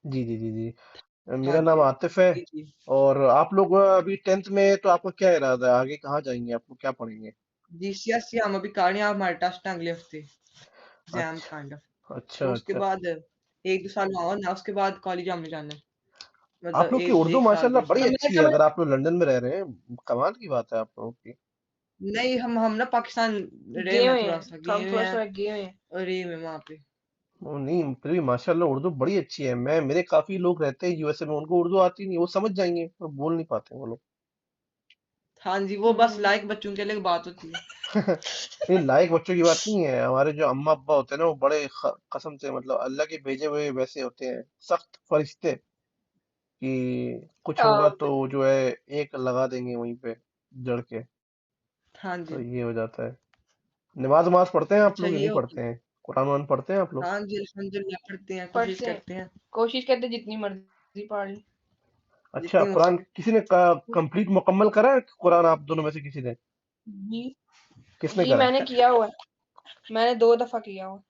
जी जी जी जी। हाँ मेरा नाम जी। आतिफ है। जी, जी। और आप लोग अभी 10th में हैं, तो आपका क्या इरादा है, आगे कहाँ जाएंगे, आप लोग क्या पढ़ेंगे? जी, सीएससी हम अभी कर रहे हैं, हमारे टेस्ट हैं अगले हफ्ते, एग्ज़ाम्स अच्छा काइंड ऑफ। तो अच्छा उसके अच्छा। बाद 1-2 साल और ना, उसके बाद कॉलेज हमने जाना है। आप मतलब लोग की 1 उर्दू 1 साल, माशाल्लाह 1.5 बड़ी साल। अच्छी है, अगर आप लोग लंदन में रह रहे हैं, कमाल की बात है आप लोगों की। नहीं, हम ना पाकिस्तान रहे गए हुए हैं, हुए हैं, थोड़ा-सा गए हम हुए थोड़ा हैं थोड़ा गए हुए हैं। और रहे हुए हैं वहाँ पे। वो नहीं, फिर भी माशाल्लाह उर्दू बड़ी अच्छी है। मेरे काफी लोग रहते हैं यूएसए में, उनको उर्दू आती नहीं, वो समझ जाएंगे पर बोल नहीं पाते वो लोग। हाँ जी, वो बस हम्म। लायक बच्चों के लिए बात होती है। नहीं, लायक बच्चों की बात नहीं है। हमारे जो अम्मा अब्बा होते हैं ना, वो बड़े कसम से, मतलब अल्लाह के भेजे हुए वैसे होते हैं, सख्त फरिश्ते, कि कुछ होगा हाँ, तो जो है एक लगा देंगे वहीं पे जड़ के। हाँ तो जी। ये हो जाता है। नमाज वमाज पढ़ते हैं आप अच्छा लोग या ये नहीं होता है। पढ़ते हैं? कुरान वरान पढ़ते हैं आप लोग? हाँ जी, अल्हम्दुलिल्लाह पढ़ते हैं, कोशिश पढ़ते हैं, करते हैं, कोशिश करते हैं जितनी मर्जी पढ़ ली। अच्छा, जितनी हो कुरान सके। किसी ने कंप्लीट मुकम्मल करा है कुरान, आप दोनों में से किसी ने? जी। किसने जी करा? मैंने किया हुआ है, मैंने 2 दफा किया हुआ है।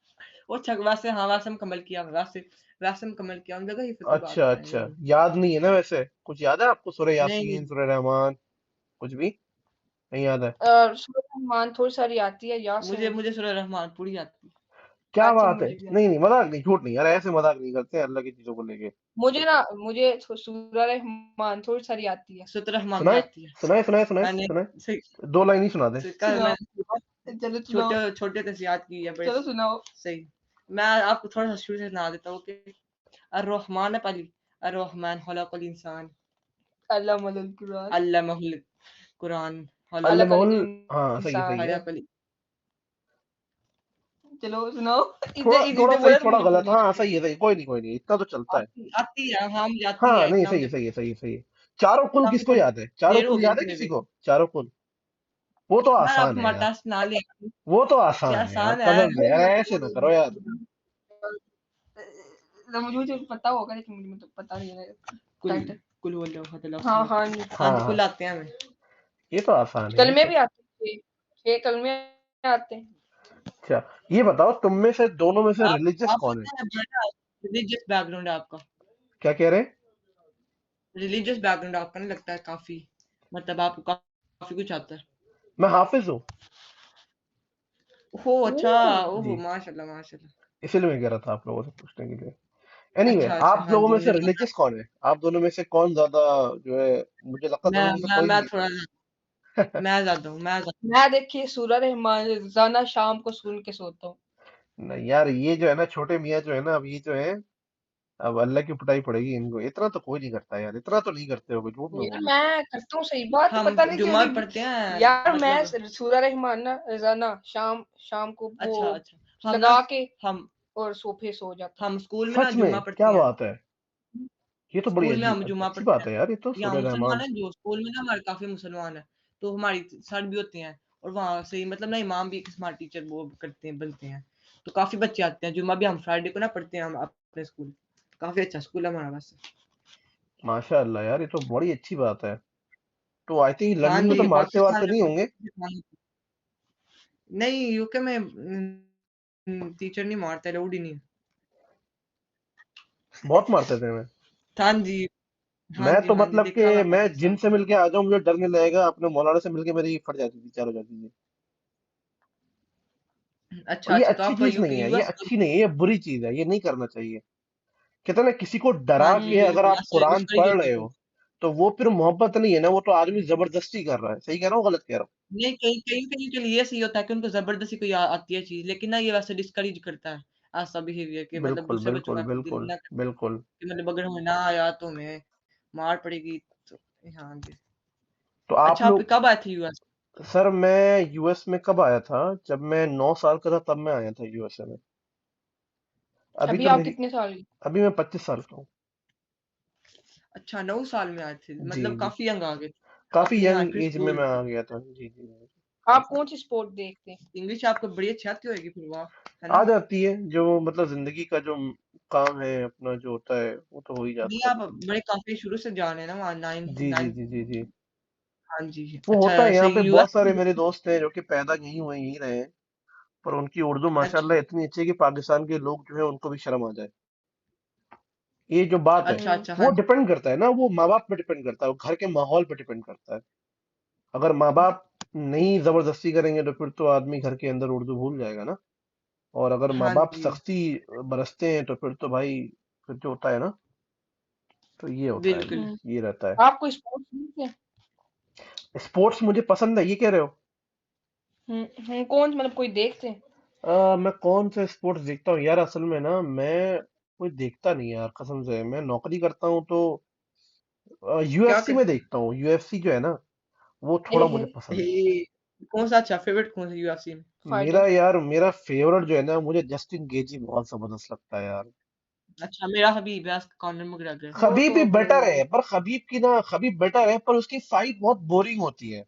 वो अच्छा, वैसे हाँ, वैसे मुकम्मल किया, वैसे वैसे मुकम्मल किया, उन जगह हिफ्ज़ की बात अच्छा बताएँ अच्छा, नहीं। याद नहीं है ना वैसे? कुछ याद है आपको, सूरह नहीं, यासीन, नहीं। सूरह रहमान, कुछ भी नहीं याद है? सूरह रहमान थोड़ी सारी आती है, मुझे यासीन मुझे सूरह रहमान पूरी आती है। क्या यासीन बात है, मुझे भी नहीं आती नहीं, मजाक नहीं, झूठ नहीं यार, ऐसे मजाक नहीं करते हैं अल्लाह की चीजों को लेके। है। मुझे सूरह रहमान थोड़ी सारी आती है। सूरह रहमान भी सुनाए आती है। सुनाए सुनाए सुनाए मैंने सुनाए। सही दो लाइन ही सुना दे। कल सुनाओ, मैंने चलो सुनाओ, छोटे छोटे से याद की है, बड़े चलो सुनाओ। सही। मैं आपको थोड़ा-सा शुरू से सुना देता हूँ कि अर्रहमान है पहली, अर्रहमान खलक़ल इंसान, अल्लाह कुरान, अल्लमहुल कुरान, खलकल अल्लाह। हाँ, सही है सही इंसान। है। खलक़ल। चलो सुनाओ, थोड़ा इधर इसी थोड़ा ने सही बोला तो थोड़ा मुझे गलत, बोलनी हाँ चाहिए। सही है सही, कोई नहीं कोई नहीं, इतना तो चलता है। आती आती है, हाँ मुझे आती हाँ है, नहीं, इतना सही है मुझे सही है सही है सही है चारों कुल काफ़ी किसको याद है? चारों देर हो कुल गई याद है मुझे किसी भी। को? चारों कुल, वो तो यार आप आसान है हमारा यार। टास्क ना लें, वो तो ये आसान है यार, आसान है। कसम से यार, ऐसे ना करो यार। तो मुझे पता होगा लेकिन मुझे तो पता नहीं है कुल टाइटल। कुल हुवल्लाहु अहद, अल्लाहु हाँ समद। हाँ, हाँ हाँ जी, हाँ, कुल आते हैं हमें। ये तो आसान है ये कलमे तो। भी आते हैं, 6 कलमे आते हैं। अच्छा, ये बताओ, तुम में से दोनों में से आप रिलीजियस आप कौन है? पता है बड़ा रिलीजियस बैकग्राउंड है आपका। क्या कह रहे हैं? रिलीजियस बैकग्राउंड आपका नहीं लगता है काफ़ी, मतलब आपको काफ़ी कुछ आता है। मैं हाफिज हूँ। ओह! अच्छा, ओह, ओह! जी, माशाल्लाह, माशाल्लाह। इसीलिए मैं कह रहा था आप लोगों से पूछने के लिए। एनीवे, अच्छा, अच्छा, आप हाँ लोगों जी, में मुझे से लगा रिलीजियस कौन है? आप दोनों में से कौन ज्यादा जो है? मुझे लगता है दोनों में से कोई मैं नहीं थोड़ा मैं ज़्यादा हूँ, मैं ज़्यादा मैं देखिए सूरह रहमान रोजाना शाम को सुन के सोता हूँ। नहीं यार, ये जो है ना छोटे मियाँ जो है ना, अब ये जो है, अब अल्लाह की पिटाई पड़ेगी इनको। इतना तो कोई नहीं करता यार, इतना तो नहीं करते होगे, झूठ ना यार बोलो। मैं करता हूँ, सही बात है, हम पता नहीं क्यों जुमा अभी भी पढ़ते हैं, यार मैं मतलब सूरह रहमान ना रोजाना शाम शाम को वो अच्छा, अच्छा। हम ना लगा के हम और सोफे सो जाता हूँ। हम स्कूल में ना सच जुमा में पढ़ते क्या हैं। बात है? ये तो बड़ी स्कूल में हम जुमा अच्छी पढ़ते बात हैं। है यार, ये तो यहाँ सूरह मुसलमान रहमान। हैं जो स्कूल में ना हमारे काफ़ी मुसलमान हैं, तो हमारी सर भी होते हैं और वहाँ से ही मतलब ना इमाम भी एक स्मार्ट टीचर वो करते हैं, बनते हैं। तो काफ़ी बच्चे आते हैं, जुम्मा भी हम फ्राइडे को ना पढ़ते हैं हम अपने स्कूल। काफ़ी अच्छा स्कूल है हमारा वैसे। माशाअल्लाह यार, ये तो बड़ी अच्छी बात है। तो आई थिंक हाँ लंदन में तो जी, मारते पाकिस्तान वारते नहीं होंगे? में नहीं, यूके में टीचर नहीं मारते, अलाउड ही नहीं है। बहुत मारते थे मैं। हाँ जी, हाँ मैं जी, तो हाँ जी, मतलब देखा कि मैं मैं जिन पाकिस्तान। से मिलके आ जाऊं मुझे डर नहीं लगेगा, अपने मौलाना से मिलके मेरी फट जाती थी, चार हो जाती थी। और अच्छा, ये अच्छा, तो अच्छी आप चीज नहीं यूके है, ये यूएस अच्छी नहीं है, ये बुरी चीज है, ये नहीं करना चाहिए। कहते हैं ना, किसी को हाँ डरा जी, के अगर आप यूएस कुरान उसका ही पढ़ देखते रहे थे। हो, तो वो फिर मोहब्बत नहीं है ना, वो तो आदमी जबरदस्ती कर रहा है। सही कह रहा हूँ गलत कह रहा नहीं, कहीं-कहीं के लिए सही होता है कि उनको ज़बरदस्ती कोई आती है चीज़, लेकिन ना ये वैसे डिस्करेज करता है ऐसा बिहेवियर कि हूँ? मतलब बिल्कुल दूसरे बच्चों बिल्कुल का दिल बिल्कुल ना करे बिल्कुल। कि मतलब अगर हमें ना आया तो हमें मार पड़ेगी। तो हाँ जी। तो आप अच्छा, आप लोग, कब आए थे यूएस? सर मैं यूएस में कब आया था? जब मैं 9 साल का था तब मैं आया था यूएसए में। अभी अभी तो आप मेरी, कितने साल की? अभी मैं 25 साल का हूँ। अच्छा, 9 साल में आए थे, जी मतलब जी, काफ़ी यंग आ गए थे। काफी अपने यहाँ यंग फिर एज में स्कूल मैं आ गया था। जी जी जी। आप काफी कौन सी स्पोर्ट देखते हैं? इंग्लिश आपको बड़ी अच्छी आती होगी फिर वाह, है आ ना? जाती है, जो मतलब जिंदगी का जो काम है अपना जो होता है, वो तो हो ही नहीं, जाता है। आप बड़े काफ़ी शुरू से जा रहे हैं ना वहाँ 9 जी जी 9 जी जी जी। हाँ जी। वो होता है, अच्छा, यहाँ सही पे यूएस बहुत सारे मेरे दोस्त हैं जो कि पैदा यहीं हुए यहीं रहे हैं, पर उनकी उर्दू अच्छा, माशाल्लाह इतनी अच्छी है कि पाकिस्तान के लोग जो है उनको भी शर्म आ जाए। ये जो बात है अच्छा अच्छा, वो हाँ जी। डिपेंड करता है ना, वो माँ बाप पे डिपेंड करता है, वो घर के माहौल पे डिपेंड करता है। अगर माँ बाप नहीं जबरदस्ती करेंगे तो फिर तो आदमी घर के अंदर उर्दू भूल जाएगा ना। और अगर माँ हाँ बाप जी, सख्ती बरसते हैं तो फिर तो भाई, फिर जो होता है ना, तो ये होता है जी, बिल्कुल। ये रहता है। आपको स्पोर्ट्स नहीं है? स्पोर्ट्स मुझे पसंद है, ये कह रहे हो? कौन मतलब कोई देखते हैं? मैं कौन सा स्पोर्ट्स देखता हूँ यार, असल में ना मैं कोई देखता नहीं यार, कसम से। मैं नौकरी करता हूँ तो क्या यूएफसी में करते हैं? देखता हूँ, यूएफसी जो है ना, वो थोड़ा मुझे पसंद है। ये कौन सा अच्छा फेवरेट कौन सा यूएफसी में? मेरा फाइटर। यार, मेरा फेवरेट जो है ना, मुझे जस्टिन गेजी बहुत जबरदस्त लगता है यार। अच्छा, मेरा हबीब है कॉनर मैकग्रेगर। ओ खबीब भी हो। बेटर है, पर खबीब की ना, खबीब बेटर है पर उसकी फाइट बहुत बोरिंग होती है।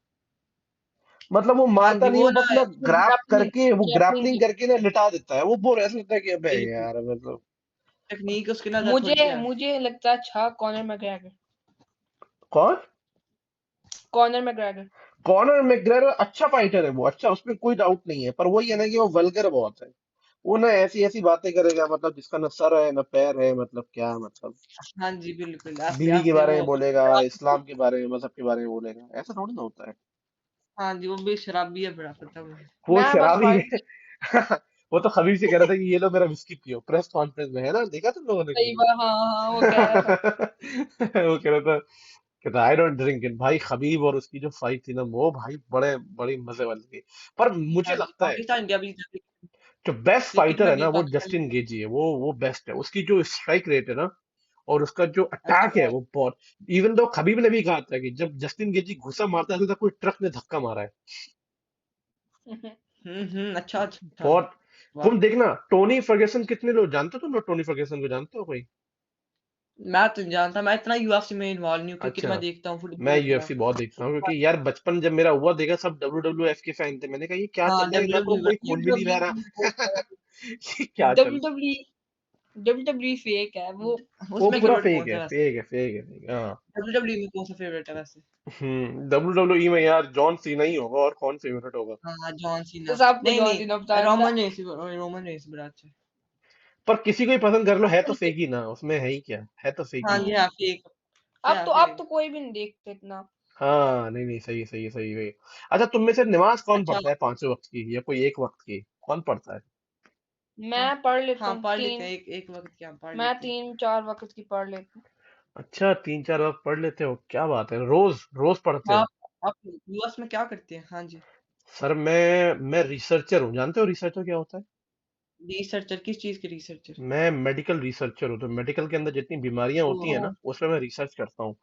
मतलब वो हाँ मारता जी, नहीं, वो वो ना बस ना ग्रैप ग्रैपलिंग करके, वो ग्रैपलिंग ग्रैपलिंग की। करके ना लिटा देता है, वो बोर ऐसा लगता है कि अबे बिल्कुल यार मतलब। टेक्निक उसके ना मुझे थोड़ी है। मुझे लगता है अच्छा कॉनर मैकग्रेगर। कौन? Conor McGregor. कॉनर मैकग्रेगर अच्छा फाइटर है वो, अच्छा, उसमें कोई डाउट नहीं है, पर वही है ना कि वो वल्गर बहुत है। वो ना ऐसी ऐसी बातें करेगा, मतलब जिसका न सर है न पैर है, मतलब क्या मतलब। हाँ जी, बिल्कुल आस्ते बीवी के आस्ते बारे वो में बोलेगा, इस्लाम के बारे में, मजहब के बारे में बोलेगा, ऐसा थोड़ी ना होता है। हाँ जी, वो भी शराबी है, बड़ा पता है मुझे। वो मैं बस शराबी फाइट। है। वो तो खबीब से कह रहा था कि ये लो मेरा विस्की पियो, प्रेस कॉन्फ्रेंस में, है ना, देखा तुम लोगों ने सही कभी? बात, हाँ हाँ, वो कह रहा था। वो कह रहा था, कहता आई डोंट ड्रिंक इट। भाई खबीब और उसकी जो फाइट थी ना, वो भाई बड़े बड़ी मजे वाली थी। पर मुझे हाँ जी, लगता है पाकिस्तान इंडिया भी जीता, जो बेस्ट क्रिकेट फाइटर में है भी ना, वो पाकिस्तान जस्टिन जीती। गेजी है, वो बेस्ट है। उसकी जो स्ट्राइक रेट है ना, और उसका जो अटैक है अच्छा। वो बहुत। इवन दो खबीब ने भी कहा था कि जब जस्टिन गेजी घुसा मारता है, ऐसा लगता है कोई ट्रक ने धक्का मारा है। अच्छा अच्छा अच्छा। बहुत। वाह। तुम देखना, टोनी फर्गुसन, कितने लोग जानते हो? तुम लोग टोनी फर्गुसन को जानते हो कोई? मैं तो नहीं जानता, मैं इतना यूएफसी में इन्वॉल्व नहीं हूँ, क्रिकेट अच्छा। मैं देखता हूँ, मैं फुटबॉल थोड़ा। यूएफसी बहुत देखता हूँ, क्योंकि यार बचपन जब मेरा हुआ, देखा सब डब्ल्यू डब्ल्यू एफ के फैन थे, मैंने कहा ये क्या हाँ, चल रहा है, डब्ल्यू इधर तो डब्ल्यू कोई खून भी नहीं बह डब्ल्यू रहा। ये क्या चल। डब्ल्यू डब्ल्यू डब्ल्यू फेक है वो। वो उसमें पूरा फेवरेट फेक कौन सा है, है वैसे? फेक है, फेक है, फेक, हाँ। डब्ल्यू डब्ल्यू में कौन सा फेवरेट है वैसे? डब्ल्यू डब्ल्यू ई में यार जॉन सीना ही होगा, और कौन फेवरेट होगा? हाँ, जॉन सीना। तो सबको नहीं जॉन सीना नहीं, पसंद है। रोमन रेंस बड़ा अच्छा है। पर किसी को ही पसंद कर लो, है तो फेक ही ना, उसमें है ही क्या, है तो फेक हाँ ही। जी, हम्म। हाँ फेक। अब क्या तो अब फेक? तो कोई भी नहीं देखते इतना। हाँ, नहीं नहीं, सही सही सही सही। अच्छा, तुम में से नमाज कौन अच्छा। पढ़ता है, 5 वक्त की या कोई एक वक्त की? कौन पढ़ता है? हाँ मैं पढ़ लेता हाँ, हूँ पढ़ लेते तीन। हैं, एक एक वक्त क्या हम पढ़ मैं लेते हैं। 3-4 वक्त की पढ़ लेती अच्छा, 3-4 वक्त पढ़ लेते हो, क्या बात है, रोज रोज पढ़ते हो? आप यूएस में क्या करते हैं? हाँ जी। सर मैं रिसर्चर हूँ, जानते हो रिसर्चर क्या होता है? रिसर्चर किस चीज के रिसर्चर? मैं मेडिकल रिसर्चर हूँ, तो मेडिकल के अंदर जितनी बीमारियां होती हैं ओ। ना, उसमें मैं रिसर्च करता हूँ।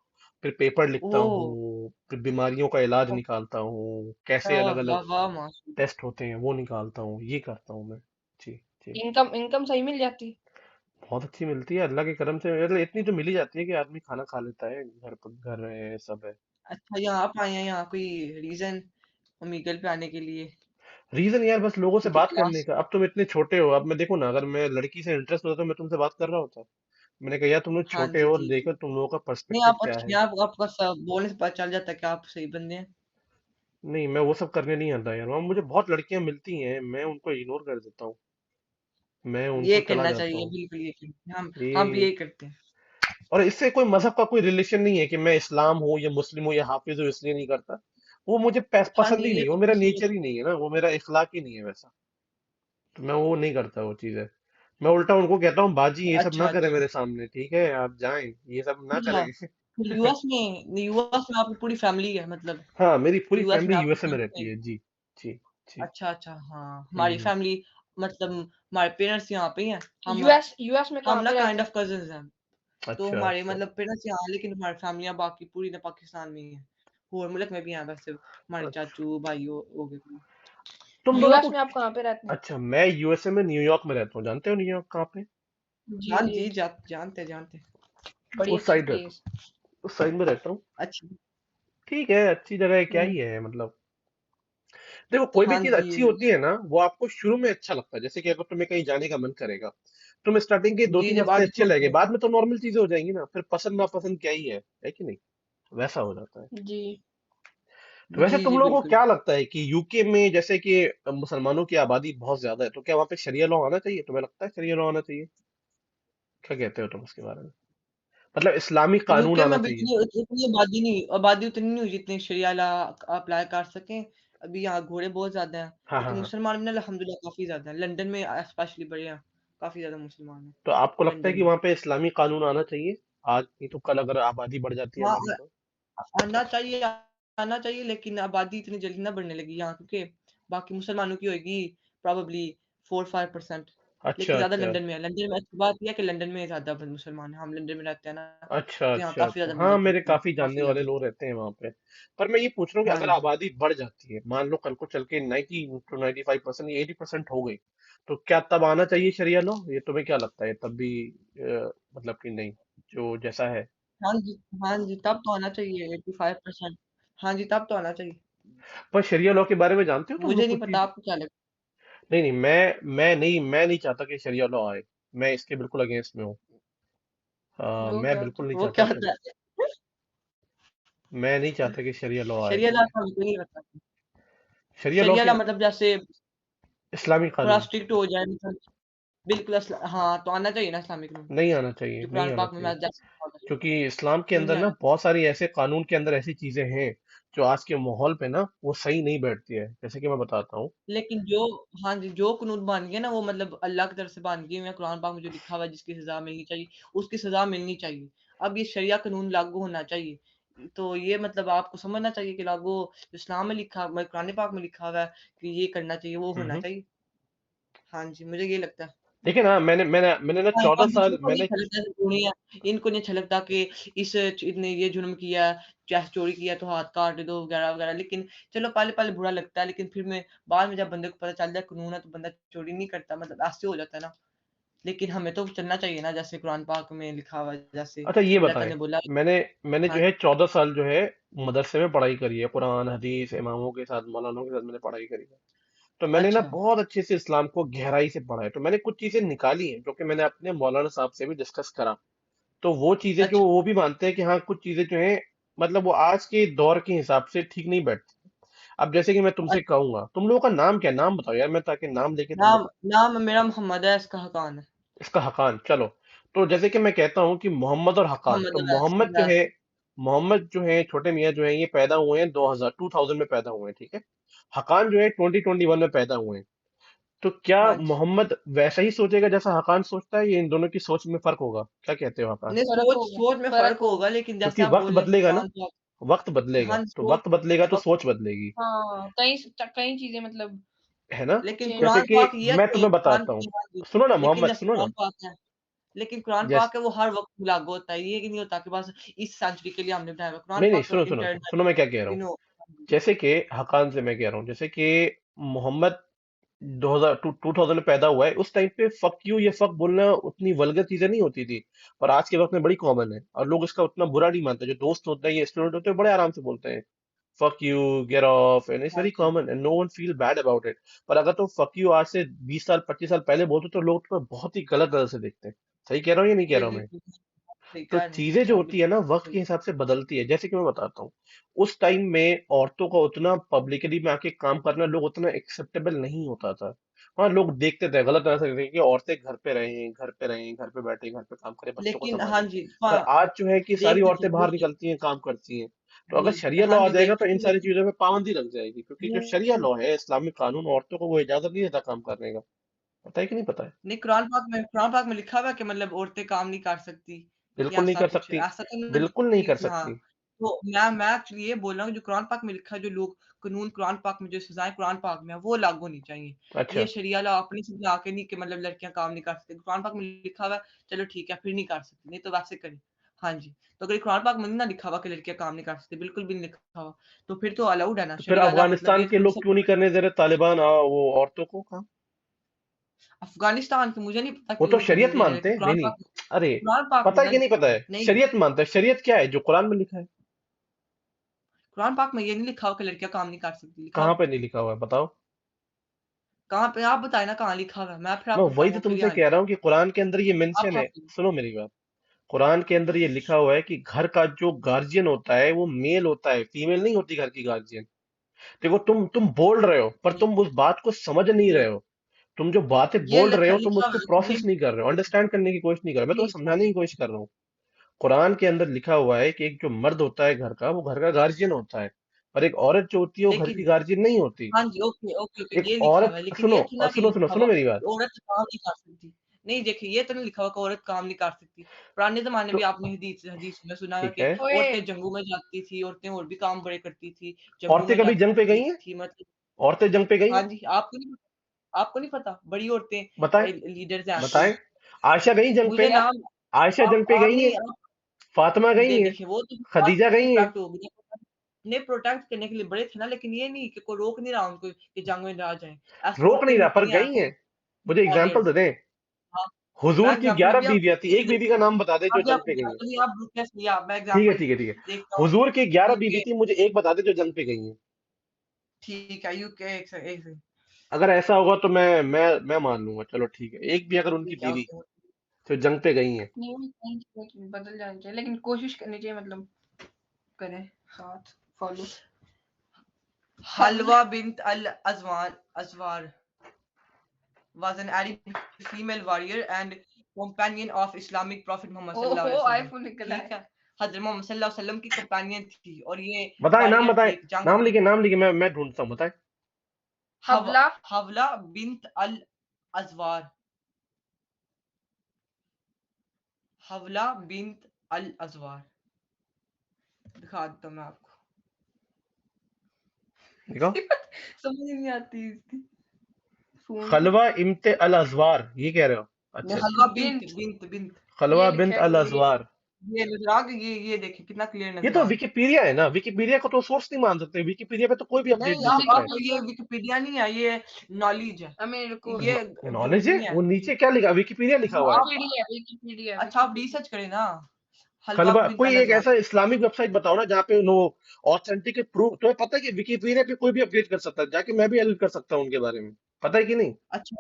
फिर पेपर लिखता ओ। हूँ, फिर बीमारियों का इलाज निकालता हूँ, कैसे अलग अलग वाह वाह माशा। टेस्ट होते हैं वो निकालता हूँ, ये करता हूँ मैं। जी। जी। इनकम इनकम सही मिल जाती। बहुत अच्छी मिलती है अल्लाह के करम से, मतलब इतनी तो मिल ही जाती है कि आदमी खाना खा लेता है, घर पर घर है, सब है। अच्छा, यहाँ आप आए हैं, यहाँ कोई रीजन ओमीगल पे आने के लिए? रीजन यार बस लोगों से क्योंकि बात करने क्लास। का। अब तुम इतने छोटे हो, अब मैं देखो ना, अगर मैं लड़की से इंटरेस्ट होता तो मैं तुमसे बात कर रहा होता। मैंने कहा यार तुम लोग हाँ छोटे जी हो, जी जी। देखो तुम लोगों का नहीं, पर्सपेक्टिव आप क्या अच्छे है। हैं, आप आपका सब बोलने से पता चल जाता है कि आप सही बंदे हैं। नहीं, मैं वो सब करने नहीं आता यार, वहाँ मुझे बहुत लड़कियां मिलती हैं, मैं उनको इग्नोर कर देता हूँ, मैं ये उनको चला करना जाता चाहिए, हूँ। बिल्कुल ये करना, हम भी ये यही करते हैं। और इससे कोई मजहब का कोई रिलेशन नहीं है कि मैं इस्लाम हूँ या मुस्लिम हूँ या हाफिज हूँ इसलिए नहीं करता। वो मुझे हाँ पसंद जी, ही ये नहीं, वो तो मेरा किसी नेचर ही नहीं है ना, वो मेरा इखलाक ही नहीं है वैसा। तो मैं वो नहीं करता वो चीजें। मैं उल्टा उनको कहता हूँ बाजी ये सब अच्छा ना करें अच्छा। मेरे सामने, ठीक है, आप जाएं, ये सब ना अच्छा, करें। यूएस में आपकी पूरी फैमिली है मतलब? हाँ, मेरी पूरी यूएस फैमिली में आपकी यूएसए में फैमिली रहती है? है जी। जी। जी। अच्छा अच्छा, हाँ हमारी हम्म। फैमिली मतलब हमारे पेरेंट्स यहाँ पे ही हैं। हम यूएस में हम कहाँ ना पे काइंड रहते ऑफ हैं? कजिन्स हैं। तो अच्छा हमारे अच्छा। मतलब पेरेंट्स यहाँ हैं, लेकिन हमारी फैमिलियाँ बाकी पूरी ना पाकिस्तान में ही है। और मुल्क में भी हैं वैसे, हमारे अच्छा, चाचू भाई हो गए पूरे। तुम दोनों यूएस को। में आप कहाँ पे रहते हैं? अच्छा, मैं यूएसए में न्यूयॉर्क में रहता हूँ, जानते हो न्यूयॉर्क कहाँ पे? जी हाँ जी। जी, जानते जानते। बड़ी उस अच्छी साइड रहता प्लेस। हूँ, उस साइड में रहता हूँ। अच्छा। ठीक है, अच्छी जगह है, क्या हम्म। ही है मतलब। देखो, कोई भी हाँ चीज जी। अच्छी होती है ना, वो आपको शुरू में अच्छा लगता है, जैसे कि अगर तुम्हें कहीं जाने का मन करेगा, तुम स्टार्टिंग के दो जी, तीन जब हफ्ते आदत अच्छे होती लगे, है। बाद में तो नॉर्मल चीजें हो जाएंगी ना, फिर पसंद नापसंद क्या ही है कि नहीं? वैसा हो जाता है। जी तो वैसे जी तुम जी, लोगों को बिल्कुल। क्या लगता है कि यूके में जैसे कि मुसलमानों की आबादी बहुत ज्यादा है, तो क्या वहाँ पे शरिया लॉ आना चाहिए? तुम्हें लगता है शरिया लॉ आना चाहिए? क्या कहते हो तुम उसके बारे में? मतलब इस्लामी तो कानून यूके में आना अभी चाहिए। इतनी आबादी उतनी नहीं हुई जितनी शरिया ला अप्लाई कर सकें। अभी यहाँ घोड़े बहुत ज्यादा हैं, हाँ हाँ लेकिन हाँ। मुसलमान भी ना अल्हम्दुलिल्लाह काफी ज्यादा हैं। लंदन में स्पेशली बड़े हैं, काफी ज्यादा मुसलमान हैं तो आपको लगता है लंदन कि में। वहां पे इस्लामी कानून आना चाहिए आज नहीं तो कल, अगर आबादी बढ़ जाती है हाँ, हमारी तो? आना चाहिए, आना चाहिए, लेकिन आबादी इतनी जल्दी ना बढ़ने लगी यहाँ, क्योंकि बाकी मुसलमानों की होगी प्रोबेबली 4-5%। अच्छा लेकिन ज्यादा अच्छा लंदन में है। लंदन में अच्छी बात यह है कि लंदन में ज्यादा मुसलमान है, हम लंदन में रहते हैं ना, अच्छा तो यहाँ अच्छा काफी अच्छा। ज्यादा हाँ, मिले मेरे मिलते हैं, काफी जानने काफी वाले ज्यादा। लोग रहते हैं वहां पे। पर मैं ये पूछ रहा हूँ कि हाँ अगर जी। आबादी बढ़ जाती है, मान लो कल को चल के 90 to 95% 80% हो गई, तो क्या तब आना चाहिए शरिया लॉ? ये तुम्हें क्या लगता है, तब भी मतलब कि नहीं, जो जैसा है? हाँ जी, हाँ जी, तब तो आना चाहिए 85%। हाँ जी, तब तो आना चाहिए। पर शरिया लॉ के बारे में जानते हो तुम मुझे लोग नहीं कुछ पता चीजें? आपको क्या लगता नहीं नहीं, मैं नहीं चाहता कि शरिया लॉ आए। मैं इसके बिल्कुल अगेंस्ट में हूँ। है। वो मैं क्या बिल्कुल होता नहीं है। वो चाहता क्या शरिया, होता है? मैं नहीं चाहता कि शरिया लॉ आए। शरिया लॉ का मुझे नहीं पता। शरिया लॉ शरिया लॉ के मतलब जैसे इस्लामी थोड़ा कानून स्ट्रिक्ट हो जाए, मतलब बिल्कुल हाँ, तो आना चाहिए ना इस्लामिक रूल, नहीं आना चाहिए, जो नहीं कुरान आना पाक में चाहिए। मैं जैसे फॉलो करूं। क्योंकि इस्लाम के क्यों अंदर नहीं ना आना? बहुत सारी ऐसे कानून के अंदर ऐसी चीजें हैं जो आज के माहौल पे ना वो सही नहीं बैठती है, जैसे कि मैं बताता हूँ। लेकिन जो, हाँ जी, जो कानून बन गए ना वो मतलब अल्लाह की तरफ से बन गए हैं, कुरान पाक में जो लिखा हुआ है जिसकी सजा मिलनी चाहिए, उसकी सजा मिलनी चाहिए। अब ये शरिया कानून लागू होना चाहिए। तो ये मतलब आपको समझना चाहिए कि लागू इस्लाम में लिखा, कुरान पाक में लिखा हुआ है कि ये करना चाहिए, वो होना हम्म। चाहिए। हाँ जी, मुझे ये लगता है। लेकिन हाँ, मैंने ना हाँ, 14 साल दूसरों को नहीं मैंने। अच्छा लगता जो बूढ़े हैं, इनको नहीं अच्छा लगता कि इतने ये जुर्म किया है, चाहे चोरी किया तो हाथ काट दो वगैरह वगैरह। लेकिन चलो पहले-पहले बुरा लगता है, लेकिन फिर में बाद में जब बंदे को पता चल जाए कानून है तो बंदा चोरी नहीं करता, मतलब ऐसे हो जाता है ना। लेकिन हमें तो चलना चाहिए ना जैसे कुरान पाक में लिखा हुआ है, जैसे अच्छा ये अल्लाह ताला बताएं, ने बोला। मैंने मैंने हाँ, जो है 14 साल जो है मदरसे में पढ़ाई करी है, कुरान हदीस इमामों के साथ मौलानों के साथ मैंने पढ़ाई करी है। तो मैंने ना अच्छा, बहुत अच्छे से इस्लाम को गहराई से पढ़ा है, तो मैंने कुछ चीजें निकाली हैं जो कि मैंने अपने मौलाना साहब से भी डिस्कस करा। तो वो चीजें जो अच्छा, वो भी मानते हैं कि हाँ कुछ चीजें जो हैं मतलब वो आज के दौर के हिसाब से ठीक नहीं बैठती। अब जैसे कि मैं तुमसे अच्छा। कहूंगा, तुम लोगों का नाम क्या है? नाम बताओ यार, मैं ताकि नाम लेके तुम नाम लोग। नाम मेरा मोहम्मद है, इसका हकान है। इसका हकान, चलो। तो जैसे कि मैं कहता हूँ कि मोहम्मद और हकान, मोहम्मद तो अवैस, अवैस। मोहम्मद जो है छोटे मियाँ जो है ये पैदा हुए हैं 2000 में पैदा हुए हैं, ठीक है। हकान जो है 2021 में पैदा हुए हैं। तो क्या हाँ जी। मोहम्मद वैसा ही सोचेगा जैसा हकान सोचता है, ये इन दोनों की सोच में फर्क होगा? क्या कहते हो हकान? नहीं, फर्क सोच होगा, सोच में फर्क फ़र्क होगा। होगा, लेकिन जैसे क्योंकि आप वक्त बोल रहे हैं कि बदलेगा ना, कुरान पाक। वक्त बदलेगा हाँ, तो सोच वक्त बदलेगा तो वक़्त। सोच बदलेगी, हाँ, कई चीजें मतलब है ना। लेकिन चेंज जैसे कुरान कि पाक ये है मैं कि तुम्हें कुरान, बताता हूँ, हाँ जी, सुनो ना लेकिन मोहम्मद, जैसे सुनो ना। कुरान पाक है, लेकिन कुरान जैस पाक है वो हर वक़्त लागू होता है। ये कि नहीं होता कि बस इस सेंचुरी के लिए हमने बनाया हुआ है। कुरान नहीं नहीं, पाक तो सुनो सुनो सुनो इंटरनल, सुनो, मैं क्या कह रहा यू हूँ। नो। हाँ जी, जैसे कि हकान से मैं कह रहा हूँ, जैसे कि मोहम्मद 2000 में पैदा हुआ है, उस टाइम पे फक यू ये फक बोलना उतनी वल्गर चीजें नहीं होती थी। पर आज के वक्त में बड़ी कॉमन है और लोग इसका उतना बुरा नहीं मानते। जो दोस्त होते हैं, ये स्टूडेंट होते हैं, बड़े आराम से बोलते हैं fuck you, get off, and it's हाँ वेरी जी। Common and no one feel bad about it. पर अगर तुम फक यू आज से 20 साल 25 साल पहले बोलते तो लोग तुम्हें बहुत ही गलत नजर से देखते हैं। सही कह रहा हूँ या नहीं कह जी, रहा हूँ जी, मैं? जी, सही तो कह रहे हैं। चीजें जो हाँ, होती है ना बिल्कुल वक्त सही। के हिसाब से बदलती है। जैसे कि मैं बताता हूँ, उस टाइम में औरतों का उतना पब्लिकली में आके काम करना लोग उतना एक्सेप्टेबल नहीं होता था। हाँ, लोग देखते थे गलत नजर से देखते थे कि औरतें घर पे रहें, घर पे रहें, घर पे बैठे, घर पे काम करें, बच्चों को लेकिन हाँ संभालें। जी, पर हाँ, आज जो है कि सारी देखते थे, औरतें बाहर देखते निकलती हैं, काम करती हैं। तो अगर जी, शरिया लॉ हाँ आ जी, जाएगा तो देखते इन थे, सारी लेकिन चीजों में पाबंदी लग जाएगी, क्योंकि जो शरिया लॉ है इस्लामिक कानून औरतों को वो इजाजत नहीं देता काम करने का। पता है कि नहीं पता है? नहीं, कुरान पाक में लिखा हुआ है कि मतलब औरतें काम नहीं कर सकती, बिल्कुल या नहीं ऐसा कर कुछ, सकती, ऐसा तो नहीं बिल्कुल नहीं कर कि हाँ। सकती। तो मैं एक्चुअली ये बोल रहा हूँ जो कुरान पाक में लिखा है, जो लोग कानून कुरान पाक में जो सजाएं कुरान पाक में है, वो लागू होनी चाहिए। अच्छा। ये शरिया लॉ अपनी से आके नहीं कि मतलब लड़कियां काम नहीं कर सकती। कुरान पाक में लिखा हुआ है, चलो ठीक है फिर नहीं कर सकती, नहीं तो वैसे करें। हाँ जी, तो अगर कुरान पाक में नहीं ना लिखा हुआ कि लड़कियां काम नहीं कर सकती, बिल्कुल भी नहीं लिखा हुआ, तो फिर तो अलाउड है ना तो फिर शरिया लॉ, मतलब अफगानिस्तान ये के थोड़ी लोग सा। क्यों नहीं करने दे रहे तालिबान वो औरतों को काम? अफगानिस्तान की मुझे नहीं पता वो तो क्यों नहीं करने शरीयत दे रहे, मानते लेकिन हैं, नहीं नहीं। अरे, कुरान पाक में पता है ना कि नहीं लिखा पता हुआ है। है? नहीं, शरीयत मानते हैं। शरीयत क्या है जो कुरान में लिखा है? कुरान पाक में ये नहीं लिखा हो कि लड़कियां काम नहीं कर सकती, लिखा कहाँ हो? पे नहीं लिखा हुआ है बताओ? कहाँ पे आप बताए ना, कहाँ लिखा हुआ है, मैं फिर मैं आपको वही तो बताऊंगा फिर तुमसे यहाँ कह लिखा रहा हुआ हूँ कि कुरान के अंदर ये है। मेंशन आप है। आप सुनो मेरी बात। कुरान के अंदर ये लिखा हुआ है कि घर का जो गार्जियन होता है वो मेल होता है, फीमेल नहीं होती घर की गार्जियन। देखो, तुम बोल रहे हो पर जी, तुम उस बात को समझ नहीं रहे जी, हो। तुम जो बातें ये बोल रहे हो तुम लिखा उसको हुआ है कि प्रोसेस नहीं कर रहे हो, अंडरस्टैंड करने की कोशिश नहीं कर रहे हो। मैं तुम्हें नहीं, समझाने की कोशिश कर रहा हूँ। कुरान के अंदर लिखा हुआ है कि एक जो मर्द होता है घर का, वो घर का गार्जियन होता है, और एक औरत जो होती है वो घर की लेकिन गार्जियन नहीं होती। हाँ जी, ओके, ओके, ओके, एक ये लिखा हुआ औरत, है, लेकिन सुनो ये तो ना नहीं सुनो सुनो लिखा सुनो हुआ मेरी कि बात। औरत काम नहीं कर सकती। नहीं, देखिए, ये तो नहीं लिखा हुआ कि औरत काम नहीं कर सकती। पुराने ज़माने में तो आपने हदीस हदीस में सुना है ठीक कि है, ओए औरतें जंगों में जाती थी, औरतें और भी काम बड़े करती थी, जंगों औरतें में कभी जंग पे जाती गई हैं? थी मतलब औरतें जंग पे गई हाँ हैं? जी, आपको नहीं पता? बड़ी औरतें बताएं, लीडर्स हैं बताएं। आजकल। आयशा गई जंग पे? मुझे नाम आयशा जंग पे आप गई नहीं हैं? आप फातिमा गई हैं? देखिए वो तो बात खदीजा गई हैं? प्रोटेक्ट हो गई ने प्रोटेक्ट करने के लिए बड़े थे ना, लेकिन ये नहीं कि कोई रोक नहीं रहा उनको कि जंग में ना जाएँ। ऐसी रोक औरतें नहीं भी रहा, पर निकली हैं गई हैं। मुझे एग्जाम्पल वॉरियर्स। तो दें। हाँ, मैं हुजूर की एग्ज़ाम्पल 11 बीवियां थी, एक बीवी का नाम बता दे जो अभी जंग आप पे गई है। एग्ज़ाम्पल नहीं आप रुकिए सही आप मैं ठीक है, एग्ज़ाम्पल ठीक है, ठीक है। देखता हूँ हुजूर की 11 बीवी यूके थी, मुझे एक बता दे जो जंग पे गई है। ठीक है, यूके एक सेकंड अगर ऐसा होगा तो मैं मान लूंगा, चलो ठीक है, एक भी अगर उनकी ठीक है, बीवी ओके। जो जंग पे गई है। नहीं नहीं नहीं, बदल जाना चाहिए, लेकिन कोशिश करनी चाहिए, मतलब करें साथ फॉलो। हलवा बिन्त अल अज़वान अज़वार was an Arab female warrior and companion of Islamic Prophet Muhammad सल्लल्लाहु ओहो अलैहि वसल्लम। आईफोन निकला ठीक है। है, हज़रत मोहम्मद सल्लल्लाहु अलैहि वसल्लम की कंपेनियन थी और ये बताए, नाम वारियर बताए, थी एक जंग नाम में। लिखे, नाम लिखे, मैं ढूंढता हूँ, बताए। हवला। हवला बिन्त अल अज़वार हवला बिन्त अल अज़वार दिखा देता हूँ मैं आपको। देखो, समझ ही नहीं आती इसकी फोन पे। खलवा इम्ते अल अजवार, ये कह रहे हो? ये अच्छा अच्छा। हलवा बिन्त बिंट बिन्त बिन्त खलवा ये लिखा बिन्त है अल कोई। अजवार। ये नजर आ गई ये देखिए कितना क्लियर ये नजर तो आ रहा है। विकिपीडिया है ना, विकिपीडिया को तो सोर्स नहीं मान सकते, विकिपीडिया पे तो कोई भी अपडेट नहीं दे सकता है। आप ये विकिपीडिया। विकिपीडिया नहीं है ये नॉलेज है मेरे को ये नॉलेज झूठ है, नहीं है। वो नीचे क्या लिखा, विकिपीडिया लिखा हुआ है। आप विकिपीडिया विकिपीडिया अच्छा आप विकिपीडिया। रिसर्च करें ना हलवा खलबा, बिन कोई एक तलजवार। ऐसा इस्लामिक वेबसाइट बताओ ना जहाँ पे नो ऑथेंटिक प्रूफ। तुम्हें पता है कि विकिपीडिया पे कोई भी अपडेट कर सकता है, जाके मैं भी एडिट कर सकता हूँ उनके बारे में, पता है कि नहीं? अच्छा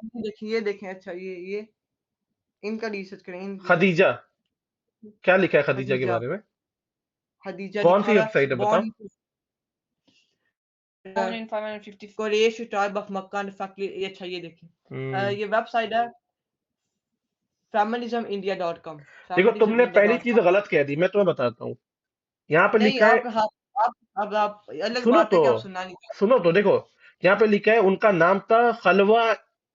ये देखें अच्छा ये इनका रिसर्च करें इनकी खदीजा, क्या लिखा है खदीजा के खदीजा बारे में? खदीजा कौन लिखा सी हुआ वेबसाइट है, है बताओ। Born born in 550। Quraysh tribe of Mecca and factly ये अच्छा ये देखें हम्म, ये वेबसाइट है feminismindia.com देखो तुमने पहली चीज feminismindia.com। गलत कह दी, मैं तुम्हें बताता हूँ। यहाँ पे नहीं लिखा है, आप अब आप अलग सुनो बात है तो, कि आप सुनना नहीं चाहते। सुनो तो, देखो यहाँ पे लिखा है उनका नाम था खलवा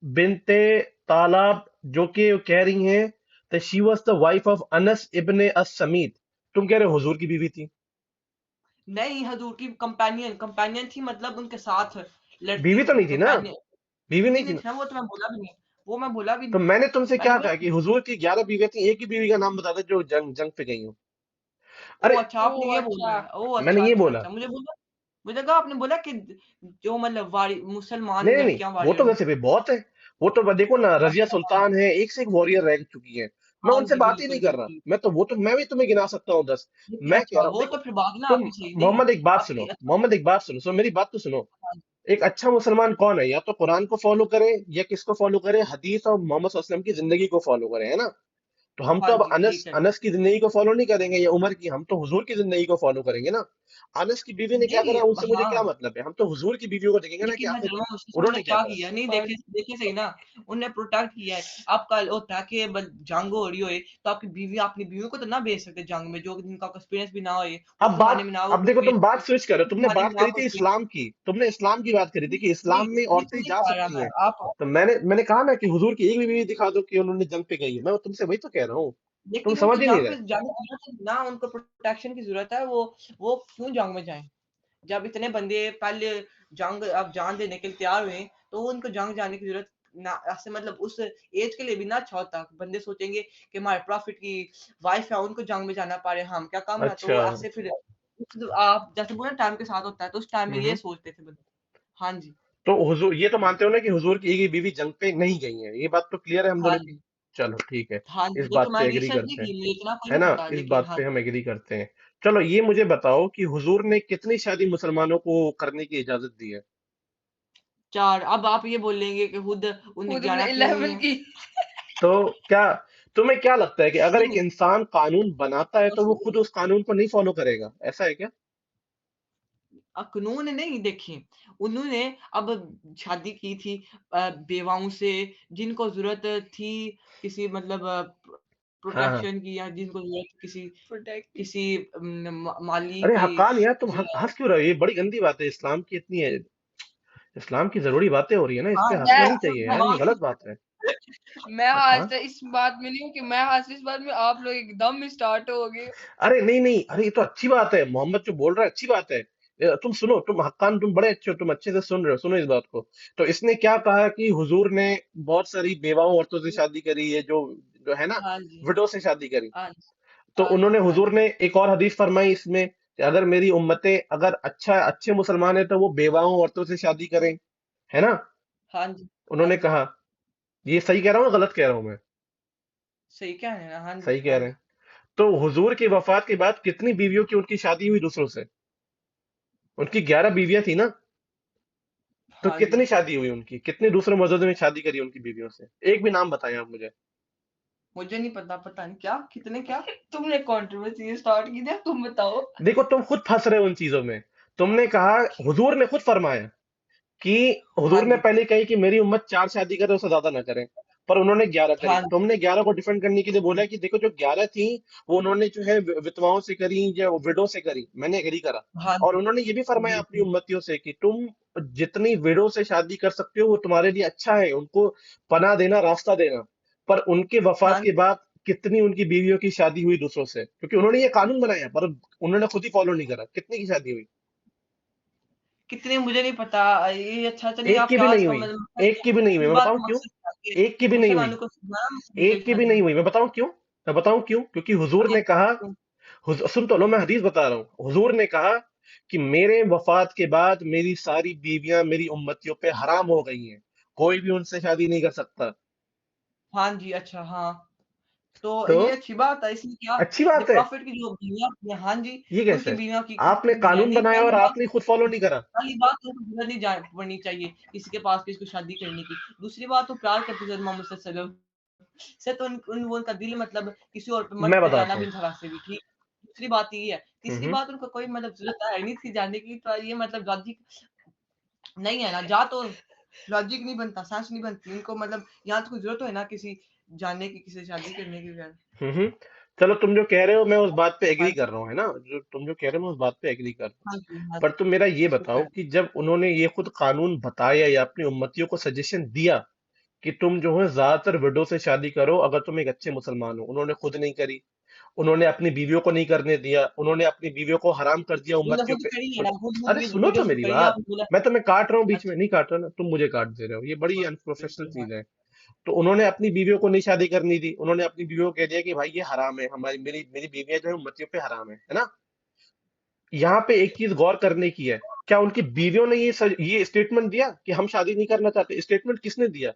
बिनते तालाब, जो कि कह रही हैं she was the wife of अनस इब्ने अस समीत। तुम कह रहे हो हुजूर की बीवी थी। नहीं हजूर की कंपेनियन कंपेनियन थी मतलब उनके साथ लड़ती बीवी तो थी नहीं थी ना, कंपेनियन बीवी नहीं बीवी थी नहीं ना। थी ना वो तो मैं बोला भी नहीं वो मैं बोला भी तो नहीं मैंने तुमसे मैंने क्या बोला कहा कि हुजूर की 11 बीवियां थी, एक ही बीवी का नाम बता दे जो जंग जंग पे गई हो। ओ अरे, अच्छा ओ आपने ये बोला अच्छा। है ओ मैंने अच्छा ये अच्छा बोला। अच्छा मुझे कहा आपने बोला कि जो मतलब मुसलमान नहीं नहीं नहीं, लड़कियां वो तो वॉरियर वैसे भी बहुत है। वो तो देखो ना, रजिया अच्छा सुल्तान है, एक से एक वॉरियर रह चुकी है। मैं हाँ उनसे जी बात ही नहीं बिल्कुल कर रहा, बिल्कुल मैं भी तुम्हें गिना सकता हूँ 10। नहीं मैं कह अच्छा रहा हूँ, वो देखो तो फिर बात ना तुम, आपकी सही नहीं मोहम्मद एक बात आपकी सुनो, अच्छा मोहम्मद एक बात सुनो, मेरी बात तो सुनो। हाँ, एक अच्छा मुसलमान कौन है? या तो कुरान को फॉलो करे, या किसको फॉलो करे, हदीस और मोहम्मद सल्लल्लाहु अलैहि वसल्लम की जिंदगी को फॉलो करे, है ना? तो हम तो हाँ अब जी अनस ठीक है अनस की जिंदगी को फॉलो नहीं करेंगे या उमर की, हम तो हुजूर की जिंदगी को फॉलो करेंगे ना। अनस की बीवी ने क्या नहीं करा, उनसे मुझे क्या हाँ मतलब है? हम तो हुजूर की बीवियों को देखेंगे ना कि लेकिन आखिर हज़रत मोहम्मद सल्लल्लाहु अलैहि वसल्लम ने उन्होंने क्या क्या करा। किया नहीं पर देखे देखे सही ना उन्हें प्रोटेक्ट किया है आपका होता है कि जंग हो रही होए तो आपकी बीवी अपनी बीवी को तो ना भेज सकते जंग में जो जिनका एक्सपीरियंस भी ना होए अब उस जमाने बात, में ना वो अब देखो तुम बात स्विच करो, उस तुमने जमाने में बात ना करी थी कोई इस्लाम की, तुमने इस्लाम की बात करी थी कि नहीं इस्लाम में नहीं औरतें नहीं जा पा रहा सकती मैं हैं। आप तो मैंने कहा ना कि हुजूर की एक भी बीवी दिखा दो कि उन्होंने जंग पे गई है, मैं तुमसे वही तो कह रहा हूँ। तुम लेकिन समझ उनको ही नहीं जंग रहे। में जाने की जरूरत है ना उनको प्रोटेक्शन की जरूरत है वो क्यों जंग में जाएं जब इतने बंदे पहले जंग अब जान देने के लिए तैयार हुए तो उनको जंग जाने की जरूरत ना ऐसे मतलब उस एज के लिए भी ना अच्छा होता बंदे सोचेंगे कि हमारे प्रॉफिट की वाइफ है उनको जंग में जाना पा रहे हम क्या कम है तो अच्छा। वो ऐसे फिर आप जैसे बोला टाइम के साथ होता है तो उस टाइम में ये हम्म। सोचते थे बंदे हाँ जी तो हुजूर, ये तो मानते हो ना कि हुजूर की एक भी बीवी जंग पे नहीं गई है, ये बात तो क्लियर है हम हाँ दोनों की। जी चलो ठीक है, हाँ इस जी देखो बात पे मैंने एग्री रिसर्च नहीं करते हैं, की मुझे इतना कोई है नहीं ना? पता इस लेकिन बात हाँ पे हम एग्री करते हैं। चलो ये मुझे बताओ कि हुजूर ने कितनी शादी मुसलमानों को करने की इजाजत दी है? चार अब आप ये बोलेंगे कि खुद उन्हें खुद उन्हें 11 की हुई 11 है की। तो क्या, तुम्हें क्या लगता है कि अगर एक नहीं इंसान कानून बनाता है तो वो खुद उस कानून को नहीं फॉलो करेगा, ऐसा है क्या? कानून नहीं देखिए उन्होंने अब शादी की थी बेवाओं से जिनको जरूरत थी किसी मतलब हाँ हाँ। प्रोटेक्शन की, या जिनको जरूरत किसी प्रोटेक्ट किसी माली अरे की, हक्कान यार, तुम या हंस क्यों रहे हो? ये बड़ी गंदी बात है, इस्लाम की इतनी है, इस्लाम की जरूरी बातें हो रही है ना, इस हाँ पे मैं हंसना नहीं चाहिए यार, ये गलत बात है। मैं हक्कान, हंसता इस बात में नहीं हूँ कि मैं हंस इस बात में, आप लोग एकदम स्टार्ट हो गए। अरे नहीं नहीं, अरे ये तो अच्छी बात है, मोहम्मद जो बोल रहा है अच्छी बात है। तुम सुनो, तुम हक्कान, तुम बड़े अच्छे हो, तुम अच्छे से सुन रहे हो, सुनो इस बात को। तो इसने क्या कहा कि हुजूर ने बहुत सारी बेवाओं औरतों से शादी करी है, जो जो है ना, हाँ जी, विडो से शादी करी। हाँ जी, तो हाँ उन्होंने, जी, हाँ हुजूर जी, ने एक और हदीस फरमाई इसमें कि अगर मेरी उम्मतें अगर अच्छे मुसलमान है तो वो बेवाओं औरतों से शादी करें, है ना। हाँ जी, हाँ उन्होंने जी, कहा, ये सही कह रहा हूँ, गलत कह रहा हूँ मैं? सही कह रहे हैं, हाँ जी, सही कह हाँ रहे जी, हैं। तो हुजूर की वफात के बाद कितनी बीवियों की उनकी शादी हुई दूसरों से? उनकी 11 बीवियां थी ना। तो हाँ जी। कितनी शादी हुई उनकी, कितने दूसरे मर्दों ने शादी करी उनकी बीवियों से? एक भी नाम बताएं आप मुझे। मुझे नहीं पता, पता नहीं क्या कितने क्या। तुमने कंट्रोवर्सी स्टार्ट की थी, तुम बताओ। देखो तुम खुद फंस रहे हो उन चीजों में। तुमने कहा, हुजूर ने खुद फरमाया कि, हाँ हुजूर ने जी, पहले कही कि मेरी उम्मत 4 शादी करे, उससे ज्यादा ना करें। पर उन्होंने 11 करी। हाँ जी, तुमने 11 को डिफेंड करने के लिए बोला कि देखो जो 11 थी, वो उन्होंने जो है विधवाओं से करी या विडो से करी, मैंने एग्री करा। हाँ और जी, उन्होंने ये भी फरमाया जी, अपनी जी, उम्मतियों से कि तुम जितनी विडो से शादी कर सकते हो वो तुम्हारे लिए अच्छा है, उनको पनाह देना, रास्ता देना। पर उनके वफात हाँ के जी। बाद कितनी उनकी बीवियों की शादी हुई दूसरों से, क्योंकि उन्होंने ये कानून बनाया पर उन्होंने खुद ही फॉलो नहीं करा, कितनी की शादी हुई? कितने मुझे नहीं पता। ये अच्छा, चलिए एक आप की भी क्या नहीं इसका हुई। मतलब एक की भी नहीं हुई, इस मैं बात बताऊं का क्यों? मकसद क्या है कि एक की भी नहीं हुई। मुसलमानों को सुनाना मुस्लिम की एक की भी शादी नहीं में। हुई, मैं बताऊं क्यों? मैं बताऊं क्यों? क्योंकि हुजूर ने कहा, सुन तो लो, मैं हदीस बता रहा हूँ। हुजूर ने कहा कि मेरे वफात के बाद मेरी सारी बीवियां मेरी उम्मतियों पे हराम हो गई हैं, कोई भी उनसे शादी नहीं कर सकता। हाँ जी, अच्छा, हाँ। तो तो ये अच्छी बात है, इसमें क्या। अच्छी द बात है। प्रॉफिट की जो बीवियां होती हैं, हाँ जी, ये उनकी कैसे? बीवियों की आपने कितनी बीवियां कानून नहीं। बनाया और आपने खुद फॉलो नहीं करा। पहली बात तो उनको नहीं पड़नी चाहिए किसी के पास किसी को शादी करने की। दूसरी बात, तो प्यार करते थे मोहम्मद सल्लल्लाहु अलैहि वसल्लम से, तो वो उनका दिल मतलब किसी और पे मत मैं जाना बताता भी हूँ। था से भी ठीक। दूसरी बात ये है। तीसरी हम्म। बात, उनको कोई मतलब जरूरत है नहीं थी जानने की, तो ये मतलब लॉजिक नहीं है ना, जा तो लॉजिक नहीं बनता, सांस नहीं बनती उनको, मतलब यहाँ तो कोई जरूरत हो है ना किसी जानने की, किसी से शादी करने की वगैरह। हम्म। चलो, तुम जो कह रहे हो मैं उस बात पे हाँ एग्री कर जी, रहा हूँ, है ना, जो तुम जो कह रहे हो मैं उस बात पे एग्री कर रहा हूँ। हाँ जी, हाँ पर जी, तुम मेरा ये बताओ शुक्र। कि जब उन्होंने ये खुद कानून बताया या अपनी उम्मतियों को सजेशन दिया कि तुम जो है ज्यादातर विडो से शादी करो अगर तुम एक अच्छे मुसलमान हो, उन्होंने खुद नहीं करी। उन्होंने अपनी बीवियों को नहीं करने दिया, उन्होंने अपनी बीवियों को हराम कर दिया उन्होंने उम्मतियों खुद पे। करी है ना, खुद अरे भी सुनो तो वीडियो शूट मेरी करी है, बात। आपने बोला। मैं तुम्हें काट रहा हूँ बीच में, अच्छा, नहीं काट रहा ना, तुम मुझे काट दे रहे हो, ये बड़ी हाँ, अनप्रोफेशनल बिल्कुल, हाँ, चीज है। तो उन्होंने अपनी बीवियों को नहीं शादी करनी दी, उन्होंने अपनी बीवियों को कह दिया कि भाई ये हराम है, हमारी मेरी मेरी बीवियां जो है उम्मतियों पे हराम है ना। यहाँ पे एक चीज गौर करने की है, क्या उनकी बीवियों ने ये स्टेटमेंट दिया कि हम शादी नहीं करना चाहते? स्टेटमेंट किसने दिया?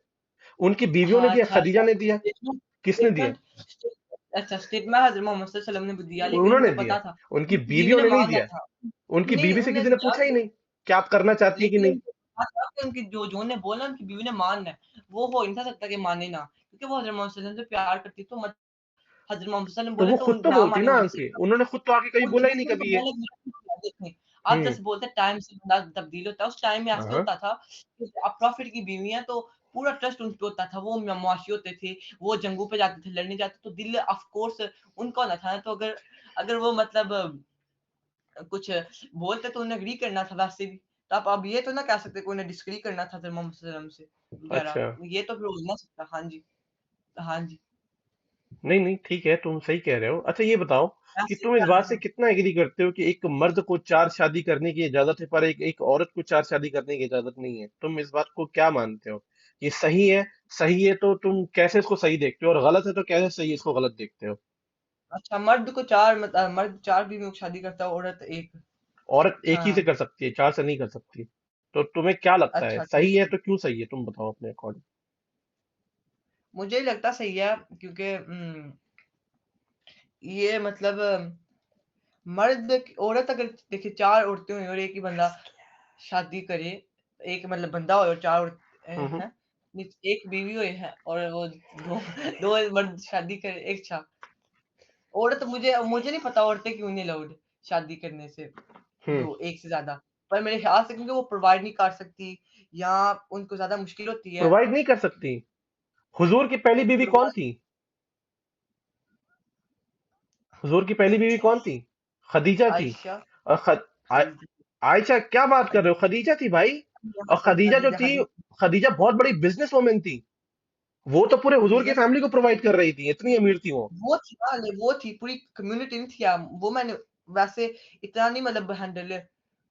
उनकी बीवियों ने हाँ, दिया, अच्छा, खदीजा अच्छा, ने दिया? स्टेटमेंट किसने दिया? स्टेटमेंट अच्छा, स्टेटमेंट हज़रत मोहम्मद सल्लल्लाहु अलैहि वसल्लम ने दिया, लेकिन उन्होंने उनको दिया। पता था, उनकी उनकी बीवी बीवियों ने ने नहीं मानना दिया। था। उनकी नहीं, बीवी से उन्होंने किसी ने दिया, पूछा ही नहीं क्या आप करना चाहती है कि लेकिन नहीं। उनको पता था कि उनकी जो ने बोला उनकी बीवी ने मानना है, वो हो ही नहीं था सकता कि माने ना, क्योंकि वो हज़रत मोहम्मद सल्लल्लाहु अलैहि वसल्लम से प्यार करती, तो मत हज़रत मोहम्मद सल्लल्लाहु अलैहि वसल्लम तो बोले वो तो खुद तो ना बोलती माने ना हो नहीं आके, सकता। उन्होंने खुद तो आके कभी बोला ही नहीं उनको कभी ये। बोला देखें, आप हम्म। जैसे बोलते हैं टाइम से बंदा तब्दील होता है, उस टाइम में ऐसे हाँ। होता था कि आप प्रॉफिट की बीवी हैं, तो पूरा ट्रस्ट उन पे होता था, वो मुआशी होते थे, वो जंगों पे जाते थे, लड़ने जाते, तो दिल ऑफ कोर्स उनका होना था ना, तो अगर अगर वो मतलब कुछ बोलते तो उन्हें एग्री करना था वैसे भी। तो आप अब ये तो ना कह सकते कि उन्हें डिसएग्री करना था फिर मोहम्मद सल्लल्लाहु अलैहि वसल्लम से अच्छा। वगैरह, ये तो फिर हो ना सकता। हाँ जी, हाँ जी, नहीं नहीं, ठीक है, तुम सही कह रहे हो। अच्छा ये बताओ कि ऐसे तुम इस क्या बात से है। कितना एग्री करते हो कि एक मर्द को 4 शादी करने की इजाजत है पर एक एक औरत को 4 शादी करने की इजाजत नहीं है? तुम इस बात को क्या मानते हो? ये सही है? सही है तो तुम कैसे इसको सही देखते हो, और गलत है तो कैसे सही इसको गलत देखते हो? अच्छा, मर्द को चार मर्द चार बीवियों की शादी करता है, औरत एक। औरत एक ही से हाँ, कर सकती है, 4 से नहीं कर सकती। तो तुम्हें क्या लगता है, अच्छा, सही ठीक है है। तो क्यों सही है, तुम बताओ अपने अकॉर्डिंग। मुझे लगता सही है, क्योंकि ये मतलब मर्द औरत अगर देखिए चार औरतें हुई और एक ही बंदा शादी करे, एक मतलब बंदा हो और चार हम्म। हैं, एक बीवी हुई है और वो दो दो मर्द शादी करे एक साथ। औरत मुझे मुझे नहीं पता औरतें क्यों नहीं अलाउड शादी करने से, हम्म। दो एक से ज्यादा। पर मेरे ख्याल से क्योंकि वो प्रोवाइड नहीं कर सकती, या उनको ज्यादा मुश्किल होती है प्रोवाइड नहीं कर सकती? हुजूर की पहली बीवी कौन प्रोवाइड। थी? हुजूर की पहली बीवी कौन थी? खदीजा थी। आयशा। और आ, खदीजा। आयशा क्या बात कर रहे हो, खदीजा थी भाई। और खदीजा जो खदीजा थी, खदीजा। खदीजा बहुत बड़ी बिजनेस वुमेन थी। वो तो पूरे हुजूर की खदीजा फैमिली को प्रोवाइड कर रही थी, इतनी अमीर थी वो। वो थी ना, वो थी पूरी कम्युनिटी नहीं थी वो मैंने वैसे इतना नहीं मतलब हैंडल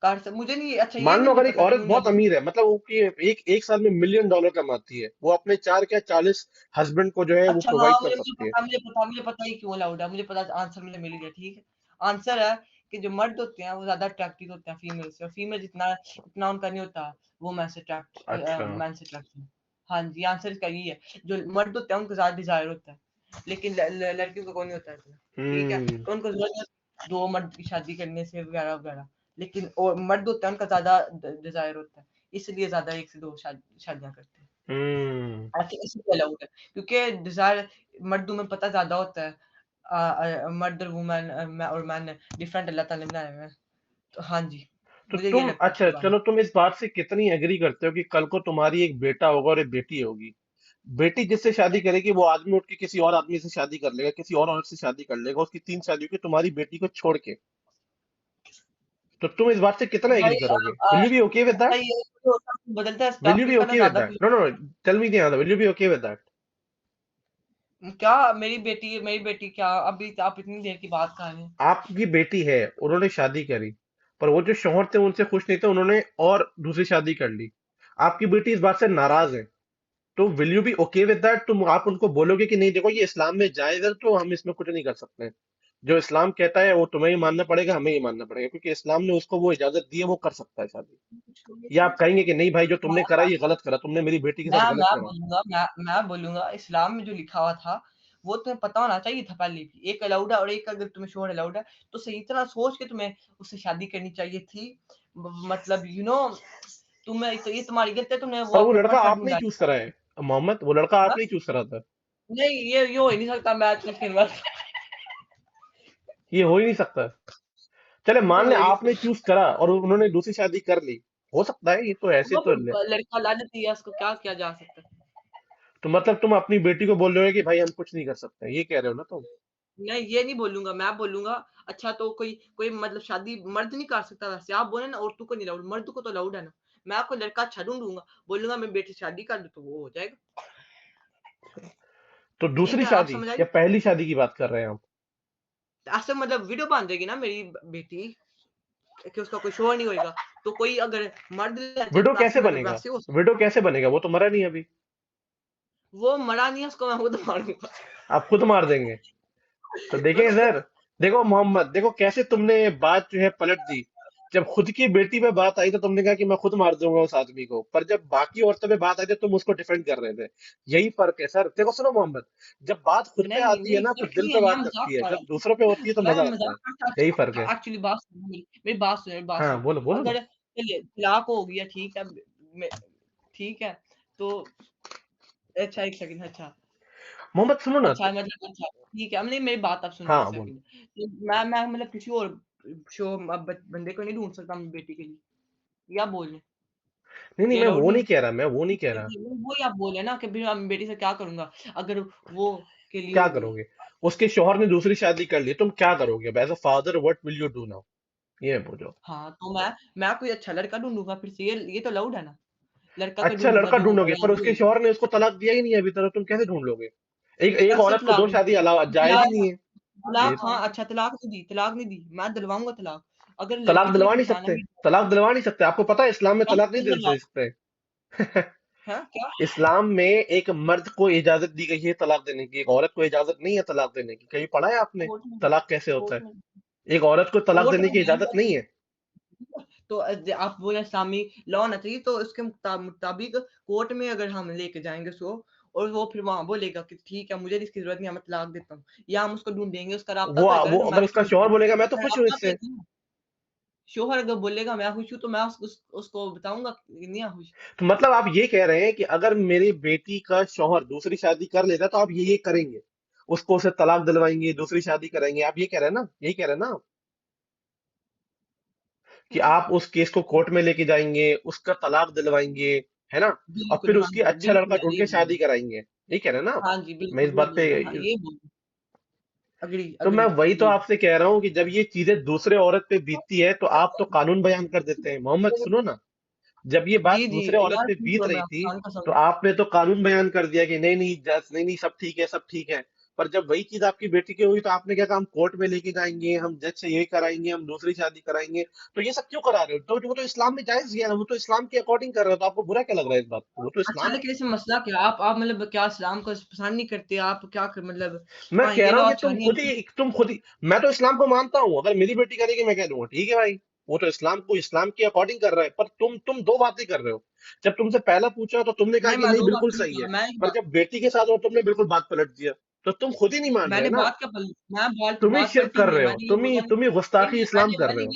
कर सक मुझे नहीं अच्छा ये मान लो नहीं अगर मुझे एक पता औरत क्यों नहीं बहुत अलाउड। अमीर है, मतलब वो कि एक एक साल में $1 मिलियन कमाती है, वो अपने 4 क्या 40 हस्बैंड को जो है वो अच्छा हाँ, प्रोवाइड कर मुझे मुझे सकती है। पता मुझे पता मुझे पता ही क्यों अलाउड है, मुझे पता आंसर मुझे मिल गया, ठीक है। आंसर है कि जो मर्द होते हैं वो ज्यादा अट्रैक्टिव होते हैं फीमेल से, और फीमेल जितना इतना उनका नहीं होता वो अच्छा। मैन से अट्रैक्टिव। हाँ जी, आंसर इसका यही है। जो मर्द होते हैं उनको ज्यादा डिजायर होता है, लेकिन लड़कियों को कोई नहीं होता इतना, ठीक है। हम्म। तो उनको जरूरत नहीं होती दो मर्द की शादी करने से वगैरह वगैरह, लेकिन और मर्द होते हैं उनका ज्यादा डिजायर होता है, इसलिए ज्यादा एक से दो शादियां करते हैं। हम्म। अच्छा इसलिए अलाउड है क्योंकि डिजायर मर्दों में पता ज्यादा होता है। मर्द और वुमेन और मैन डिफरेंट अल्लाह ताला ने बनाए हुए हैं। तो हाँ जी, तो मुझे ये तुम, लगता है अच्छा इसके बारे में। चलो, तुम इस बात से कितनी एग्री करते हो कि कल को तुम्हारी एक बेटा होगा और एक बेटी होगी? बेटी जिससे शादी करेगी वो आदमी उठ के किसी और आदमी से शादी कर लेगा, किसी और औरत से शादी कर लेगा, उसकी 3 शादी होगी तुम्हारी बेटी को छोड़ के। तो तुम इस बात से कितना एग्री भाई करोगे? Will you be okay with अच्छा दैट? ये जो होता है, बदलता है विल यू बी टॉपिक का ना ओके विद ज्यादा that? No no, tell me the answer, will you be okay with that? क्या मेरी बेटी क्या अभी आप इतनी देर की बात कर रहे हैं। आपकी बेटी है, उन्होंने शादी करी, पर वो जो शौहर थे उनसे खुश नहीं थे, उन्होंने और दूसरी शादी कर ली। आपकी बेटी इस बात से नाराज है, तो will you be okay with that? तुम आप उनको बोलोगे कि नहीं देखो ये इस्लाम में जायज है, तो हम इसमें कुछ नहीं कर सकते, जो इस्लाम कहता है वो तुम्हें ही मानना पड़ेगा, हमें ही मानना पड़ेगा, क्योंकि इस्लाम ने उसको वो इजाजत दी है, वो कर सकता है शादी? या आप कहेंगे कि नहीं भाई जो तुमने करा ये गलत करा, तुमने मेरी बेटी के साथ गलत करा? मैं बोलूंगा इस्लाम में जो लिखा हुआ था वो तुम्हें पता होना चाहिए था पहले भी, एक अलाउड है और एक अगर तुम्हें शोर अलाउड है तो सही तरह सोच के तुम्हें उससे शादी करनी चाहिए थी। मतलब तुम्हें तो ये तुम्हारी गलती है, तुमने वो पर वो अपना लड़का परफेक्ट आपने ढूंढा। चूज करा है मोहम्मद, वो लड़का हाँ? आपने चूज करा था। नहीं ये हो ही नहीं सकता, मैं चूज करने वाला ये हो ही नहीं सकता। चले तो मान ले हो ही नहीं आपने सकता। चूज करा और उन्होंने दूसरी शादी कर ली, हो सकता है, ये तो ऐसे वो तो फिर लड़का लानती है, उसको क्या किया जा सकता है। तो मतलब तुम अपनी बेटी को बोल रहे हो कि भाई हम कुछ नहीं कर सकते, ये कह रहे हो ना तुम? नहीं ये नहीं बोलूंगा, मैं बोलूंगा अच्छा तो कोई कोई मतलब शादी मर्द नहीं कर सकता, वैसे आप बोले ना औरतों को नहीं अलाउड, मर्द को तो अलाउड है ना। मैं आपको लड़का अच्छा ढूंढूंगा, बोलूंगा मैं बेटी से शादी कर दूं तो वो हो जाएगा। तो ठीक दूसरी है, आप शादी समझ आई। या पहली शादी की बात कर रहे हैं आप? ऐसे मतलब वीडियो बन जाएगी ना मेरी बेटी कि उसका कोई शोर नहीं होएगा, तो कोई अगर मर्द लेना चाहे विडो तो कैसे वैसे मतलब बनेगा? वैसे हो सकता विडो कैसे बनेगा, वो तो मरा नहीं अभी। है। वो मरा नहीं है, उसको मैं खुद मारूंगा। आप खुद मार देंगे? तो देखें सर, देखो मोहम्मद, देखो कैसे तुमने बात जो है पलट दी। जब खुद की बेटी पे बात आई तो तुमने कहा कि मैं खुद मार दूंगा उस आदमी को, पर जब बाकी औरतों पे बात आई तो तुम उसको डिफेंड कर रहे थे। यही फर्क है सर, देखो सुनो मोहम्मद, जब बात खुद पे नहीं आती है नहीं ना तो फर्क दिल नहीं पे है, मैं बात मजाक लगती है, कर जब रहा हूँ। दूसरों पे होती है तो मैं मजा आता है। मजाक करता, यही फर्क है। एक्चुअली बात सुनो मेरी बात हाँ, सुनो। बोलो बोलो ना। अगर चलिए तलाक हो गया, ठीक है। मे- ठीक है। तो अच्छा एक सेकंड, अच्छा मोहम्मद सुनो ना अच्छा मतलब अच्छा ठीक है, नहीं मेरी बात आप सुनो एक हाँ बोलो। सेकंड। तो मैं मतलब किसी और शो बंदे को नहीं ढूंढ सकता अपनी बेटी के लिए, या बोल रहे हैं? नहीं नहीं, ये मैं अलाउड वो नहीं नहीं है। कह रहा, मैं वो नहीं कह रहा। वो ही आप बोले ना कि फिर मैं बेटी से क्या करूंगा अगर वो के लिए क्या हो गई। करोगे? उसके शौहर ने दूसरी शादी कर ली, तुम क्या करोगे as a father? What will you do now? ये बोलो। हाँ तो मैं कोई अच्छा लड़का ढूंढूंगा फिर से, ये तो अलाउड है ना। लड़का कोई अच्छा ढूंढूंगा लड़का जो ढूंढोगे, पर उसके राजी शौहर ने उसको तलाक दिया ही नहीं है अभी तक, तुम कैसे ढूंढ लोगे? एक एक कैसे औरत को तलाक दो नहीं शादी अलावा दी? जायज ही नहीं है। ये तलाक हाँ अच्छा तलाक नहीं दी, मैं दिलवाऊंगा तलाक। अगर तलाक लड़की को ये दिलवा नहीं परेशान है सकते, तलाक दिलवा नहीं सकते, आपको पता है इस्लाम में तलाक नहीं कैसे दे दिलवाओ? सकते। है क्या? इस्लाम में एक मर्द को इजाजत दी गई है तलाक देने की, एक औरत को इजाजत नहीं है तलाक देने की, कहीं पढ़ा है आपने? कोर्ट में तलाक कैसे होता कोर्ट है? में एक औरत को तलाक कोर्ट देने में की इजाजत नहीं है। तो आप बोले इस्लामी लॉ होना चाहिए, तो उसके मुताबिक कोर्ट में अगर हम लेके जाएंगे उसको और वो फिर वहां बोलेगा कि ठीक है मुझे इसकी जरूरत नहीं है, मैं तलाक देता हूँ, या हम उसको ढूंढेंगे, उसका राब्ता करेगा वो ना, मैं अगर उसका खुश शौहर हूँ। बोलेगा मैं तो मैं खुश हूँ राब्ता इससे। करेगा ना। शोहर अगर बोलेगा मैं खुश हूँ तो मैं उसको बताऊंगा कि नहीं है खुश। तो मतलब आप ये कह रहे हैं कि अगर मेरी बेटी का शौहर दूसरी शादी कर लेता तो आप ये करेंगे, उसको उसे तलाक दिलवाएंगे, दूसरी शादी करेंगे, आप ये कह रहे हैं ना, यही कह रहे हैं ना आप? कि आप उस केस को कोर्ट में लेके जाएंगे, उसका तलाक दिलवाएंगे, है ना? और फिर बिल्कुल हाँ उसकी जी, अच्छा बिल्कुल लड़का मैं ढूंढ यही के बोल रहा शादी हूँ। कराएंगे, यही कह रहे हैं ना आप? हाँ जी मैं बिल्कुल इस ये बात पे बोल रहा हूँ, हाँ ये बोल रहा हूँ। अग्री तो मैं अग्री वही तो अग्री। आपसे कह रहा हूँ कि जब ये चीजें दूसरे औरत पे बीतती है तो आप तो कानून बयान कर देते हैं। मोहम्मद सुनो ना, जब ये बात जी जी दूसरे औरत यार पे सुन बीत लो, रही मैं थी आपकी तो कसम। आपने तो कानून बयान कर दिया कि नहीं नहीं जज नहीं नहीं सब ठीक है सब ठीक है। पर जब वही चीज आपकी बेटी की हुई तो आपने क्या कहा, हम कोर्ट में लेके जाएंगे, हम जज से ये कराएंगे, हम दूसरी शादी कराएंगे। तो ये सब क्यों करा रहे हो? तो वो तो इस्लाम में जायज है ना, वो तो इस्लाम के अकॉर्डिंग कर रहे हो, तो आपको बुरा क्या लग रहा है इस बात को? वो तो अच्छा इस्लाम है। लेकिन इसमें मसला क्या, आप मतलब क्या इस्लाम को पसंद नहीं करते, आप क्या कर मतलब। मैं हाँ कह ये रहा तो हूँ कि अच्छा नहीं है। तुम खुद ही, मैं तो इस्लाम को मानता हूँ, अगर मेरी बेटी करेगी मैं कह दूंगा ठीक है भाई, वो तो इस्लाम को इस्लाम के अकॉर्डिंग कर रहा है। पर तुम दो बातें कर रहे हो। जब तुमसे पहला पूछा तो तुमने कहा नहीं कि मैं नहीं दो बिल्कुल बातें नहीं सही है, कहा, मैं एक पर बात। जब बेटी के साथ हो तुमने बिल्कुल बात पलट दिया। तो तुम खुद ही नहीं मान रहे मैंने ना, बात क्या पल मैं बात तुम ही बात शिरक पलटी कर नहीं है, रहे हो, मैंने ये बोला नहीं। तुम ही नहीं गुस्ताखी नहीं, इस्लाम कर रहे हो।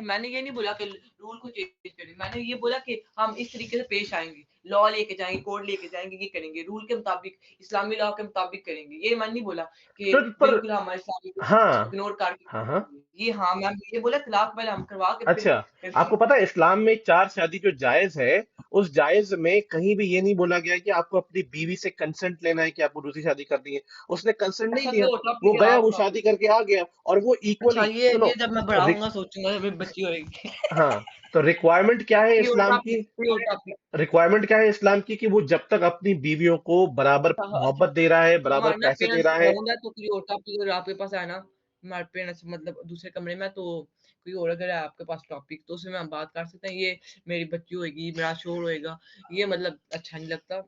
मैंने ये नहीं बोला कि रूल को चेंज करें, मैंने ये बोला कि हम इस तरीके से पेश आएंगे, लॉ लेके जाएंगे, कोड लेके जाएंगे, ये करेंगे रूल के मुताबिक, इस्लामी लॉ के मुताबिक करेंगे। ये मैंने नहीं बोला कि तो पर बिल्कुल हमारे इस्लामी हाँ इग्नोर करके हाँ हाँ, करेंगे। ये हाँ मैं ये बोला तलाक पहले हम करवा के फिर अच्छा। करते आपको हैं। पता है इस्लाम में चार शादी जो जायज है, उस जायज में कहीं भी ये नहीं बोला गया है कि आपको अपनी बीवी से कंसेंट लेना है कि आपको दूसरी शादी करनी है। उसने कंसेंट नहीं अच्छा लिया, तो वो टॉपिक है गया, वो आपका। शादी करके आ गया, और वो अच्छा इक्वली सुनो। ये जब मैं बढ़ाऊंगा सोचूंगा जब मेरी बच्ची होगी। हाँ, तो रिक्वायरमेंट क्या है कोई और इस्लाम की? टॉपिक, कोई और टॉपिक। रिक्वायरमेंट क्या है इस्लाम की कि वो जब तक अपनी बीवियों को बराबर अच्छा मोहब्बत दे रहा है, बराबर हमारे ना पैसे दे पेरेंट्स रहा है। अराउंड है, तो कोई और टॉपिक अगर आपके पास है ना, हमारे पेरेंट्स मतलब दूसरे कमरे में, तो कोई और अगर है आपके पास टॉपिक तो उसमें हम बात कर सकते हैं। ये मेरी बच्ची होएगी, मेरा शोर होएगा, ये मतलब अच्छा नहीं लगता।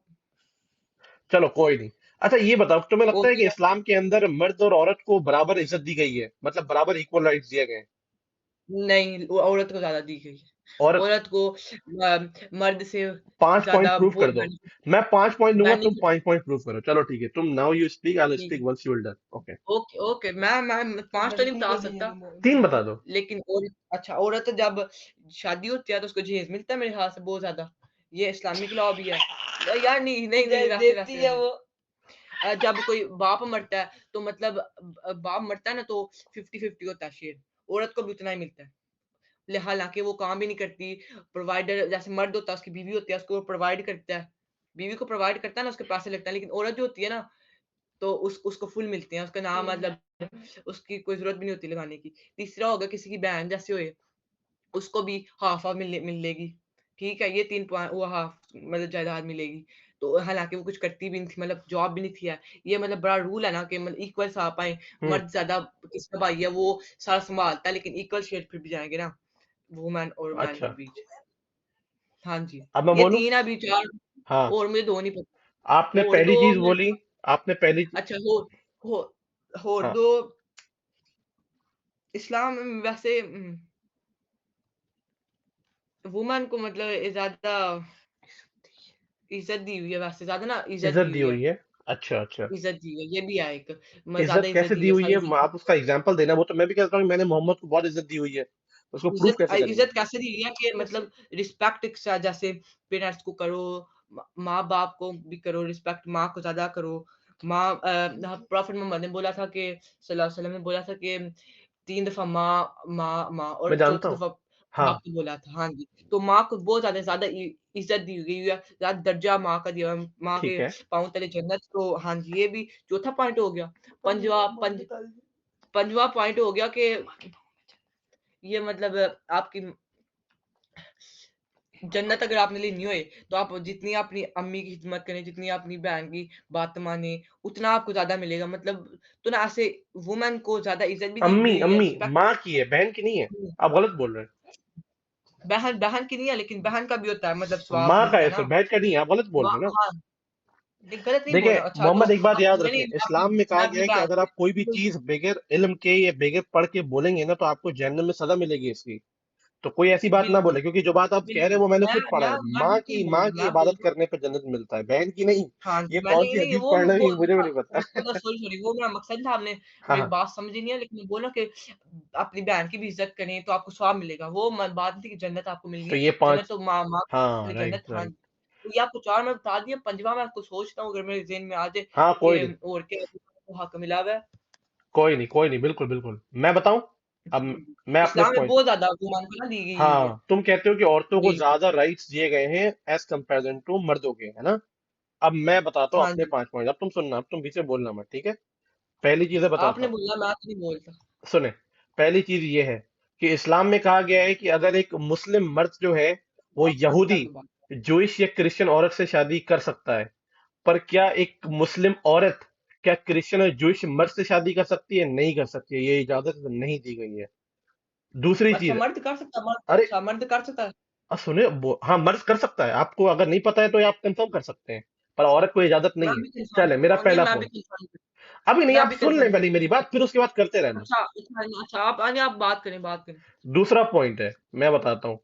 चलो कोई नहीं। अच्छा ये बताओ, तुम्हें लगता है ओके कि ना। इस्लाम के अंदर मर्द और औरत को बराबर इज्जत दी गई है, मतलब बराबर इक्वल राइट्स दिए गए हैं? नहीं वो औरत को ज्यादा दी गई है। और औरत को मर्द से 5 पॉइंट ज्यादा प्रूव वो कर दो। मैं 5 पॉइंट दूंगा, तुम बेनिफिट। 5 पॉइंट प्रूव करो। चलो ठीक है, तुम now you speak, I will speak once you will done. Okay, okay okay मैं 5 तो नहीं बता सकता, 3 बता दो। लेकिन अच्छा औरत जब शादी होती है तो उसको जहेज मिलता है मेरे ख्याल से बहुत ज़्यादा। ये इस्लामिक लॉ भी है। यार नहीं नहीं नहीं वैसे देती वैसे है नहीं। वो। जब कोई बाप मरता है तो मतलब बाप मरता है ना तो 50-50 होता है शेयर। औरत को भी उतना ही मिलता है। हालाँकि वो काम भी नहीं करती, प्रोवाइडर जैसे मर्द होता है उसकी बीवी होती है उसको प्रोवाइड करता है। बीवी को प्रोवाइड करता है ना उसके पैसे लगता है, लेकिन औरत जो होती है ना तो उसको फुल मिलते हैं। उसका नाम मतलब उसकी कोई ज़रूरत भी नहीं होती लगाने की। तीसरा होगा किसी की बहन जैसे होए, उसको भी हाफ़-हाफ़ मिलेगी। ठीक है? ये 3 वो हाफ़ मतलब जायदाद मिलेगी। तो हालाँकि वो कुछ करती भी नहीं थी, मतलब जॉब भी नहीं थी यार। ये मतलब बड़ा रूल है ना कि मतलब इक्वल आ पाएँ। हम्म, मर्द ज़्यादा किसका भाई है वो सारा सँभालता है, लेकिन इक्वल शेयर फिर भी जाएँगे ना, वुमेन और मैन के अच्छा। बीच। हाँ जी। अब मैं ये बोलूं? 3 अभी 4 हाँ, और मुझे 2 नहीं आपने पता। और पहली 2 चीज मुझे बोली, आपने पहली अच्छा हो और हाँ, 2 इस्लाम में वैसे वुमन को मतलब ज़्यादा इज़्ज़त दी हुई है, वैसे ज़्यादा ना इज़्ज़त इज्जत दी दी हुई है। हुई है। अच्छा अच्छा। इज़्ज़त दी हुई है, ये भी है एक ज़्यादा इज्जत इज़्ज़त कैसे दी दी है हुई है? सारी चीज़ें। आप उसका एग्जाम्पल देना, वो तो मैं भी कहता हूँ कि मैंने मोहम्मद को बहुत इज्जत दी हुई है, उसको प्रूफ कैसे करेंगे? इज़्ज़त कैसे दी हुई है कि मतलब रिस्पेक्ट एक सा जैसे पेरेंट्स को करो, माँ-बाप को भी करो रिस्पेक्ट, माँ को ज़्यादा करो। प्रॉफेट मोहम्मद ने बोला था कि सल्लल्लाहु अलैहि वसल्लम ने बोला था कि 3 दफ़ा माँ, माँ, माँ मैं और जानता चौथी हूँ। दफ़ा हाँ, बाप को बोला था। हाँ जी, तो माँ को बहुत ज़्यादा इज़्ज़त दी गई है, ज़्यादा दर्जा माँ का दिया हुआ है, माँ ठीक के है। पाँव तले जन्नत। तो हाँ जी, ये भी चौथा पॉइंट हो गया। पंजवाँ पंज 5वाँ पॉइंट हो गया कि ये मतलब आपकी जन्नत अगर आपने लेनी होए, तो आप जितनी अपनी अम्मी की खिदमत करें, जितनी अपनी बहन की बात मानें, उतना आपको ज़्यादा मिलेगा। मतलब तो ना ऐसे वुमन को ज़्यादा इज़्ज़त भी दी अम्मी गई है, अम्मी रिस्पेक्ट माँ की है, बहन की नहीं है। हुँ, आप गलत बोल रहे बहन बहन की नहीं है, लेकिन बहन का भी होता है मतलब हैं, स्वाब माँ का मिलता है है सर, ना। बहन का नहीं है, आप गलत बोल माँ रहे हैं ना। हाँ, नहीं गलत नहीं बोल देखिए रहा। अच्छा तो मोहम्मद, एक बात याद नहीं, रखें, नहीं इस्लाम में कहा मैं गया अपनी है कि बहन अगर आप कोई भी चीज बगैर इल्म के या बगैर पढ़ के बोलेंगे ना तो आपको जहन्नम में सजा मिलेगी इसकी। तो कोई ऐसी बात ना बिल्कुल, बोले, क्योंकि जो बात आप कह रहे हैं बिल्कुल। वो मैंने खुद पढ़ा मैं है। गलत नहीं बोल माँ रहा, की मैं बोल इबादत रहा हूँ करने पे जन्नत मिलता है, बहन की नहीं। हाँ ये जी, मैं कौन नहीं, सी नहीं हदीस पढ़ रहे हैं मुझे भी नहीं पता। वो सॉरी वो मेरा मकसद था, आपने हाँ मेरी हाँ, बात समझी नहीं है, लेकिन मैं बोला कि अपनी बहन की भी इज़्ज़त करें तो आपको स्वाब मिलेगा। वो बात नहीं थी कि जन्नत आपको मिलनी तो है, ये जन्नत 5। तो माँ के हाँ, लिए जन्नत राइट हाँ राइट। जी। तो ये आपको 4 मैं बता दिया, 5वाँ मैं आपको सोचता हूँ अगर मेरे ज़हन में आ जाए हाँ कोई नहीं, कि और क्या हक मिला हुआ है। कोई नहीं, कोई नहीं, बिल्कुल बिल्कुल। मैं बताऊं? अब मैं अपने इस्लाम में पॉइंट। बहुत ज़्यादा वुमन को ना दी गई हुई है। हाँ, तुम कहते हो कि औरतों को जी, ज्यादा राइट्स दिए गए हैं एज कंपेरिजन टू मर्दों के, है ना? अब मैं बताता हूँ हाँ अपने जी। 5 पॉइंट, अब तुम सुनना, अब तुम बीच में बोलना मत, ठीक है? पहली चीज है, बताता आपने हूँ, बोला, मैं तो नहीं बोलता। सुने। पहली चीज ये है कि इस्लाम में कहा गया है कि अगर एक मुस्लिम मर्द जो है वो आप मर्द का यहूदी, तो बात। जूइश या क्रिश्चियन औरत से शादी कर सकता है, पर क्या एक मुस्लिम औरत, क्या क्रिश्चियन और जूइश मर्द से शादी कर सकती है? नहीं कर सकती है, ये इजाजत नहीं दी गई है। दूसरी अच्छा, चीज, मर्द कर सकता है, मर्द, अरे अच्छा मर्द कर सकता है। सुने, हाँ मर्द कर सकता है, आपको अगर नहीं पता है तो ये आप कंफर्म कर सकते हैं, पर औरत को इजाजत मैं नहीं है। भी कंफर्म चले, मेरा करता हूँ, नहीं पहला मैं भी पॉइंट। कंफर्म करता अभी हूँ, नहीं, मैं आप भी सुन लें कंफर्म पहले करता मेरी हूँ। बात, फिर उसके बाद करते रहना। अच्छा अच्छा अच्छा, आप आगे, आप बात करें, बात करें। दूसरा पॉइंट है, मैं बताता हूँ।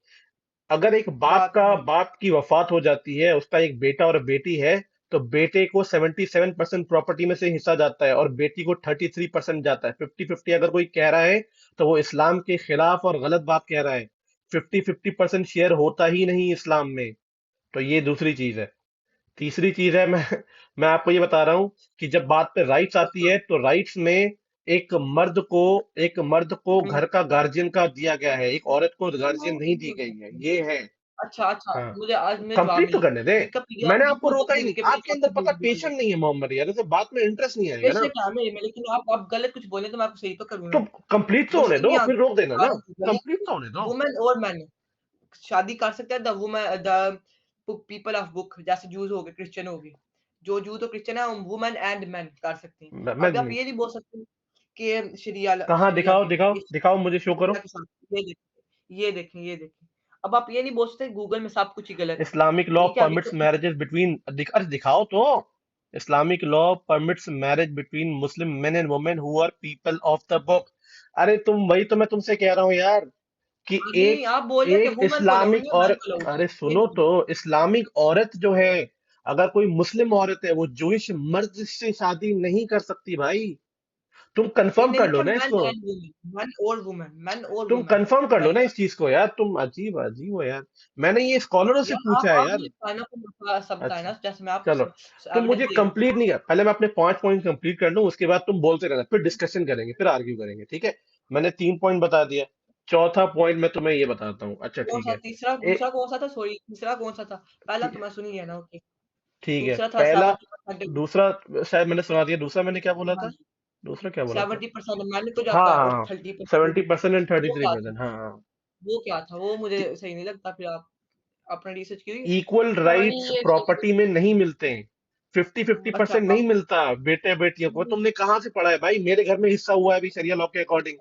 अगर एक बात करें। बाप की वफात हो जाती है, उसका एक बेटा और बेटी है, तो बेटे को 77% प्रॉपर्टी में से हिस्सा जाता है और बेटी को 33% जाता है। 50-50 अगर कोई कह रहा है तो वो इस्लाम के खिलाफ और गलत बात कह रहा है। 50-50% शेयर होता ही नहीं इस्लाम में। तो ये दूसरी चीज है। तीसरी चीज है, मैं आपको ये बता रहा हूँ कि जब बात पे राइट्स आती है तो राइट्स में एक मर्द को एक मर्द को हम्म। घर का गार्जियन का दिया गया है, एक औरत को गार्जियन नहीं दी गई है, ये है। अच्छा अच्छा, हाँ, मुझे आज में जवाब कंप्लीट तो मिला। करने दे। विकिपीडिया मैंने आपको बिल्कुल रोका ही नहीं, आपके अंदर विकिपीडिया पता बिल्कुल। पेशेंस नहीं है मोहम्मद यार, तो बात में इंटरेस्ट नहीं आएगा ना। बेशक है मेरे में, लेकिन आप गलत कुछ बोले तो मैं आपको सही तो करूँ तो ना। कंप्लीट तो होने मुस्लिम दो, या फिर रोक देना ना। गलत। कंप्लीट तो होने दो। वुमेन और मैन शादी कर सकते हैं, the women, the people of book, जैसे जूस हो गए, क्रिश्चियन हो गए, जो जू तो क्रिश्चियन है, वुमेन एंड मैन कर सकते हैं। मैं अब आप नहीं। ये नहीं बोल सकते कि शरिया कहाँ? शरिया दिखाओ के दिखाओ दिखाओ, मुझे शो करो। शरिया के साथ ये देखें, ये देखें, ये देखें। अब आप ये नहीं बोल सकते गूगल में सब कुछ ही गलत है। इस्लामिक लॉ ठीक है, परमिट्स मैरिजेस बिटवीन, अरे दिखाओ तो। Islamic law permits marriage between Muslim men and women who are people of the book. अरे तुम, वही तो मैं तुमसे कह रहा हूँ यार, कि नहीं, एक आप बोल रहे कि एक वुमेन को अलाउड नहीं इस्लामिक है, और, मैन को अलाउड अरे है। ये सुनो नहीं। तो, इस्लामिक औरत जो है, अगर कोई मुस्लिम औरत है वो जूइश मर्द से शादी नहीं कर सकती भाई। तुम कंफर्म इनने कर लो लिखा ना मैन इसको। एंड वुमेन, मैन और वुमेन, मैन और तुम वुमेन, कंफर्म कर लो ना राइट। इस चीज को यार, तुम अजीब अजीब हो यार। मैंने ये स्कॉलरों से यार पूछा है आप यार। मुझे बताना, को सब अच्छा, बताना, जैसे मैं आपको चलो, तुम एविडेंस मुझे दे रहा हूँ। कंप्लीट नहीं कर, पहले मैं अपने 5 पॉइंट कंप्लीट कर लूं, उसके बाद तुम बोलते रहना, फिर डिस्कशन करेंगे, फिर आर्ग्यू करेंगे, ठीक है? मैंने 3 पॉइंट बता दिया। चौथा पॉइंट मैं तुम्हें ये बताता हूँ, अच्छा कौन ठीक सा है। तीसरा, ए, दूसरा कौन सा था, सॉरी, तीसरा कौन सा था? पहला ठीक तो मैं सुन लिया ना, ओके। ठीक है, दूसरा था पहला, 70%। दूसरा शायद मैंने सुना दिया, दूसरा मैंने क्या बोला हाँ था? जी, दूसरा क्या बोला था? 70% मैन को हाँ जाता है हाँ और हाँ, 30% 70% एंड थर्टी वो थ्री क्या था? परसेंट हाँ हाँ। वो क्या था? वो मुझे सही नहीं लगता। फिर आप आपने रिसर्च की? इक्वल हाँ नहीं, राइट्स ये सही प्रॉपर्टी में नहीं मिलते हैं। 50-50 अच्छा परसेंट नहीं मिलता बेटे बेटियों को। तुमने कहाँ से पढ़ा है भाई? मेरे घर में हिस्सा हुआ है अभी शरिया लॉ के अकॉर्डिंग।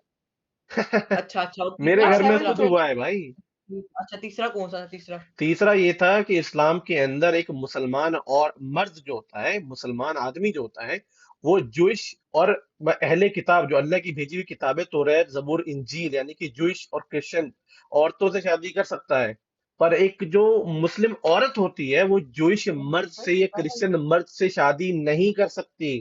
अच्छा अच्छा, और मेरे तीसरा हाँ घर में तीसरा खुद 70। हुआ है भाई। अच्छा, तीसरा कौन सा था, तीसरा? तीसरा ये था कि इस्लाम के अंदर एक मुसलमान और मर्द जो होता है, मुसलमान आदमी जो होता है, वो जुइश और अहले किताब, जो अल्लाह की भेजी हुई किताबें तौरात जबूर इंजील, यानी कि जुइश और क्रिश्चियन औरतों से शादी कर सकता है। पर एक जो मुस्लिम औरत होती है वो जुइश मर्द से या क्रिश्चियन मर्द से शादी नहीं कर सकती।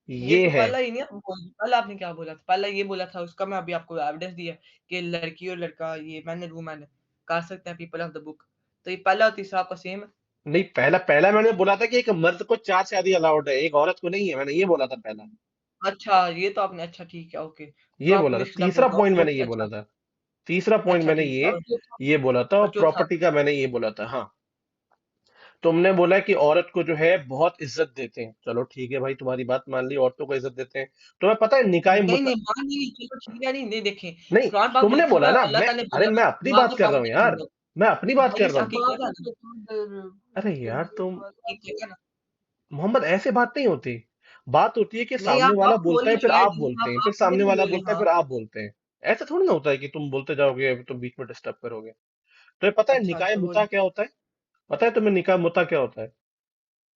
ये ये तो है। पहला ही नहीं, पहला आपने क्या बोला था? पहला ये बोला था, उसका मैं अभी आपको एविडेंस दिया कि लड़की और लड़का, ये मैन एंड वुमन कर सकते हैं, पीपल ऑफ द बुक। तो ये पहला और तीसरा आपका सेम है। नहीं, पहला पहला मैंने बोला था कि एक मर्द को 4 शादी अलाउड है, एक औरत को नहीं है, मैंने ये बोला था पहला। अच्छा, ये तो आपने, अच्छा ठीक है, ओके, तो ये आपको बोला था, मेरे खिलाफ तीसरा बोलता हूँ, पॉइंट मैंने ओके, ये बोला अच्छा। था। तीसरा पॉइंट अच्छा मैंने ठीक है, ये बोला था, और और चौथा? प्रॉपर्टी का मैंने ये बोला था, हाँ। तुमने बोला कि औरत को जो है बहुत इज्जत देते हैं, चलो ठीक है भाई, तुम्हारी बात मान ली, औरतों को इज्जत देते हैं। तुम्हें पता है निकाय नहीं मुता, नहीं, मान नहीं, चलो ठीक है, नहीं नहीं, देखें, नहीं, कुरान पाक में तुमने लिखा हुआ बोला है, ना, अल्लाह मैं, ताला ने अरे बोला मैं है, अपनी माँ बात के कर रहा हूँ सामने नहीं यार, बोला। मैं अपनी बात भाई कर ये रहा हूँ। हकीकत है ना, अरे यार तुम, हकीकत है ना। मोहम्मद ऐसे बात नहीं होती। बात होती है कि नहीं, सामने वाला आप बोल बोलता है ही फिर रहे हैं, आप बोलते हैं, फिर आप किधर सामने भी वाला बोले, बोलता है हाँ। फिर आप बोलते हैं। ऐसा थोड़ी ना होता है कि तुम बोलते जाओगे तो बीच में डिस्टर्ब करोगे। तो ये पता है अच्छा निकाय अच्छा, मुता बोलिए। क्या होता है? पता है तुम्हें निकाय मुता क्या होता है?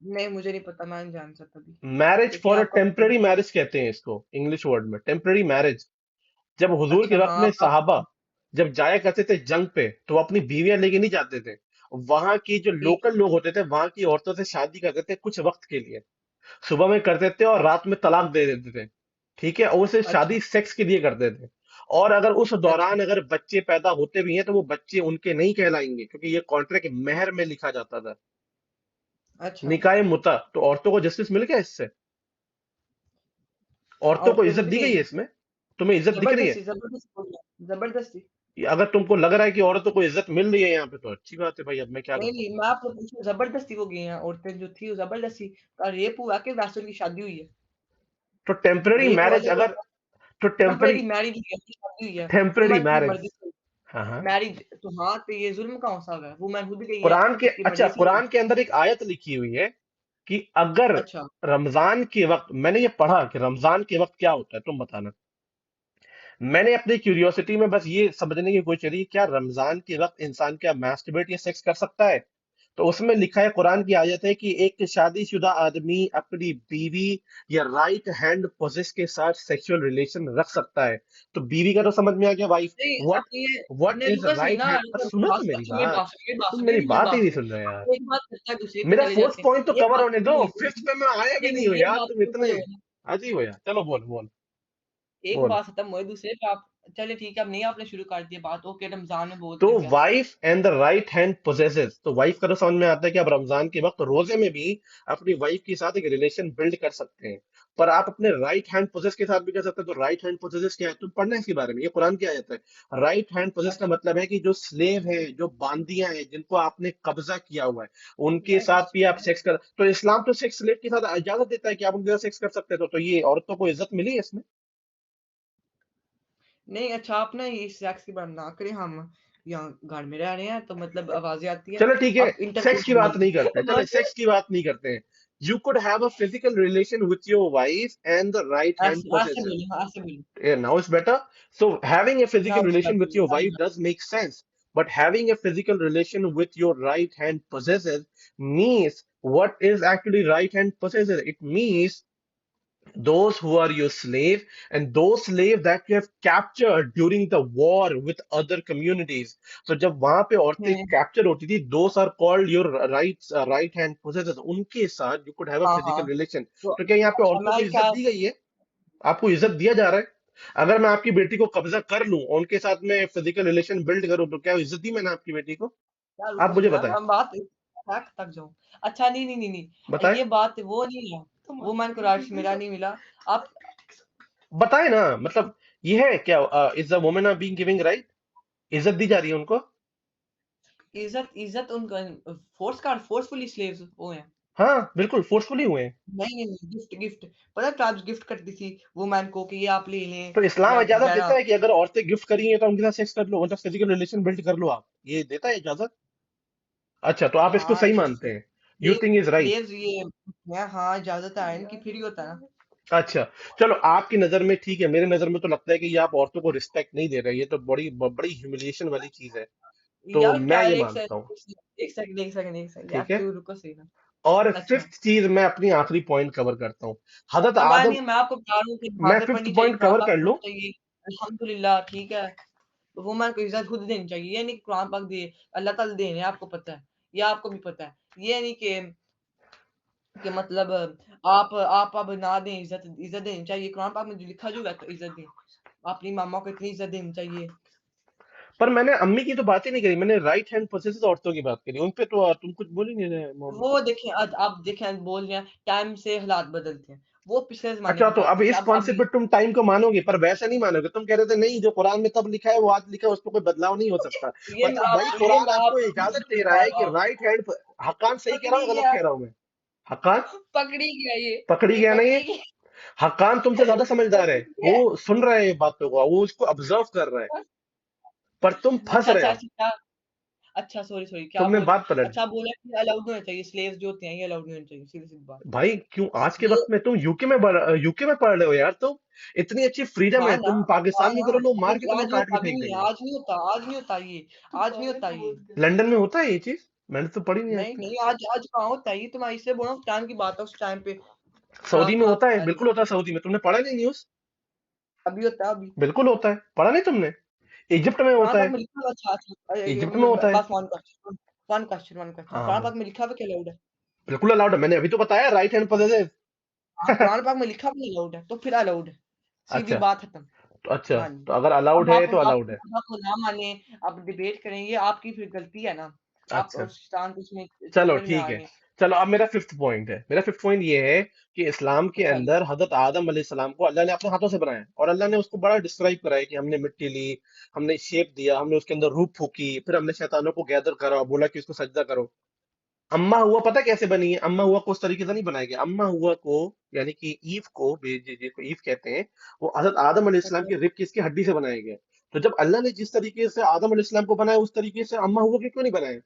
नहीं, मुझे नहीं पता, मैं नहीं जान सकता अभी, मैरिज लेकिन फॉर अ आपका टेम्पररी मैरिज कहते हैं इसको, इंग्लिश वर्ड में टेम्पररी मैरिज। जब हुजूर के अच्छा, वक्त हाँ, में आप सहाबा जब जाया करते थे जंग पे, तो वो अपनी बीवियां लेके नहीं जाते थे। वहां की जो ठीक। लोकल लोग होते थे, वहां की औरतों से शादी करते थे कुछ वक्त के लिए। सुबह में करते थे और रात में तलाक दे देते थे। ठीक है, और उसे अच्छा शादी सेक्स के लिए करते थे। और अगर उस अच्छा दौरान अगर बच्चे पैदा होते भी हैं तो वो बच्चे उनके नहीं कहलाएंगे, क्योंकि ये कॉन्ट्रैक्ट मेहर में लिखा जाता था। अच्छा। निकाय मुता, तो औरतों को जस्टिस मिल गया इससे। औरतों को औरतें इज्जत मिल दी गई गई। है इसमें। तुम्हें इज्जत दिख रही है? जबरदस्ती जबरदस्ती बोल रहा है, जबरदस्ती। अगर तुमको लग रहा है कि औरतों को इज्जत मिल रही है यहाँ पे, तो अच्छी बात है भाई, अब मैं क्या कर नहीं नहीं, सकता मैं आपको पूछूं, जबरदस्ती हो गई हैं औरतें जो थी, वो जबरदस्ती का रेप हुआ कि वैसे उनकी शादी हुई है? तो टेम्पररी एक मैरिज वाले को अगर, तो टेम्पररी टेम्परेरी मैरिज हुई है, उसकी शादी हुई है, टेम्पररी वुमन की मैरिज। मर्जी से हाँ हाँ। मैरिज। तो हाँ, तो ये जुल्म कौन सा है? वुमन खुद गई है कुरान के, उसकी अच्छा मर्जी से। कुरान के अंदर एक आयत लिखी हुई है कि अगर अच्छा रमजान के वक्त, मैंने ये पढ़ा कि रमजान के वक्त क्या होता है, तुम बताना। मैंने अपनी क्यूरियोसिटी में बस ये समझने की कोशिश करी, क्या रमजान के वक्त इंसान क्या मैस्टरबेट या सेक्स कर सकता है? तो उसमें लिखा है, कुरान की आयत है कि एक शादीशुदा आदमी अपनी बीवी या राइट हैंड पोजेस के साथ सेक्सुअल रिलेशन रख सकता है। तो बीवी का तो समझ में आ गया, वाइफ। नहीं, व्हाट, अब ये व्हाट नहीं, इज रुको सही राइट ना, हैंड, रुको, सुनो तो बात मेरी अच्छा, मेरी बात। बात सुनो, मेरी बात तुम सुनो, मेरी मेरी बात ही बात नहीं सुनो। सुन रहे यार। एक बात करता है, दूसरे पे मेरा चले फोर्थ जाते पॉइंट तो हैं। एक कवर बात होने दो, नहीं, फिफ्थ पे मैं आया भी नहीं, नहीं हो नहीं, एक यार, बात तुम रुको इतने जो है ना, अजीब हो यार। चलो बोल बोल एक बोल। बात खत्म हुई, दूसरे पे आप चले, ठीक है, अब नहीं, आपने शुरू कर दिया बात। ओके, रमजान में तो बोलते हैं क्या? Wife and the right hand possesses, तो वाइफ का तो समझ में आता है कि आप रमजान के वक्त रोजे में भी अपनी वाइफ के साथ एक रिलेशन बिल्ड कर सकते हैं। पर आप अपने राइट हैंड पोजेस के साथ भी कर सकते हैं। तो राइट हैंड पोजेसेस क्या है, तुम पढ़ना है इसके बारे में, ये कुरान की आयत है। राइट हैंड पोजेस का अच्छा, मतलब है कि जो स्लेव है, जो बांदियां हैं, जिनको आपने कब्जा किया हुआ है, उनके मैं साथ भी अच्छा, आप सेक्स कर, तो इस्लाम तो सेक्स स्लेव के साथ इजाजत देता है कि आप उनके साथ सेक्स कर सकते हो। तो ये औरतों को इज्जत मिली है इसमें। नहीं, अच्छा, आप ना ये सेक्स की बात ना करें, हम यहाँ घर में रह रहे हैं तो मतलब आवाजें आती है। चलो ठीक है, आप सेक्स की इंटरफेयर बात मत नहीं करते, चलो मत सेक्स की बात नहीं करते हैं। You could have a physical relation with your wife and the right hand ऐसे ऐसे possesses. बोलो, हाँ, ऐसे बोलो। Now it's better. So having a now physical it's relation with better, your now wife does make sense, but having a physical relation with your right hand possesses means, what is actually right hand possesses? It means those who are your slave, and those slave that you have captured during the war with other communities. So जब वहां पे औरतें हम्म, capture होती थी, those are called your right hand possessors, उनके साथ you could have a हाँ हाँ। physical relation. तो तो क्या यहाँ पे अच्छा, औरतों को मैं इज्जत क्या, दी गई है? आपको इज्जत दिया जा रहा है? अगर मैं आपकी बेटी को कब्जा कर लूं और उनके साथ में फिजिकल रिलेशन बिल्ड करूं, तो क्या इज्जत दी मैंने आपकी बेटी को? क्या, आप रुको मुझे सुना, बताएं। हम बात तक तक जाऊं। अच्छा, नहीं नहीं नहीं नहीं, बताएं। ये बात वो नहीं है, वो मन को राश मेरा नहीं मिला। आप बताएं ना, मतलब ये है क्या, is the women are being giving right, इज्जत दी जा रही है उनको? इज्जत इज्जत उनका फोर्सफुली स्लेव्स वो हैं। हाँ बिल्कुल फोर्सफुली हुए हैं। नहीं नहीं नहीं, गिफ्ट गिफ्ट, पता है ट्राइब्स गिफ्ट करती थी वुमेन को कि ये आप ले लें तो इस्लाम या इजाजत गहना। देता है कि अगर औरतें गिफ्ट करी हैं तो उनके साथ सेक्स कर लो, मतलब फिजिकल रिलेशन बिल्ड कर लो, आप ये देता है इजाजत? अच्छा, तो आप इसको हाँ, सही मानते हैं, you slave think is right. Slaves ये है, हाँ, इजाजत है इनकी, फ्री होता है ना। अच्छा, चलो आपकी नजर में ठीक है, मेरे नजर में तो लगता है कि ये आप औरतों को रिस्पेक्ट नहीं दे रहे, ये तो बड़ी बड़ी ह्यूमिलिएशन वाली चीज है। तो यार मैं क्या, ये एक मानता हूँ। सेकंड, एक सेकंड, एक सेकंड, एक सेकंड यार, ठीक है। तू रुको सही ना। और अच्छा, फिफ्थ चीज, मैं अपनी आखिरी पॉइंट कवर करता हूँ। हजरत अब आदम, मैं आपको बता रहा हूँ कि मैं नमाजें फिफ्थ पढ़नी चाहिए, पॉइंट कुरान कवर पाक कर लूं। पढ़ना चाहिए, अल्हम्दुलिल्लाह, ठीक है। तो वुमेन को इज्जत खुद देनी चाहिए, ये नहीं कि कुरान पाक दे, अल्लाह ताला दे रहे हैं, आपको पता है, ये आपको भी पता है। ये नहीं कि मतलब आप अब ना दें, इज्जत इज्जत देनी चाहिए, कुरान पाक में जो लिखा जो है इज्जत दें, अपनी मामा को इतनी इज्जत देनी चाहिए। पर मैंने अम्मी की तो बात ही नहीं करी, मैंने राइट हैंड पोसेसिव औरतों की बात करी, उन पे तो तुम कुछ बोल ही नहीं रहे मोहम्मद। वो देखें, आज आप देखें, बोल रहे हैं टाइम से हालात बदलते हैं, वो पिछले जमाने अच्छा, की तो अब बातें थी, इस अब कॉन्सेप्ट पे तुम टाइम को मानोगे, पर वैसे नहीं मानोगे। तुम कह रहे थे नहीं, जो कुरान में तब लिखा है वो आज लिखा है, उसमें कोई बदलाव नहीं हो सकता। मतलब भाई कुरान आपको इजाजत दे रहा है कि राइट हैंड, हक्कान सही कह रहा पकड़ी हूँ गलत गया, कह रहा हूँ मैं? हक्कान पकड़ी गया, पकड़ी ये गया ना ये? पकड़ी गया। हक्कान तुमसे ज्यादा समझदार है, पकड़ी गया। वो सुन रहा है ये बातों को, वो उसको ऑब्जर्व कर रहा है, पर तुम फंस अच्छा रहे अच्छा हो। अच्छा, अच्छा, सॉरी सॉरी, क्या तुमने बोल, बात पलट दी। अच्छा बोला कि अलाउड नहीं होना चाहिए, स्लेव्स जो होते हैं ये अलाउड नहीं होना चाहिए, सीधी सीधी बात। भाई क्यों आज के ये वक्त में तुम यूके में पढ़ रहे हो यार, तुम इतनी अच्छी फ्रीडम हाँ है, ना, तुम हाँ पाकिस्तान में ना, करो, लोग मार अभी के आज तुम्हें नहीं काट होता, के अभी फेंक नहीं, देंगे। आज नहीं होता, आज नहीं होता ये, आज नहीं होता ये। लंदन में होता है ये चीज? मैंने तो पढ़ी नहीं आज नहीं तक। नहीं, आज आज कहाँ होता है ये, तुम्हारी इससे बोलो टाइम की बात है, उस टाइम पे सऊदी था में था होता है, ऐसे। बिल्कुल होता है सऊदी में, तुमने पढ़ा नहीं न्यूज? अभी होता है अभी। बिल्कुल होता है, पढ़ा नहीं तुमने? इजिप्ट में कुरान होता पाक है, में लिखा हुआ, अच्छा अच्छा, इजिप्ट में होता है। बस वन क्वेश्चन, हाँ कुरान बोल। पाक में लिखा हुआ क्या अलाउड है? बिल्कुल अलाउड है, मैंने अभी तो बताया राइट हैंड पोजेसिव। हाँ, कुरान पाक में लिखा हुआ अलाउड है, तो फिर अलाउड है, सीधी अच्छा, बात खत्म। तो अच्छा, हाँ जी। तो अगर अलाउड अब है आप तो आप अलाउड है। खुदा को ना माने, आप डिबेट करेंगे, आपकी फिर गलती है ना, आप अच्छा, शैतान को उसमें चलो चक्कर में ठीक आ है। रहे हैं। चलो अब मेरा फिफ्थ पॉइंट है, मेरा फिफ्थ पॉइंट ये है कि इस्लाम के बताइए। अंदर हजरत आदम अलैहिस्सलाम को अल्लाह ने अपने हाथों से बनाया, और अल्लाह ने उसको बड़ा डिस्क्राइब करा है कि हमने मिट्टी ली, हमने शेप दिया, हमने उसके अंदर रूह फूकी, फिर हमने शैतानों को गैदर करा, बोला कि उसको सजदा करो। अम्मा हुआ पता कैसे बनी है? अम्मा हुआ को उस तरीके से नहीं बनाया गया। अम्मा हुआ को यानी कि ईव को, जिसको ईव कहते हैं, वो हजरत आदम अलैहिस्सलाम अच्छा की रिब की इसकी हड्डी से बनाया गया। तो जब अल्लाह ने जिस तरीके से आदम अलैहिस्सलाम को बनाया, उस तरीके से अम्मा हुआ के क्यों नहीं बनाया?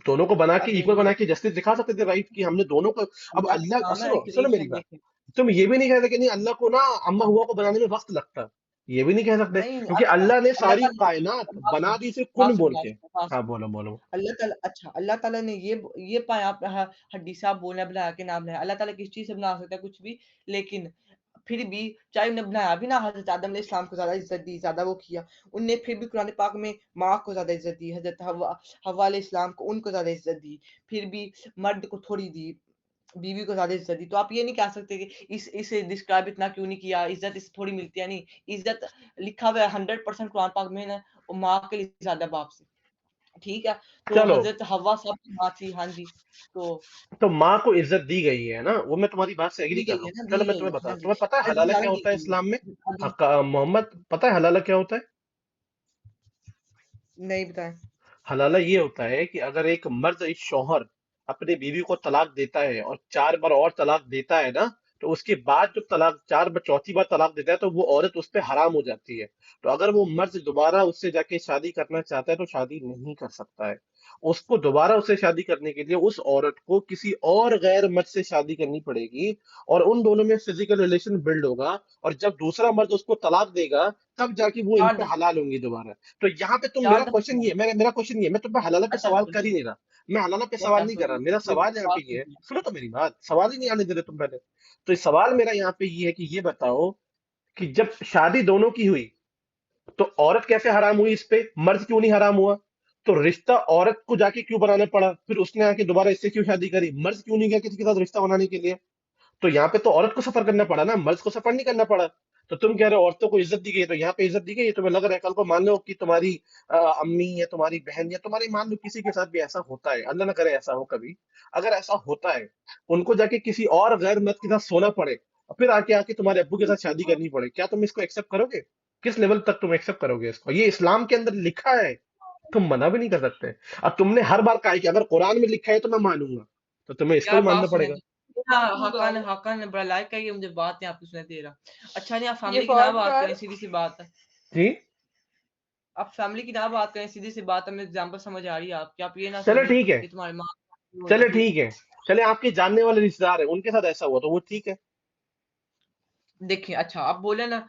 दोनों को बना के, अब इक्वल बना के जस्टिस दिखा सकते थे, राइट, कि हमने दोनों को। अब अल्लाह का अल्लाह, काम है सुनो कि सुनो एक मेरी साथ बात। देखें। तुम ये भी नहीं कह सकते कि नहीं, अल्लाह को ना अम्मा हुआ को बनाने में वक्त लगता। ये भी नहीं कह सकते, नहीं क्योंकि अच्छा, अल्लाह ने अल्लाह सारी ताला कायनात बात बना सुनो, दी सिर्फ बात कुन सुनो, बोल बात के। सुनो, बात हाँ, सुनो। बोलो बोलो। अल्लाह ताला अच्छा, अल्लाह ताला ने ये पाया आप हड्डी से आप बोलना बनाया के नाम बनाया। अल्लाह ताला किस चीज़ से बना सकता है कुछ भी, लेकिन फिर भी चाहे उन्हें बनाया भी ना, हज़रत आदम अलैहिस्सलाम को ज़्यादा इज़्ज़त दी, ज़्यादा वो किया। उनने फिर भी कुरान पाक में माँ को ज़्यादा इज़्ज़त दी, हज़रत हव्वा अलैहिस्सलाम को उनको ज़्यादा इज़्ज़त दी, फिर भी मर्द को थोड़ी दी, बीवी को ज़्यादा इज़्ज़त दी। तो आप ये नहीं कह सकते कि इसे डिस्क्राइब इतना क्यों नहीं किया, इज़्ज़त इससे थोड़ी मिलती है, नहीं। इज़्ज़त लिखा हुआ है 100% कुरान पाक में ना, वो माँ के लिए ज़्यादा बाप से। ठीक है? तो चलो, हज़रत हव्वा साहब की माँ थी, हाँ जी। तो तो माँ को इज्जत दी गई है ना, वो मैं तुम्हारी बात से एग्री दी कर रहा गई हूँ। है ना, दी चलो मैं गई तुम्हें है, बता, हाँ जी। तुम्हें पता है हर हलाला क्या ज़्यादा दी होता है गई इस्लाम में? है। मोहम्मद, पता है हलाला क्या होता है? नहीं बताएँ। हलाला ये होता है कि अगर एक मर्द, एक शौहर अपनी बीवी को तलाक देता है और 4 बार और तलाक देता है ना, तो उसके बाद जब तलाक 4 बार, चौथी बार तलाक देता है, तो वो औरत उस पे हराम हो जाती है। तो अगर वो मर्द दोबारा उससे जाके शादी करना चाहता है तो शादी नहीं कर सकता है। उसको दोबारा उससे शादी करने के लिए उस औरत को किसी और गैर मर्द से शादी करनी पड़ेगी, और उन दोनों में फिजिकल रिलेशन बिल्ड होगा, और जब दूसरा मर्द उसको तलाक देगा, तब जाके वो इन 4 पे दफ़ा, हलाल होंगी दोबारा। तो यहाँ पे तुम, 4 मेरा दफ़ा क्वेश्चन तलाक। ये, मेरा क्वेश्चन ये, मैं तुम पे हलाला पे अच्छा सवाल कर ही सॉरी, नहीं रहा। मैं हलाला पे सवाल अच्छा नहीं कर रहा, सॉरी, मेरा मेरे सवाल यहाँ सवाल पे ये सुन है, लिया। सुनो तो मेरी बात, सवाल ही नहीं आने दे रहे तुम पहले। तो ये सवाल मेरा यहाँ पे ये है कि ये बताओ कि जब शादी दोनों की हुई, तो औरत कैसे हराम हुई, इस पे मर्द क्यों नहीं हराम हुआ? तो रिश्ता औरत को जाके क्यों बनाना पड़ा, फिर उसने आके दोबारा इससे क्यों शादी करी? मर्द क्यों नहीं गया किसी के साथ रिश्ता बनाने के लिए? तो यहाँ पे तो औरत को सफर करना पड़ा ना, मर्द को सफर नहीं करना पड़ा। तो तुम कह रहे हो औरतों को इज्जत दी गई, तो यहाँ पे इज्जत दी गई। तुम्हें लग रहा है कल को मान लो कि तुम्हारी अम्मी या तुम्हारी बहन या तुम्हारी, मान लो किसी के साथ भी ऐसा होता है, अल्लाह ना करे ऐसा हो कभी, अगर ऐसा होता है, उनको जाके किसी और गैर मर्द के साथ सोना पड़े, और फिर आके आके तुम्हारे अब्बू के साथ शादी करनी पड़े, क्या तुम इसको एक्सेप्ट करोगे? किस लेवल तक तुम एक्सेप्ट करोगे इसको? ये इस्लाम के अंदर लिखा है, तुम मना भी नहीं कर सकते। अब तुमने हर बार कहा है कि अगर कुरान में लिखा है तो मैं मानूंगा, तो तुम्हें इसको यार भी बात मानना सुने पड़ेगा। ना। हाँ, खुद आ हाकान गया। हाकान बड़ा लाइक है, ये मुझे बात यहाँ पे सुनाई दे रहा। अच्छा नहीं, आप ये फैमिली की ना फॉल्ट बात कर। करें, सीधी-सी बात है। जी। आप फैमिली की ना बात करें, सीधी-सी बात है, हमें एग्ज़ाम्पल समझ आ रही है आपकी। आप ये ना चलो सोचें ठीक है, कि तुम्हारी माँ होना चले चाहिए। ठीक है, चले आपके जानने वाले रिश्तेदार है, उनके साथ ऐसा हुआ तो वो ठीक है। देखिए, अच्छा आप बोले ना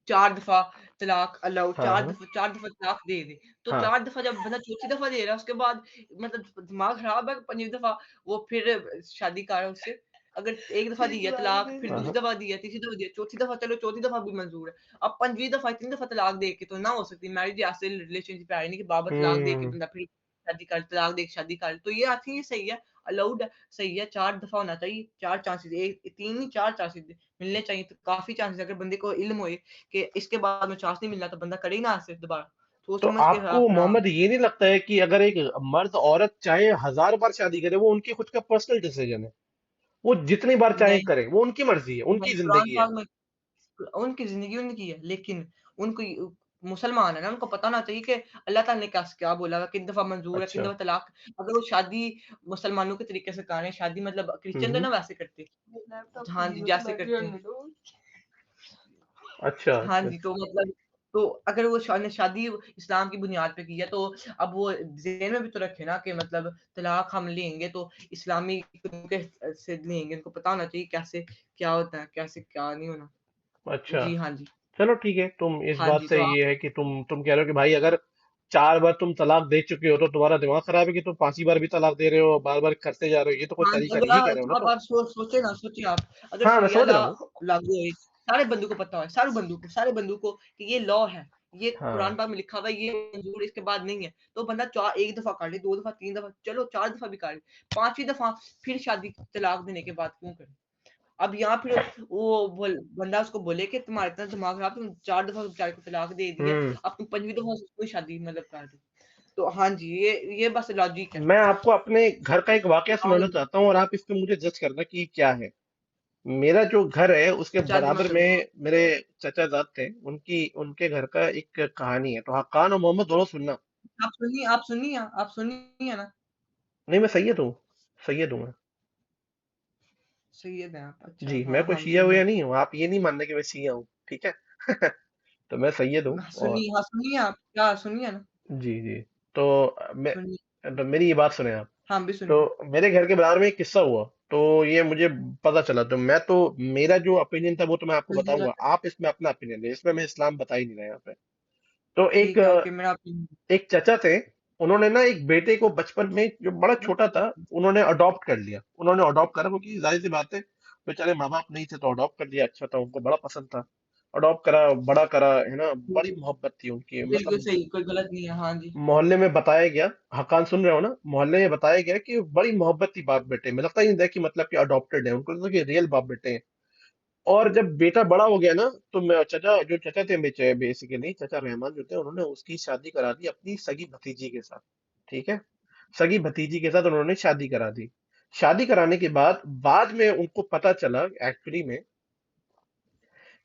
4 दफ़ा तलाक अलाउ, हाँ हाँ 4 दफ़ा तलाक दे दे। तो हाँ। 4 दफ़ा जब बंदा चौथी दफ़ा दे रहा है, उसके बाद मतलब दिमाग खराब है, 5वीं दफ़ा वो फिर शादी कर रहा है उससे। अगर 1 दफ़ा दी है तलाक, फिर हाँ दूसरी हाँ। दफ़ा दी है, तीसरी दफ़ा दी है, चौथी दफ़ा चलो चौथी दफ़ा भी मंज़ूर है। अब 5वीं दफ़ा, इतनी दफ़ा तलाक दे के तो ना हो सकती मैरिज, ऐसे रिलेशनशिप है नहीं कि बार-बार तलाक दे के हम्म। बंदा फिर शादी कर, तलाक दे के शादी कर। तो ये आई थिंक ये सही है, अलाउड है, सही है, 4 दफ़ा होना चाहिए, 4 चांसेस, 1 3 नहीं 4 चांसेस मिलने चाहिए। तो काफ़ी चांसेस, अगर बंदे को इल्म होए कि इसके बाद में चांस नहीं मिलना, तो बंदा करे ही ना ऐसे दोबारा। सोच तो समझ के आपको अपना। मोहम्मद ये नहीं लगता है कि अगर एक मर्द औरत चाहे 1000 बार शादी करे, वो उनकी खुद का पर्सनल डिसीजन है, वो जितनी बार चाहे नहीं, करे, वो उनकी मर्जी है, नहीं उनकी कुरान जिंदगी है। पाक में उनकी ज़िंदगी उनकी है, लेकिन उनको मुसलमान है ना, उनको पता होना चाहिए कि अल्लाह ताला ने क्या बोला है, कितनी दफ़ा मंज़ूर है, कितनी अच्छा। दफ़ा तलाक। अगर वो शादी मुसलमानों के तरीके से कर रहे हैं, शादी मतलब क्रिश्चियन तो हम्म। ना वैसे करते। लैपटॉप हाँ खुली जी, हो तो जैसे बैटरी करते ऑन हैं। कर दो। अच्छा हाँ अच्छा। जी, तो मतलब तो अगर वो ने शादी इस्लाम की बुनियाद पे की है, तो अब वो ज़हन में भी तो रखे ना कि मतलब तलाक हम लेंगे तो इस्लामी कानून के से लेंगे। उनको पता होना चाहिए कैसे क्या होता है, कैसे क्या नहीं होना। अच्छा। जी, हाँ जी। चलो ठीक है, तुम इस हाँ बात जी, से तो आप ये है कि तुम कह रहे हो कि भाई अगर 4 बार तुम तलाक दे चुके हो तो तुम्हारा दिमाग खराब है कि तुम 5वीं बार भी तलाक दे रहे हो, बार बार करते जा रहे हो, ये तो कोई हाँ जी, तरीका अगर नहीं, ये कह रहे हो ना अब तुम? आप सोचिए ना, सोचिए आप, अगर हाँ, मैं शरिया समझ लॉ रहा हूँ। लागू होए, सारे बंदों को पता है, सारे बंदों को कि ये लॉ है, ये कुरान हाँ। पाक में लिखा हुआ है, ये मंजूर इसके बाद नहीं है। तो बंदा 1 दफ़ा कर ले, 2 दफ़ा, 3 दफ़ा, चलो 4 दफ़ा भी कर ले, 5वीं दफ़ा फिर शादी तलाक देने के बाद क्यों करे? अब यहाँ फिर वो बंदा उसको बोले कि तुम्हारा इतना दिमाग खराब, तुम 4 दफ़ा बेचारे को तलाक दे दी है, हम्म। अब तुम 5वीं दफ़ा उसको शादी मतलब कर दो। तो हाँ जी, ये बस लॉजिक है। मैं आपको अपने घर का एक वाकया सुनाना हाँ, चाहता हूँ, और आप इस पे मुझे जज करना कि क्या है। मेरा जो घर है उसके अच्छा जी, बराबर मतलब में मेरे चचा जाद थे, उनकी उनके घर का एक कहानी है, तो हक्कान और मोहम्मद दोनों सुनना। आप सुनिए ना। नहीं, मैं सैयद हूँ, सैयद हूँ मैं। सैयद हैं आप, अच्छा जी, मैं हाँ कोई हाँ शिया सुनिए। हुआ नहीं हूँ, आप ये नहीं मानना कि मैं शिया हूँ, ठीक है। तो मैं सैयद हूँ। और सुनिए, हाँ सुनिए आप, क्या सुनिए ना। जी जी। तो मैं, सुनिए, तो मेरी ये बात सुने आप। हाँ भी सुनिए। तो मेरे घर के बाहर में एक किस्सा हुआ, तो ये मुझे पता चला, तो मैं तो, मेरा जो ओपिनियन था वो तो मैं आपको जल्दी बताऊंगा, बताइए। आप इसमें अपना ओपिनियन दें, इसमें मैं इस्लाम बता ही नहीं रहा यहाँ पे। तो ठीक है, ओके, मेरा opinion। एक चाचा थे, उन्होंने ना एक बेटे को बचपन में, जो बड़ा छोटा था, उन्होंने अडॉप्ट कर लिया, उन्होंने अडॉप्ट करा, क्योंकि जाहिर सी बात है, बेचारे माँ बाप नहीं थे तो अडॉप्ट कर लिया, अच्छा था, उनको बड़ा पसंद था, अडॉप्ट करा, बड़ा करा, है ना, बड़ी मोहब्बत थी उनकी, बिल्कुल मतलब सही, कोई गलत नहीं है, हाँ जी। मोहल्ले में बताया गया, हकान सुन रहे हो ना, मोहल्ले में बताया गया कि बड़ी मोहब्बत थी बाप बेटे में, लगता ही नहीं था कि मतलब कि अडॉप्टेड है, उनको लगता कि रियल बाप बेटे हैं। और जब बेटा बड़ा हो गया ना, तो मैं चाचा, जो चाचा थे मेरे, बेसिकली चाचा रहमान जो थे, उन्होंने उसकी शादी करा दी अपनी सगी भतीजी के साथ, ठीक है, सगी भतीजी के साथ उन्होंने शादी करा दी। शादी कराने के बाद में उनको पता चला एक्चुअली में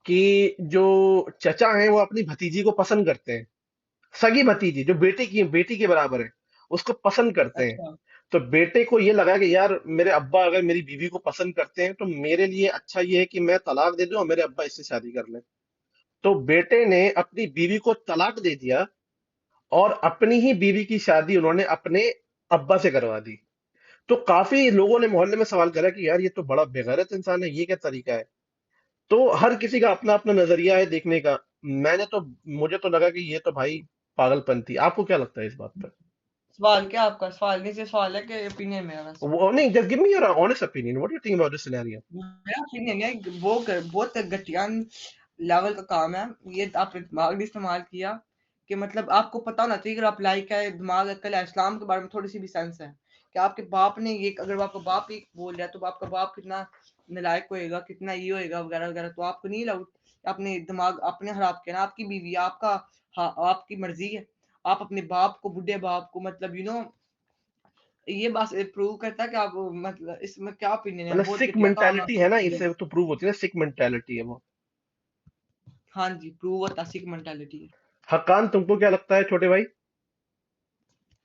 कि जो चचा हैं वो अपनी भतीजी को पसंद करते हैं, सगी भतीजी जो बेटी के बराबर है, उसको पसंद करते हैं। अच्छा तो बेटे को ये लगा कि यार मेरे अब्बा अगर मेरी बीवी को पसंद करते हैं तो मेरे लिए अच्छा ये है कि मैं तलाक दे दूं और मेरे अब्बा इससे शादी कर लें। तो बेटे ने अपनी बीवी को तलाक दे दिया और अपनी ही बीवी की शादी उन्होंने अपने अब्बा से करवा दी। तो काफी लोगों ने मोहल्ले में सवाल करा कि यार ये तो बड़ा बेगैरत इंसान है, ये क्या तरीका है। तो हर किसी का अपना अपना नजरिया है देखने का। मैंने तो, मुझे तो लगा कि ये तो भाई पागलपन थी। आपको क्या लगता है इस बात पर? सवाल क्या आपका, सवाल नीचे सवाल है कि ओपिनियन मेरा बस। वो नहीं, just give me your honest opinion, what do you think about this scenario? मेरा ओपिनियन है कि बहुत घटिया लेवल का काम है ये, आपने दिमाग नहीं इस्तेमाल किया। कि मतलब आपको पता होना चाहिए, अगर आप लाइक है, दिमाग अक्ल है, इस्लाम के बारे में थोड़ी सी भी सेंस है कि आपके बाप ने ये, अगर आपका बाप ये बोल रहा है तो आपका बाप कितना नालायक होएगा, कितना ये होएगा वगैरह वगैरह, तो आपको नहीं अलाउड। अपने दिमाग अपने खराब किया ना, आपकी बीवी आपका, हाँ आपकी मर्जी है। आप अपने बाप को, बुढ़े बाप को, मतलब ये बात प्रूव करता है कि आप, मतलब इसमें क्या ओपिनियन है, मतलब बहुत सिख घटिया काम मेंटालिटी है ना, है। इससे तो प्रूव होती है ना, सिख मेंटालिटी है वो। हाँ जी, प्रूव होता सिख मेंटालिटी है। हक्कान, तुमको क्या लगता है छोटे भाई?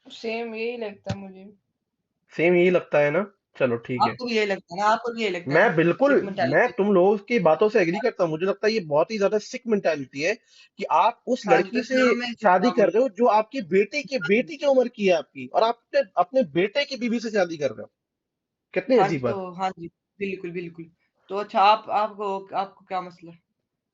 सेम यही लगता है मुझे। सेम यही लगता है ना? चलो ठीक है। आपको भी यही लगता है ना, आपको भी यही लगता है मैं ना, बिल्कुल, सिख मैं मेंटालिटी। तुम लोगों की बातों से एग्री करता हूँ, मुझे लगता है ये बहुत ही ज्यादा सिक मेंटालिटी है कि आप उस हाँ जी, तो लड़की से इस्लाम में शादी कर शामिल रहे है। हो जो आपकी बेटी की उम्र की है आपकी, और आप अपने अपने बेटे की बीवी से शादी कर रहे हो। कितनी हाँ जी, अजीब बात। तो हाँ जी, बिल्कुल बिल्कुल। तो अच्छा, आप आपको आपको क्या मसला है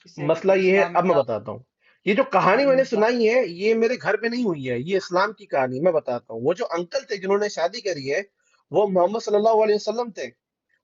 इससे, मसला मतलब ये है, इस्लाम में अब मैं क्या? बताता हूँ। ये जो हाँ कहानी जी मैंने मसला। सुनाई है, ये मेरे घर पे नहीं हुई है, ये इस्लाम की कहानी मैं बताता हूँ। वो जो अंकल थे जिन्होंने शादी करी है, वो मोहम्मद सल्लल्लाहु अलैहि वसल्लम थे।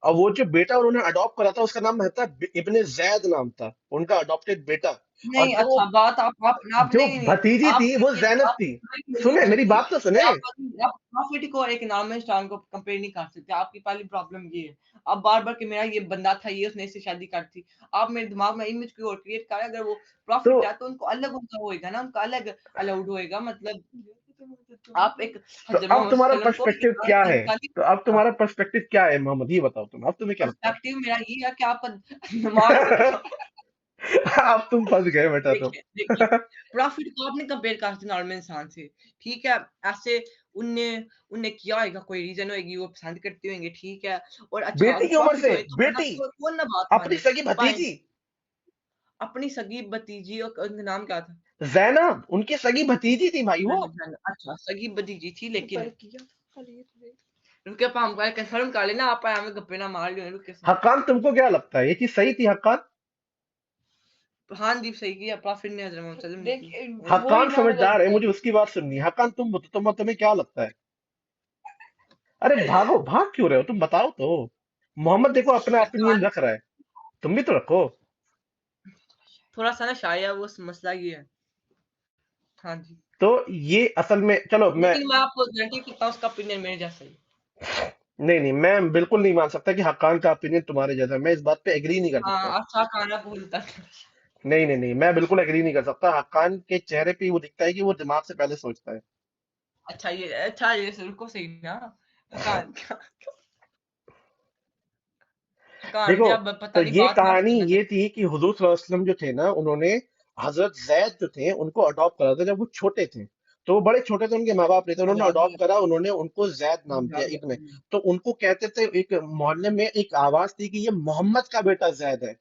और वो जो बेटा उन्होंने अडॉप्ट करा था, उसका नाम था इब्ने जैद, नाम था उनका अडॉप्टेड बेटा। और नहीं, जो अच्छा बात आप जो नहीं नहीं भतीजी आप थी वो ये जैनब आप थी। मेरी सुने, गलत मेरी थी बात तो कि सुने। आप प्रॉफिट को एक नॉर्मल स्टार को कंपेयर नहीं कर सकते। आपकी पहली प्रॉब्लम ये है, आप बार बार कि मेरा ये बंदा था, ये उसने इससे शादी कर थी। आप मेरे दिमाग में इमेज कोई और क्रिएट कर रहे हैं। अगर वो तो प्रॉफिट है तो उनको अलग उनका होएगा ना, उनका अलग अलाउड होएगा, मतलब आप एक तो हजरत अब मोहम्मद तुम्हारा सल्लल्लाहु अलैहि वसल्लम को पर्सपेक्टिव क्या है? इंसानी। तो अब तुम्हारा पर्सपेक्टिव क्या है मोहम्मद, ये बताओ तुम, अब तुम्हें क्या लगता पर्सपेक्टिव मेरा ये है कि आपका दिमाग से है? अब तुम फंस गए बेटा तुम। देखिए देखिए, प्रॉफिट को आपने कंपेयर कर सकते नॉर्मल इंसान से, ठीक है? ऐसे उनने उनने किया होएगा, कोई रीजन होएगी, वो पसंद करते होंगे, ठीक है? और अच्छा बेटी अगर की उम्र प्रॉफिट से, होए तो बंदा बेटी, कौन ना बात अपनी माने। सगी फाइन, भतीजी अपनी सगी भतीजी, और उनका नाम क्या था? जैनब, उनकी सगी भतीजी थी भाई वो। जैनब, जैनब, अच्छा सगी भतीजी थी, लेकिन रुके आप हम कंफर्म कर लेना, आप हमें गप्पे ना मार लियो, रुके से। हक्कान, तुमको क्या लगता है ये चीज सही थी हक्कान? हाँ दीप सही किया, प्रॉफिट ने हजरत मोहम्मद सल्लल्लाहु अलैहि वसल्लम ने की। देख वही हक्कान ना मतलब समझदार है, मुझे उसकी बात सुननी है। हक्कान तुम्हें क्या लगता है? अरे भागो, भाग क्यों रहे हो तुम, बताओ तो। मोहम्मद देखो अपना ओपिनियन रख रहा है, तुम भी तो रखो। थोड़ा सा ना शाया वो मसला ये है। हाँ जी, तो ये असल में, चलो मैं, लेकिन मैं आपको गारंटी करता हूँ उसका ओपिनियन मेरे जैसा ही। नहीं नहीं, मैं बिल्कुल नहीं मान सकता कि हक्कान का ओपिनियन तुम्हारे जैसा है। मैं इस बात पे एग्री नहीं कर सकता। हाँ, अच्छा खाना भूलता था। नहीं नहीं नहीं, मैं बिल्कुल एग्री नहीं कर सकता। हक्कान के चेहरे पे ही वो दिखता है कि वो दिमाग से पहले सोचता है। अच्छा ये रुको सही ना। कान कान देखो, जी, आप तो पता नहीं ये बात माफ कहानी करना ये चाहते। थी कि हुजूर सल्लल्लाहु अलैहि वसल्लम जो थे ना, उन्होंने हजरत जैद जो थे उनको अडॉप्ट करा था जब वो छोटे थे। तो वो बड़े छोटे थे, उनके माँ बाप नहीं थे, उन्होंने याद अडॉप्ट है, करा, उन्होंने उनको जैद नाम दिया याद है। इब्न। तो उनको कहते थे, एक मोहल्ले में एक आवाज थी कि ये मोहम्मद का बेटा जैद है।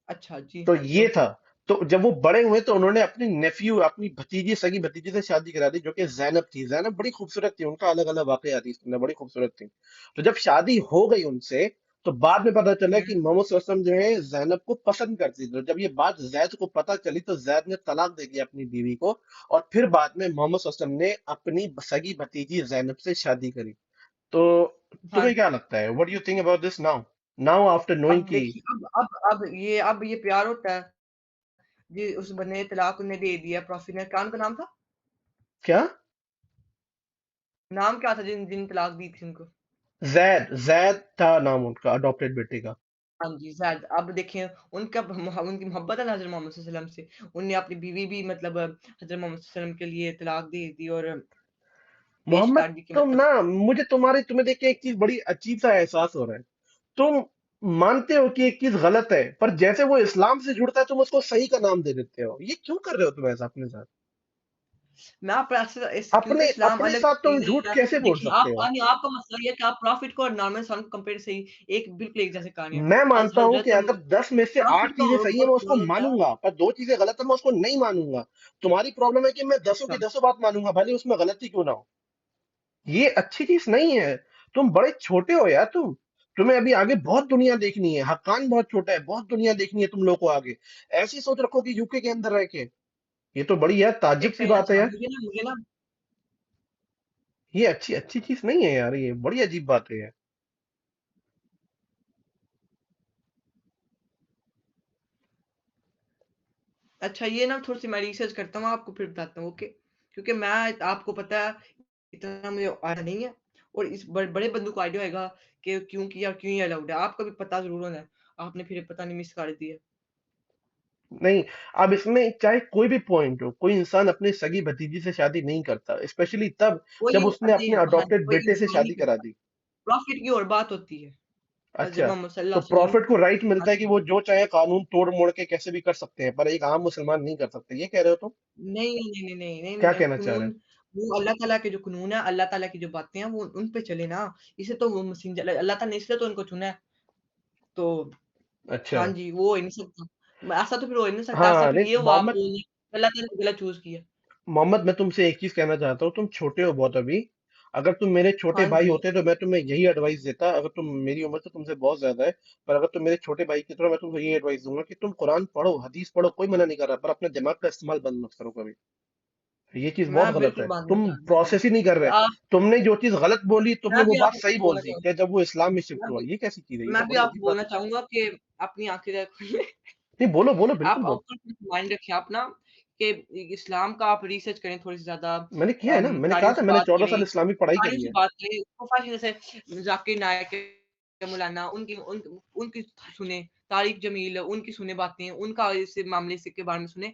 अच्छा जी तो हाँ ये तो था। तो जब वो बड़े हुए तो उन्होंने अपनी नेफ्यू, अपनी भतीजी, सगी भतीजी से शादी करा दी, जो कि जैनब थी। जैनब बड़ी खूबसूरत थी, उनका अलग अलग वाकया थी इसके अंदर, बड़ी खूबसूरत थी। तो जब शादी हो गई उनसे, तो बाद में पता चला कि हम्म, मोहम्मद सल्लल्लाहु अलैहि वसल्लम जो है जैनब को पसंद करती थी। तो जब ये बात जैद को पता चली तो जैद ने तलाक दे दिया अपनी बीवी को, और फिर बाद में मोहम्मद सल्लल्लाहु अलैहि वसल्लम ने अपनी सगी भतीजी जैनब से शादी करी। तो हाँ तुम्हें क्या लगता है, what do you think about this now, now after knowing अब कि देखिए अब ये प्यार होता है जी। उस बंदे ने तलाक उन्हें दे दिया, प्रॉफिट ने, क्या उनका नाम था? क्या? नाम क्या था जिन जिन तलाक दी थी उनको? जैद, जैद था नाम उनका अडॉप्टेड बेटे का। हाँ जी, ज़ैद। अब देखें उनकी मोहब्बत है ना हज़रत मोहम्मद सल्लल्लाहु अलैहि वसल्लम से। उन्हें अपनी बीवी भी मतलब हज़रत मोहम्मद सल्लल्लाहु अलैहि वसल्लम के लिए तलाक दे दी और पेश मोहम्मद, कर दी कि तुम मतलब ना, मुझे तुम्हें देख के एक चीज बड़ी अजीब सा एहसास हो रहा है। तुम मानते हो कि एक चीज गलत है, पर जैसे वो इस्लाम से जुड़ता है तुम उसको सही का नाम दे देते हो। ये क्यों कर रहे हो तुम ऐसा अपने साथ? मैं आप ऐसे क्योंकि अपने इस्लाम अपने अलग साथ तुम चीज़ झूठ है। कैसे बोल देखिए सकते आप हो? नहीं, आपका मसला ये है कि आप प्रॉफिट को और नॉर्मल इंसान को कंपेयर से ही एक बिल्कुल एक जैसे कहानी है। मैं मानता हूं कि हज़रत अगर 10 में से प्रॉफिट 8 का चीजें सही है और मैं उसको कमाल होता है। मानूंगा, पर दो चीजें गलत है मैं उसको नहीं मानूंगा। तुम्हारी प्रॉब्लम है कि मैं दसों की अच्छा, दसों बात मानूंगा, भले उसमें गलती क्यों ना हो। ये अच्छी चीज नहीं है। तुम बड़े छोटे हो यार, तुम्हें अभी आगे बहुत दुनिया देखनी है। हक्कान बहुत छोटा है, बहुत दुनिया देखनी है तुम लोग को आगे। ऐसी सोच रखो कि यूके के अंदर रह के, ये तो बड़ी यार ताज्जुब एक सी सेकंड। बात है अच्छा, यार। मुझे ना ये अच्छी अच्छी चीज नहीं है यार, ये बड़ी अजीब बात है यार। अच्छा, ये ना थोड़ी-सी मैं रिसर्च करता हूँ, आपको फिर बताता हूँ, ओके? क्योंकि मैं आपको पता है इतना मुझे आइडिया नहीं है और इस बड़े बंदों को आइडिया होएगा कि क्यों किया, क्यों ये अलाउड है। आपको भी पता ज़रूर होना है। आपने फिर पता नहीं मिस कर दिया। नहीं, अब इसमें चाहे कोई भी पॉइंट हो, कोई इंसान अपने सगी भतीजी से शादी नहीं करता, स्पेशली तब जब कोई उसने जी अपने हाँ जी, अडॉप्टेड कोई बेटे से इंसान नहीं शादी करा करता। दी। प्रॉफ़िट की और बात होती है। हज़रत अच्छा, मोहम्मद तो सल्लल्लाहु अलैहि वसल्लम। प्रॉफिट को राइट हाँ मिलता है कि जी। वो जो चाहे कानून तोड़ मोड़ के कैसे भी कर सकते हैं, पर एक आम मुसलमान नहीं कर सकते, ये कह रहे हो तुम? नहीं, नहीं, नहीं, नहीं, नहीं, नहीं, क्या नहीं, कहना चाह रहे कानून वो अल्लाह ताला के जो कानून है, अल्लाह ताला की जो बातें हैं, वो उन पे चले ना। इसे तो वो मैसेंजर अल्लाह ताला ने इसलिए तो उनको चुना है। तो हो? अच्छा। हाँ जी, वो हो ही नहीं सकता। ऐसा तो फिर हो ही नहीं सकता, ऐसा हाँ फिर नहीं, ये हुआ आप मोहम्मद, बोल अल्लाह ताला ने गलत चूज़ किया। मोहम्मद मैं तुमसे एक चीज कहना चाहता हूँ, तुम छोटे हो बहुत अभी। अगर तुम मेरे छोटे हाँ भाई जी, होते तो मैं तुम्हें यही एडवाइस देता। अगर तुम, मेरी उम्र तो तुमसे बहुत ज्यादा है, पर अगर तुम मेरे छोटे भाई की तरह, मैं तुमको यही एडवाइस दूंगा कि तुम कुरान पढ़ो, हदीस पढ़ो, कोई मना नहीं कर रहा, पर अपने दिमाग का इस्तेमाल बंद मत करो कभी। ये चीज बहुत मैं गलत बिल्कुल है, बात नहीं तुम कर रहा जी। प्रोसेस ही नहीं कर रहे। आप तुमने जो चीज गलत बोली, तुमने मैं वो भी बात आपको सही कुछ बोल बोलना दी चाहूँ कि जब वो इस्लाम में शिफ्ट मैं हुआ। भी ये कैसी चीज है, ये तो मैं भी बड़ी आपको अजीब बात बोलना है। चाहूँगा कि अपनी आँखें खोलिए। नहीं, बोलो बोलो, बिल्कुल आप बोलो। माइंड रखिए आप ना कि इस्लाम का आप रिसर्च करें थोड़ी सी ज़्यादा। मैंने किया है ना, मैंने कहा कारियों था से मैंने बात 14 साल करें, इस्लामिक पढ़ाई कारियों करी से है। बात करें, प्रोफेशनल जैसे ज़ाकिर नाइक, मौलाना उनकी सुने, तारिक जमील उनकी सुने बातें, उनका इस मामले से के बारे में सुने।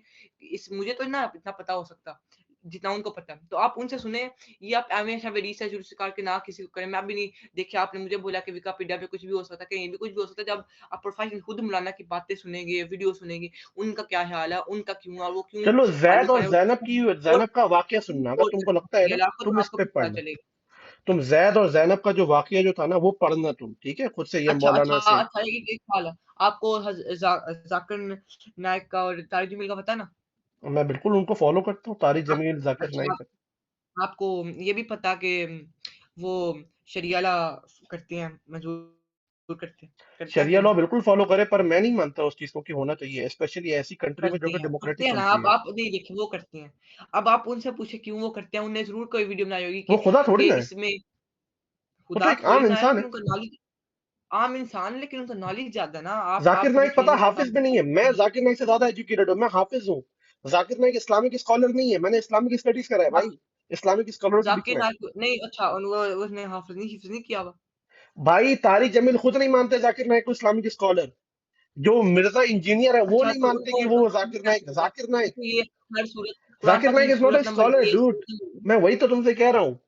इस मुझे तो ना इतना पता हो सकता, जितना उनको पता है। तो आप उनसे सुने, ये आप हमेशा रिसर्च विसर्च करके ना किसी को करें। मैं भी नहीं देखिए आपने मुझे बोला कि विकिपीडिया पे कुछ भी हो सकता है, कहीं भी कुछ भी हो सकता है। जब आप प्रोफेशनल खुद मौलाना की बातें सुनेंगे, वीडियो सुनेंगे, उनका क्या ख्याल है, उनका क्यों है, वो क्यों चलो, फॉलो जैद और करे जैनब की, और जैनब का वाकया क्यों सुनना, अगर गौर तुमको करे लगता है ना, आपको तुम तो इस आपको पे भी पता पढ़ना। चलेगा। तुम जैद और जैनब का जो वाकया जो था ना, वो पढ़ना तुम, ठीक है, खुद से, ये अच्छा, अच्छा, मौलाना से। अच्छा, एक सवाल है। आपको ज़ाकिर नाइक का और तारिक जमील का पता है ना? मैं बिल्कुल उनको फॉलो करता हूँ, तारिक आप जमील, जाकिर अच्छा, नाइक। आपको ये भी पता कि वो शरिया लॉ करते हैं, मंज़ूर करते हैं कि शरिया लॉ नहीं? बिल्कुल फॉलो करे, पर मैं नहीं मानता उस चीज को कि होना चाहिए, स्पेशली ऐसी कंट्री में जो कि करते डेमोक्रेटिक हैं ना, कंट्री है। आप नहीं देखिए वो करते हैं। अब आप उनसे पूछे क्यों वो करते हैं, उन्होंने ज़रूर कोई वीडियो बनाई होगी वो खुदा थोड़ी कि ना है, इसमें वो तो खुदा एक थोड़ी आम ना है, इंसान लेकिन है। उनका नॉलेज आम इंसान है, लेकिन उनका नॉलेज ज़्यादा है ना। आप जाकिर कभी नाइक चीज़ पता नहीं पता हाफिज भी नहीं है, मैं जाकिर नाइक से ज्यादा एजुकेटेड हूँ, मैं हाफिज हूँ। जाकिर नाइक इस्लामिक स्कॉलर नहीं है, मैंने इस्लामिक स्टडीज करा है भाई, इस्लामिक स्कॉलर के बीच ज़ाकिर में। नाइक नहीं अच्छा वो उसने हिफ़्ज़ नहीं किया हुआ। भाई तारिक जमील खुद नहीं मानते जाकिर नाइक को इस्लामिक स्कॉलर। जो मिर्जा इंजीनियर है वो अच्छा नहीं तो मानते उनको कि वो उनको जाकिर नाइक, कैसे पता? जाकिर नाइक, देखो ये हर सूरत कुरान जाकिर पाक नाइक में is not a Surat number scholar 1 dude. मैं वही तो तुमसे कह रहा हूँ,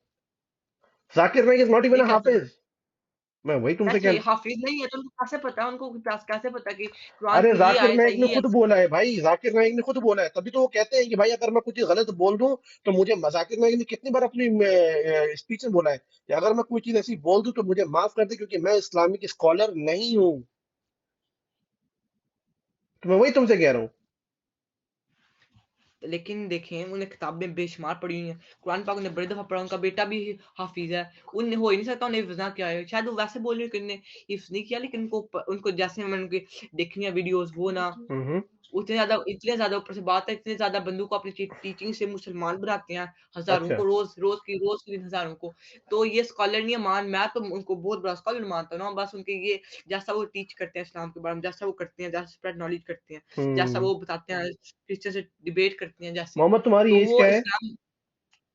जाकिर नाइक इज नॉट ये इवन अ कैसे? हाफिज। मैं वही तुमसे ऐसे कह, हाफिज नहीं है तो उनको कैसे पता, उनको कैसे पता कि कुरान अरे की ये जाकिर आयत है, नाइक ने ये खुद ऐसे। बोला है भाई, जाकिर नाइक ने खुद बोला है, तभी तो वो कहते हैं कि भाई अगर मैं कुछ गलत बोल दूं तो मुझे, जाकिर नाइक ने कितनी बार अपनी स्पीच में बोला है कि अगर मैं कोई चीज ऐसी बोल दूं तो मुझे माफ कर दे क्योंकि मैं इस्लामिक स्कॉलर नहीं हूं। तो मैं वही तुमसे कह रहा हूँ। लेकिन देखें उन्हें किताबें बेशुमार पढ़ी हुई हैं, कुरान पाक उन्हें बड़ी दफा पढ़ा, उनका बेटा भी हाफिज है, उन्हें हो ही नहीं सकता उन्हें हिफ्ज ना किया है, शायद वो वैसे बोल रहे हैं कि उन्हें हिफ्ज नहीं किया, लेकिन उनको जैसे मैंने उनकी देखनी है वीडियोस वो ना, हम्म। इतने ज्यादा ऊपर से बात है, इतने ज्यादा बंदों को अपनी टीचिंग से मुसलमान बनाते हैं, हजारों अच्छा। को, रोज की हजारों को। तो ये स्कॉलर नहीं है, मैं तो उनको बहुत बड़ा स्कॉलर मानता हूँ ना, बस उनके ये जैसा वो टीच करते हैं इस्लाम के बारे में, जैसा वो करते हैं, जैसा स्प्रेड नॉलेज करते हैं, जैसा हम्म। वो बताते हैं, क्रिश्चियन से डिबेट करते हैं जैसे, मोहम्मद तुम्हारी तो एज वो क्या है? इस्लाम।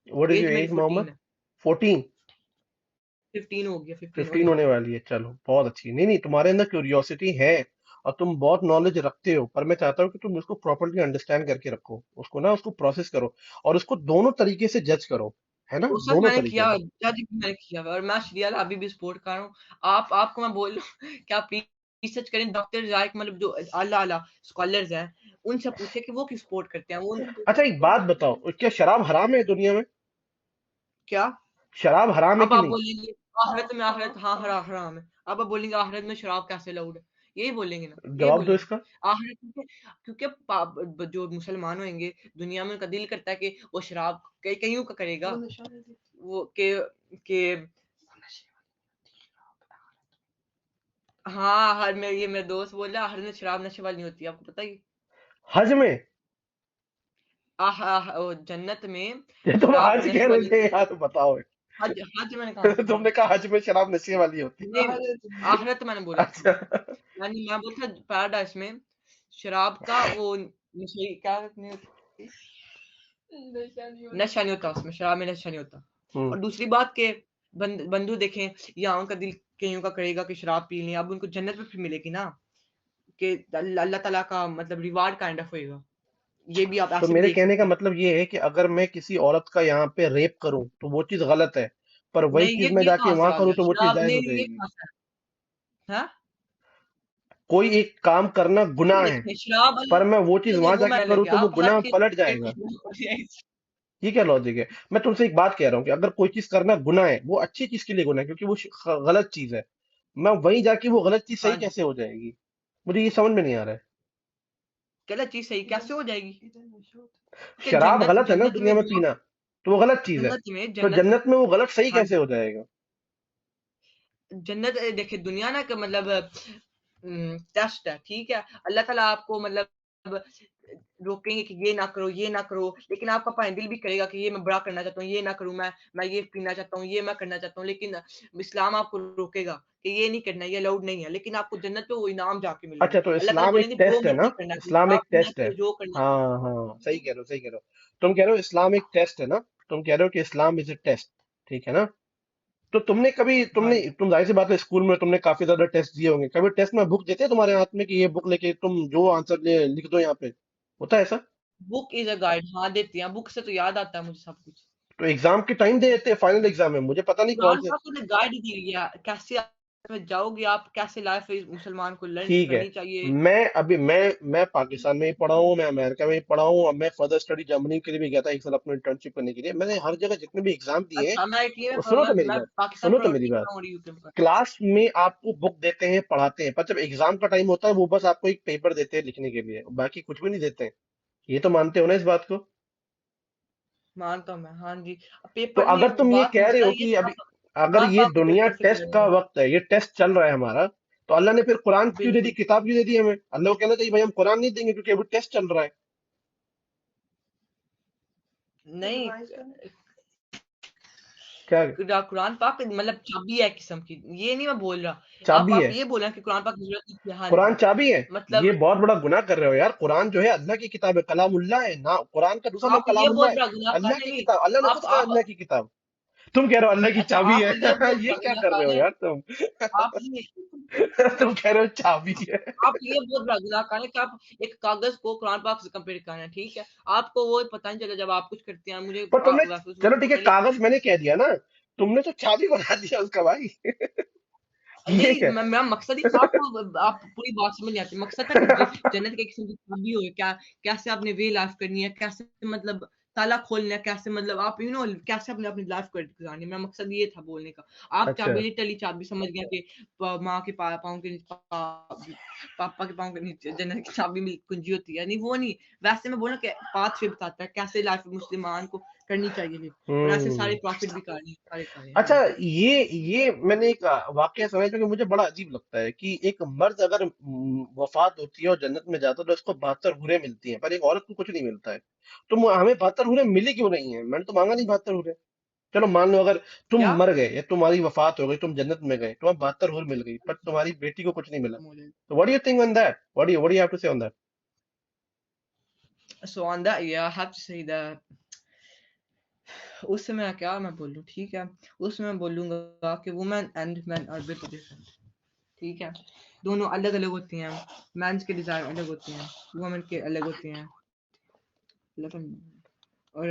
व्हाट इज एज योर मेरी एज 14 मोहम्मद? है। 14? 15 हो गया, 15 होने 15 होने वाली है। वाली है, चलो बहुत अच्छी। नहीं नहीं, तुम्हारे अंदर क्यूरियोसिटी है और तुम बहुत नॉलेज रखते हो, पर मैं चाहता हूँ कि तुम उसको प्रॉपर्ली अंडरस्टैंड करके रखो, उसको ना, उसको प्रोसेस करो और उसको दोनों तरीके से जज करो, है ना, वो सब दोनों मैंने तरीके किया, से। जज भी मैंने किया हुआ है, और मैं शरिया अभी भी सपोर्ट कर रहा हूँ। आपको मैं बोल रहा हूँ कि आप रिसर्च करें, डॉक्टर जायक मतलब जो आला आला स्कॉलर्स हैं, उनसे पूछे कि वो किस सपोर्ट करते हैं, वो अच्छा एक बात बताओ, क्या शराब हराम है दुनिया में? क्या। शराब हराम है अब कि आप नहीं? बोलेंगे आखिरत हाँ हराम है, अब आप बोलेंगे आखिरत में शराब कैसे अलाउड है, यही बोलेंगे ना, यही जवाब दो बोलेंगे। इसका। आखिरत में, क्योंकि जो मुसलमान होंगे दुनिया में, उनका दिल करता है कि वो शराब कईयों का करेगा, वो के हाँ, हर ये मेरा दोस्त बोल रहा है, हर में शराब नशे वाली नहीं होती, आपको पता ही। हज में? वो जन्नत में ये तुम शराब हज कह नशे रहे वाली थे नहीं यार, बताओ। होती। हज हज मैंने कहाँ बोला? तुमने कहा हज में शराब नशे वाली होती नहीं, आखिरत मैंने बोला है। था। अच्छा। यानी मैं बोलता पैराडाइस में शराब का वो नशे क्या नहीं होती, नशा नहीं होता उसमें, शराब में नशा नहीं होता। हम्म। और दूसरी बात के बंधु देखें, यहाँ उनका दिल कईयों का करेगा कि शराब पी लें, अब उनको जन्नत में फिर मिलेगी ना, कि अल्लाह ताला का मतलब रिवार्ड काइंड ऑफ होएगा, ये भी आप तो ऐसे भी मेरे देख कहने का सकते हैं। मतलब ये है कि अगर मैं किसी औरत का यहाँ पे रेप करूं तो वो चीज गलत है, पर वही नहीं, चीज मैं ये जाके कहाँ से वहां आ करूं गया तो वो चीज शराब, जायज हो नहीं ये जाएगी। कहाँ से है? कोई एक काम करना गुनाह है, देखिए शराब पर मैं वो चीज नहीं नहीं वहां वो जाके मैं लग करूं गया, तो वो आप हर गुनाह चीज पलट जाएगा। ये क्या लॉजिक है? मैं तुमसे एक बात कह रहा हूँ कि अगर कोई चीज करना गुनाह है, वो अच्छी चीज के लिए गुनाह है क्योंकि वो गलत चीज है, मैं वहीं जाके वो गलत चीज हाँ सही जी, कैसे हो जाएगी? मुझे ये समझ में नहीं आ रहा है। गलत चीज सही कैसे हो जाएगी, कि शराब जन्नत गलत है ना जन्नत दुनिया में में जो पीना, तो वो गलत चीज है, जन्नत में तो जन्नत जन्नत में वो गलत सही हाँ कैसे हो जाएगा? जन्नत देखिए दुनिया ना का मतलब टेस्ट है, ठीक है, अल्लाह ताला आपको मतलब रोकेंगे कि ये ना करो, लेकिन आपका भाई दिल भी करेगा कि ये मैं बड़ा करना चाहता हूँ, ये ना करूँ, मैं ये पीना चाहता हूँ, ये मैं करना चाहता हूँ, लेकिन इस्लाम आपको रोकेगा कि ये नहीं करना, ये अलाउड नहीं है, लेकिन आपको जन्नत पे वो इनाम जाके मिलेगा, अच्छा, तो अल्लाह ताला इस्लाम एक बोलेंगे जो टेस्ट है ना? मर्जी करना इस्लाम आप एक अपने टेस्ट है। लिए जो करना चाहो। हाँ हाँ, सही कह रहे हो, सही कह रहे हो। तुम कह रहे हो इस्लाम एक टेस्ट है ना? तुम कह रहे हो कि इस्लाम इज ए टेस्ट, ठीक है ना? तो तुमने कभी, हाँ तुमने, जी, तुम जाहिर सी बात है स्कूल में तुमने काफी ज्यादा टेस्ट दिए होंगे, कभी टेस्ट में बुक देते हैं तुम्हारे हाथ में कि ये बुक लेके तुम जो आंसर लिख दो यहाँ पे, होता है ऐसा? बुक इज अ गाइड, हाँ देती हैं, बुक से तो याद आता है मुझे सब कुछ। तो एग्जाम के टाइम दे देते हैं, फाइनल एग्जाम में, मुझे पता नहीं कौन कुरान से। पाक ने गाइड दी है कैसे आप जाओगे, आप कैसे लाइफ मुसलमान को लर्न ठीक है। करनी चाहिए। मैं पाकिस्तान में ही पढ़ा हूँ, मैं अमेरिका में ही पढ़ा हूँ, अब मैं फर्दर स्टडी जर्मनी के लिए भी गया था एक साल अपने इंटर्नशिप करने के लिए, मैंने हर जगह जितने भी एग्जाम दिए हैं। अच्छा मैं इटली में सुनो तो मेरी मैं बात, पाकिस्तान सुनो तो मेरी प्रोटी बात। में हूँ, यूके में। क्लास में आपको बुक देते हैं, पढ़ाते हैं, पर जब एग्जाम का टाइम होता है वो बस आपको एक पेपर देते हैं लिखने के लिए, बाकी कुछ भी नहीं देते हैं। ये तो मानते हो ना इस बात को? मानता हूँ मैं, हाँ जी। तो पेपर नहीं, अगर तुम ये बात कह रहे मसला हो ये कि था, अभी, अगर कुरान ये पाक के दुनिया पेपर से टेस्ट कह रहे का हैं। वक्त है, ये टेस्ट चल रहा है हमारा, तो अल्लाह ने फिर कुरान क्यों दे दी, बिल्कुल किताब क्यों दे दी हमें? अल्लाह को कहना चाहिए भाई हम कुरान नहीं देंगे क्योंकि अभी टेस्ट चल रहा है। नहीं, क्या? कुरान पाक मतलब चाबी है किस्म की, ये नहीं मैं बोल रहा। चाबी आप है? ये बोल रहे हैं कि कुरान पाक की जरूरत नहीं है, हाँ कुरान जी। चाबी है? ये मतलब बहुत बड़ा गुनाह कर रहे हो यार, कुरान जो है अल्लाह की किताब है, कलामुल्लाह है ना, कुरान का दूसरा नाम आप ये कलामुल्लाह बहुत है। बड़ा गुनाह कर अल्लाह रहे की नहीं, किताब, अल्लाह ने खुद कहा आप अल्लाह की किताब। तुम कह रहे हो अल्लाह की अच्छा चाबी आप ये है। बहुत ये बड़ा क्या गुनाह कर कर रहे हो रहे हैं, यार तुम? आप ये तुम कह रहे हो चाबी है। आप ये बहुत बड़ा गुनाह कर रहे हैं कि आप एक कागज को कुरान पाक से कंपेयर कर रहे हैं, ठीक है, आपको वो पता नहीं चला जब आप कुछ करते हैं, मुझे पर तुमने, वैसे उस चलो वक्त ठीक है, पता नहीं, लेकिन कागज मैंने कह दिया ना, तुमने तो चाबी बना दिया उसका भाई। ये नहीं क्या? मेरा मकसद ही आप पूरी बात समझ नहीं आती। मकसद था कि जन्नत के किस्म की चाबी हो, क्या कैसे आपने वे लाइफ करनी है, कैसे मतलब ताला खोलना है, कैसे मतलब आप कैसे अपने अपनी लाइफ गुजारनी है। मेरा मकसद ये था बोलने का। आप अच्छा। चाबी लिटरली चाबी समझ गए कि माँ के पाँव के नीचे पापा के पाँव के नीचे जन्नत की चाबी में कुंजी होती है। नहीं वो नहीं, वैसे मैं बोला कि पाथ वे बताता है कैसे लाइफ मुसलमान को करनी चाहिए और ऐसे सारे हम्म। प्रॉफिट भी सारे कार्य। हाँ अच्छा, जी। ये मैंने एक वाकया सुना है जो कि मुझे बड़ा अजीब लगता है कि एक मर्द अगर वफात होती है और जन्नत में जाता है तो उसको 72 हुरें मिलती हैं, पर एक औरत को कुछ नहीं मिलता है। तो हमें 72 हुरें मिली क्यों नहीं है? मैंने तो मांगा नहीं 72 हुरें। चलो मान लो अगर तुम क्या मर गए या तुम्हारी वफात हो गई, तुम जन्नत में गए, तुम्हें 72 हुर मिल गई, पर तुम्हारी बेटी को कुछ नहीं मिला। तो what do you think on that? What do you have to say on that? So on that, yeah, I have to say that उस समय क्या मैं बोलूँ, ठीक है? उस समय बोलूँगा कि women and men are bit different, ठीक है? दोनों अलग-अलग होती हैं, मेंस के डिज़ायर अलग होते हैं, वुमेन के अलग होते हैं। लेकिन और